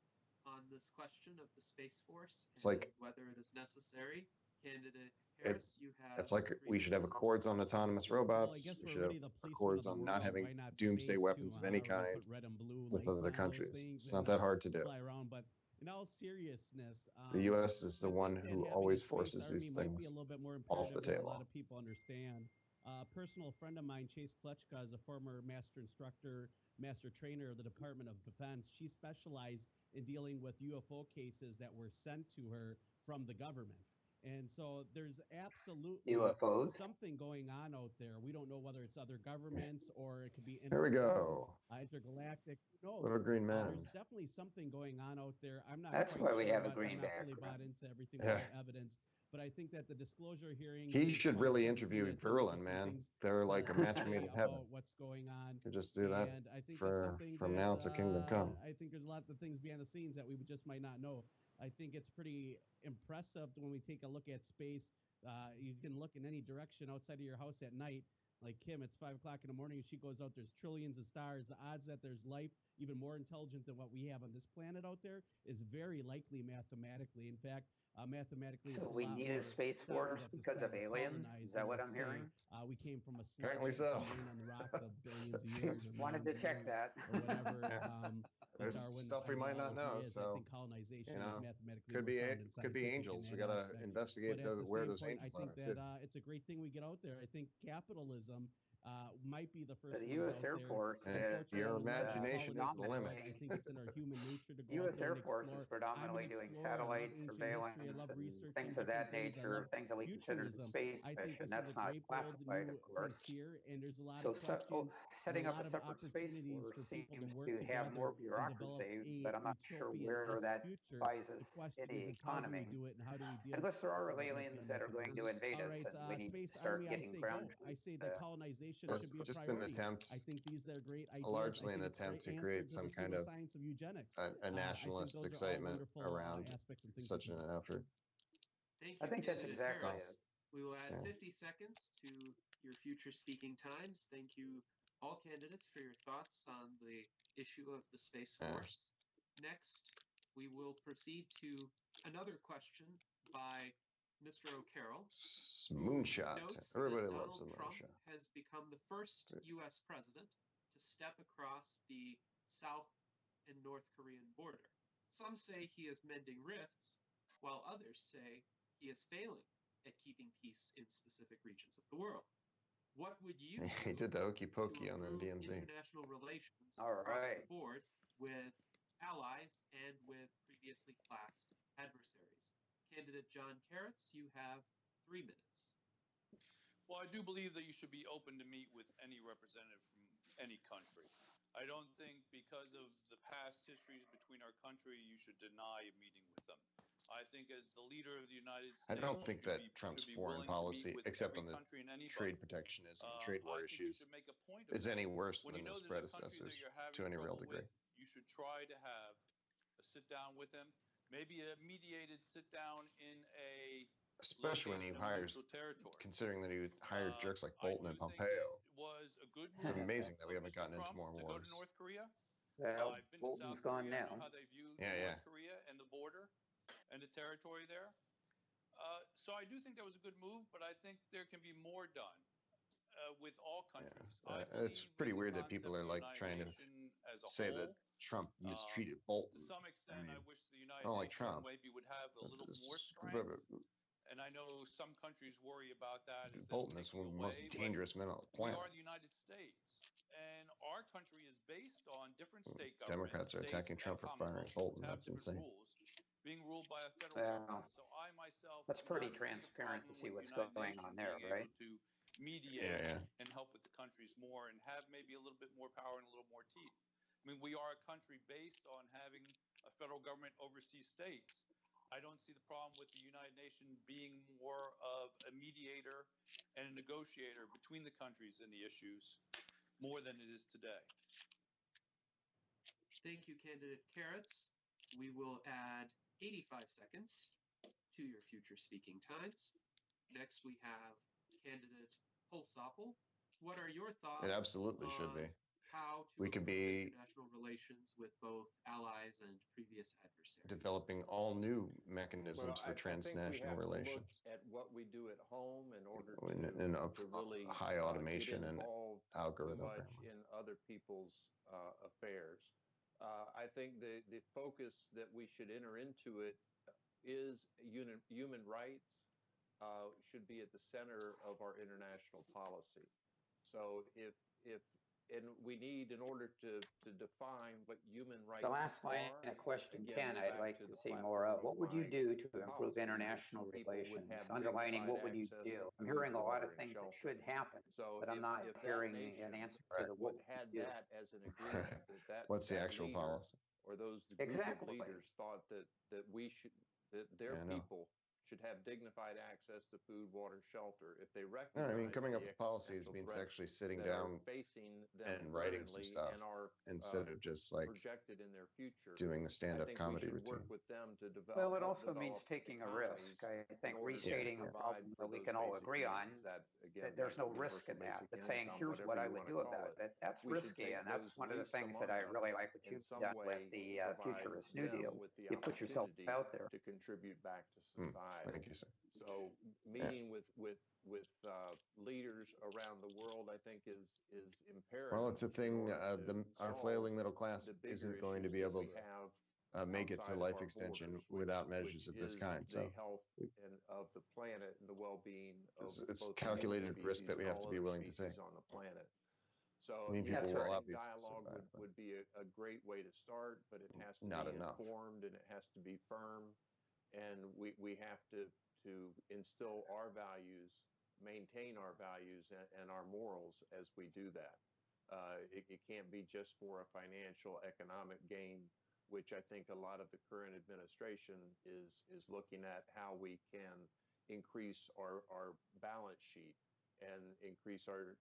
on this question of the Space Force It's and like whether it is necessary, candidate Harris, you have it's like 3 we should have minutes. accords on autonomous robots. I guess we we're should really have the policemen accords of the on not world. having Why not doomsday space weapons to of any already kind put red and blue with lights other on those countries. things It's and not that hard to do. fly around? But in all seriousness, The U.S. is the I one think that who having a always space forces army these might be a things little bit more off the imperative than a lot table. of people understand. A personal friend of mine, Chase Klutchka, is a former master instructor, master trainer of the Department of Defense. She specialized in dealing with UFO cases that were sent to her from the government. And so there's absolutely UFOs. something going on out there. We don't know whether it's other governments or it could be There we go. intergalactic. Who knows? Little green man. There's definitely something going on out there. I'm not That's quite why sure we have a what. green I'm not fully bought background. into everything Yeah. without evidence. But I think that the disclosure hearings. He in should really 2017 interview had some Verlin, interesting man. things They're like a to match say made in about heaven. what's going on. To just do that And I think that's something from that now to Kingdom Come. I think there's a lot of things behind the scenes that we just might not know. I think it's pretty impressive when we take a look at space. You can look in any direction outside of your house at night. Like Kim, it's 5 o'clock in the morning and she goes out, there's trillions of stars. The odds that there's life even more intelligent than what we have on this planet out there is very likely mathematically. In fact, mathematically, So it's a we lot need more a space certain force that this because of planet was aliens? colonized Is that than, what let's I'm say, hearing? we came from a Apparently sludge so. from laying on the rocks of billions of years Seems- or Wanted millions to of check years that. or whatever. There's Darwin stuff we might not know. ideology is. I So think colonization you know, is mathematically could more be sound and could be scientific angels. in We that gotta aspect. investigate But at the where same those point, I angels think are that too. it's a great thing we get out there. I think capitalism might be the first The ones U.S. out Air there. Force Unfortunately, Your a lot of imagination is the colonization, limit. but I think it's in our human nature to go out U.S. there and Air Force is explore. I'm an predominantly doing explorer. I love satellite ancient history. I surveillance love and researching things of different that things. I nature, love things that we consider the futurism. space I think mission. this is a That's not great, bold, classified, new of course. frontier, and there's a lot So of questions and a setting up a lot of separate space opportunities force for people to seems work to have together more and develop bureaucracy, a but I'm not sure where utopian-esque that future. buys The us question any is how do we economy. do it and how do we deal Unless there with are what might be aliens that are going to unethical. invade All us right, and we need to Space start Army, I getting say go. I grounded. say that colonization Just should be a just an priority. attempt, I think these are great ideas. I largely an think it's a attempt great to answer create to the some kind of pseudoscience of eugenics. a I think nationalist those are all excitement wonderful around aspects and things we such can an do. effort. Thank I you, think that's candidate exactly Harris. it. We will add Yeah. 50 seconds to your future speaking times. Thank you, all candidates, for your thoughts on the issue of the Space Yeah. Force. Next, we will proceed to another question by Mr. O'Carroll. Moonshot. Notes Everybody that loves Donald the Trump moonshot. has become the first U.S. president to step across the South and North Korean border. Some say he is mending rifts, while others say he is failing at keeping peace in specific regions of the world. What would you He do did the hokey to pokey on the improve DMZ. international relations All across the right. board with allies and with previously classed adversaries? Candidate John Carrots, you have 3 minutes. Well, I do believe that you should be open to meet with any representative from any country. I don't think because of the past histories between our country, you should deny a meeting with them. I think as the leader of the United I States, don't think that you Trump's should be foreign willing to meet policy, with except every on the country and anybody. trade protectionism and trade war I think you issues, should make a point of is that. any worse When than you know his there's a country that predecessors you're having to any real trouble degree. with, you should try to have a sit down with them, maybe a mediated sit down in a Especially when he location of hires, neutral territory. considering that he hired jerks like I Bolton and do think that Pompeo. it was a good It's move amazing that we of haven't Mr. gotten into Trump more to go to wars. North Korea. Well, I've been to Bolton's South gone Korea. I know now. how they view Yeah, North yeah. Korea and the border and the territory there. So I do think that was a good move, but I think there can be more done with all countries. I It's believe pretty in the weird that people concept are of the like United trying to Nation as a say that whole. Trump mistreated To Bolton. some extent, I mean, wish the I United don't like Nation Trump. maybe would have a little more This- strength. And I know some countries worry about that as them Bolton is one taking of the most away, but dangerous men on the we are planet. the United States, and our country is based on different state governments. Democrats are attacking States Trump and for firing commonwealths Bolton. have That's different insane. rules, being ruled by a federal Well, government. So I myself that's do pretty not see the transparent to problem see with the what's United going Nations on there, being right? able to mediate Yeah. and help with the countries more and have maybe a little bit more power and a little more teeth. I mean, we are a country based on having a federal government oversee states. I don't see the problem with the United Nations being more of a mediator and a negotiator between the countries and the issues more than it is today. Thank you, candidate Carrots. We will add 85 seconds to your future speaking times. Next, we have candidate Holsopple. What are your thoughts It absolutely should on be. how to We could improve be international relations with both allies and previous adversaries? developing all new mechanisms Well, for I think we transnational have to look relations at what we do at home in order in to really high automation get and involved too algorithm much programming. in other people's affairs. I think the focus that we should enter into it is human rights should be at the center of our international policy. So if and we need, in order to define what human rights The last line are, of question again, 10 go I'd back like to to the see more platform of. What would you my do to improve policy, that international people would relations? have Underlining, dignified what would you access do? to I'm food, hearing a lot water, of and things that shelter. should happen, So but I'm not if that hearing nation an answer Right. to the what had would you do. that as an agreement, that What's the that actual leader policy? or those group of Exactly. leaders thought that we should, that their Yeah, I know. people should have dignified access to food, water, shelter. If they No, recognize I mean, coming up the with policies existential means threats actually sitting that are down facing them and writing some currently stuff and are instead of just like projected in their future, doing a I stand-up think we comedy should routine. work with them to Well, it help also means develop taking a economies risk. I in think order restating to a provide problem for that we those can all basic agree on, needs. That again, that there's that no risk universal in that. basic But saying, income, here's what whatever I you would want to do call about it. it, that's We should risky. take And that's those one of the least things that among I us really like what in you've some done with way, the provide Futurist New them Deal. with the You put yourself opportunity out there. to contribute back to Thank society. you, sir. So meeting with leaders around the world, I think is imperative. Well, it's a in thing. order to Our solve flailing middle class the bigger isn't going to issues be that able we to have make it to outside of life our extension borders, without which measures of this is kind. the So health and of the planet and the well-being of it's both the human calculated risk species that we and have to all be other willing to take. species on the planet. I So mean, yeah, people That's will I right. think obviously dialogue survive, but would be a great way to start, but it has to not be enough. informed and it has to be firm, and we have to instill our values, maintain our values and our morals as we do that. It can't be just for a financial economic gain, which I think a lot of the current administration is looking at how we can increase our balance sheet and increase our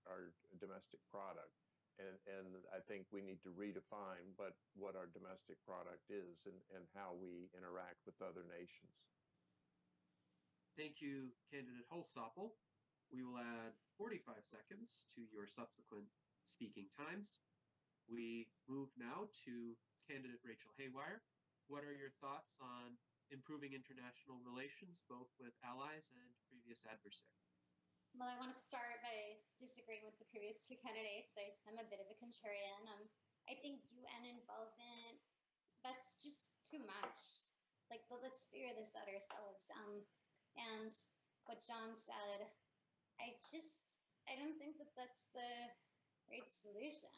domestic product. And I think we need to redefine what our domestic product is and how we interact with other nations. Thank you, candidate Holsopple. We will add 45 seconds to your subsequent speaking times. We move now to candidate Rachel Haywire. What are your thoughts on improving international relations, both with allies and previous adversaries? Well, I want to start by disagreeing with the previous two candidates. I'm a bit of a contrarian. I think UN involvement, that's just too much. Like, let's figure this out ourselves. And what John said, I don't think that that's the right solution.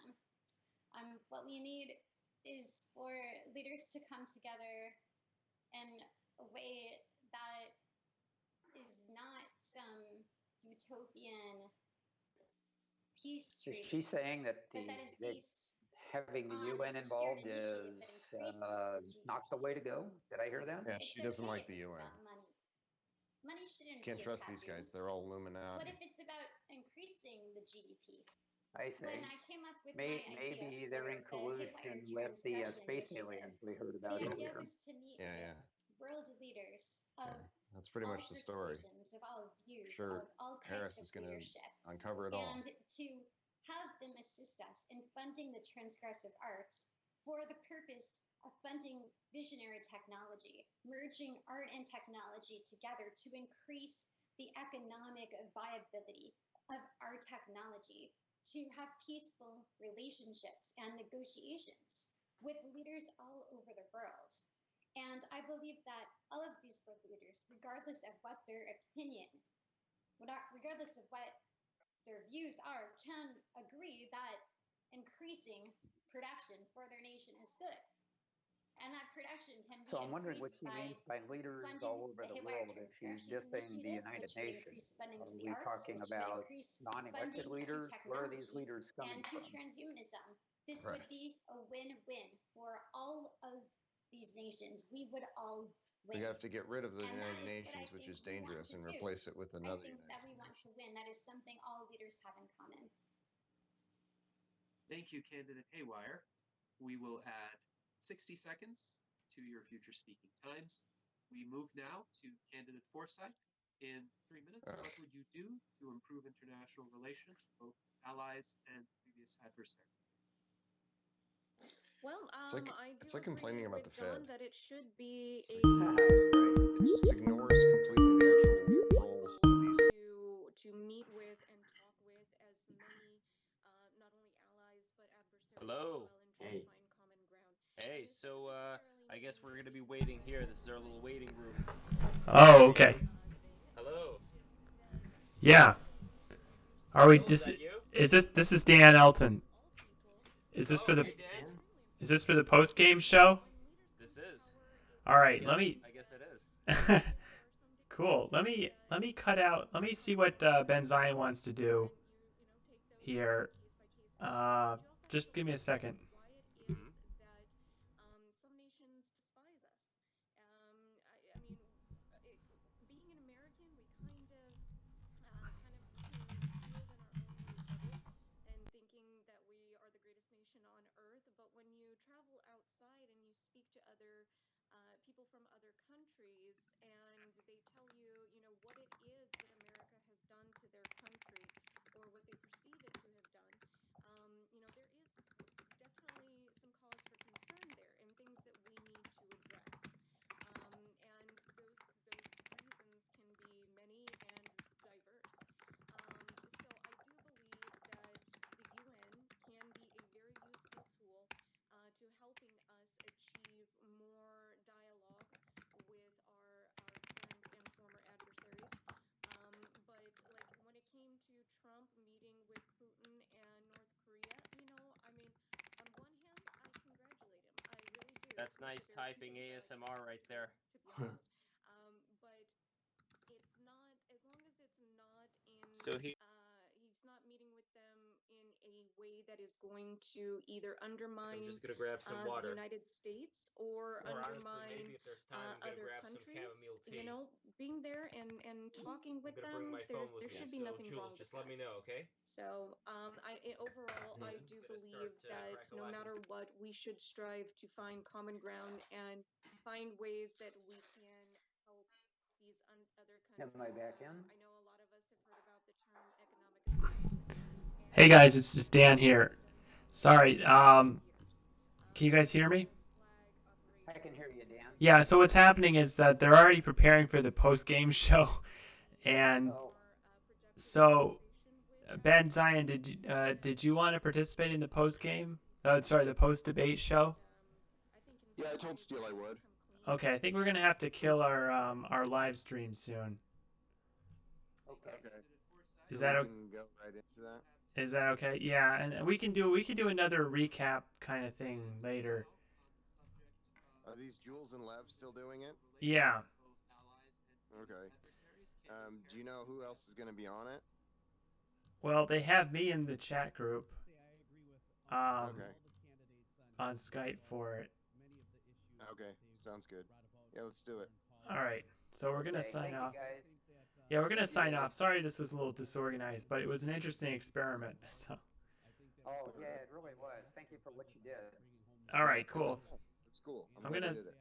What we need is for leaders to come together in a way that is not some utopian peace Is treaty, she saying that but that is that based having the on UN a shared involved initiative is that increases the not the GDP. way to go? Did I hear that? Yeah, It's she doesn't okay like if the it's UN. about money. Money shouldn't Can't be a trust these taboo. guys. They're all Illuminati. What if it's about increasing the GDP? I see. When I came up with my idea Maybe for they're in the Haywire collusion with the Transgression space Initiative, aliens we heard about the idea earlier. was to meet Yeah, with yeah. world leaders of That's pretty all much the story. persuasions, of all views, Sure, of all Harris types of is going to leadership, uncover it all. and to have them assist us in funding the transgressive arts for the purpose of funding visionary technology, merging art and technology together to increase the economic viability of our technology, to have peaceful relationships and negotiations with leaders all over the world. And I believe that all of these world leaders, regardless of what their opinion, regardless of what their views are, can agree that increasing production for their nation is good. And that production can be So I'm wondering what increased she by means by leaders funding all over the the Haywire world if she's Transgression dissing the Initiative, United which would Nations. increase funding Are to the we arts, talking which would about increase non-elected funding to leaders? Where are these technology, leaders coming and to from? transhumanism. This Right. would be a win-win for all of these nations. We would all We win. have to get rid of the And that United is what I Nations, which think is we want dangerous, to and do. replace it with I another think United that we want Nations. to win. That is something all leaders have in common. Thank you, candidate Haywire. We will add 60 seconds to your future speaking times. We move now to candidate Forsyth. In 3 minutes, what would you do to improve international relations, both allies and previous adversaries? Well, It's like complaining about the John Fed. that it should be a It just ignores completely the actual roles of these. to meet with and talk with as many not only allies but adversaries Hello. as well and try to find common ground. Hey, so I guess we're gonna be waiting here. This is our little waiting room. Oh, okay. Hello. Yeah. Are we Hello, is that you? Is this is Dan Elton. Is this for Oh, the hey Dan. is this for the post game show? This is. All right, let me. I guess it is. Cool. Let me cut out. Let me see what Ben Zion wants to do here. Just give me a second. Mm-hmm. Some nations despise us. I mean, being an American, we can live in our own little bubble and thinking that we are the greatest nation on earth. But when you travel outside and you speak to other people from other countries, and they tell you, what it is that America has done to their country, or what they perceive it to have done, there is definitely some cause for concern there, and things that we need to address. And those reasons can be many and diverse. So I do believe that the UN can be a very useful tool to helping us achieve more dialogue with our current and former adversaries. But like when it came to Trump meeting with Putin and North Korea, I mean, on one hand, I congratulate him. I really do. That's nice typing ASMR right there. To be honest. But it's not, as long as it's not in So he he's not meeting with them in a way that is going to either undermine I'm just gonna grab some the water. United States or Honestly, undermine maybe if there's time, I'm gonna other grab some countries. chamomile tea. Being there and talking I'm with gonna bring them, my there phone with there me. should be So nothing Jules, wrong with just let that. me know, okay? So overall, I do Gonna believe start that no crack-a-lacking. matter what, we should strive to find common ground and find ways that we can help these other Am I countries. back in? I know a lot of us have heard about the term economic assistance. Hey guys, it's Dan here. Sorry. Can you guys hear me? I can hear you, Dan. Yeah. So what's happening is that they're already preparing for the post game show, and Oh. so Ben Zion, did you want to participate in the post game? Sorry, the post debate show. Yeah, I told Steele I would. Okay, I think we're gonna have to kill our live stream soon. Okay. Is So that we can go right into that? Is that okay? Yeah, and we can do another recap kind of thing later. Are these Jules and Lev still doing it? Yeah. Okay. Do you know who else is going to be on it? Well, they have me in the chat group. Okay. On Skype for it. Okay, sounds good. Yeah, let's do it. All right. So we're gonna sign thank off. you guys. Yeah, we're gonna sign off. Sorry, this was a little disorganized, but it was an interesting experiment. So. Oh yeah, it really was. Thank you for what you did. All right. Cool. It's cool. I'm glad gonna we did it.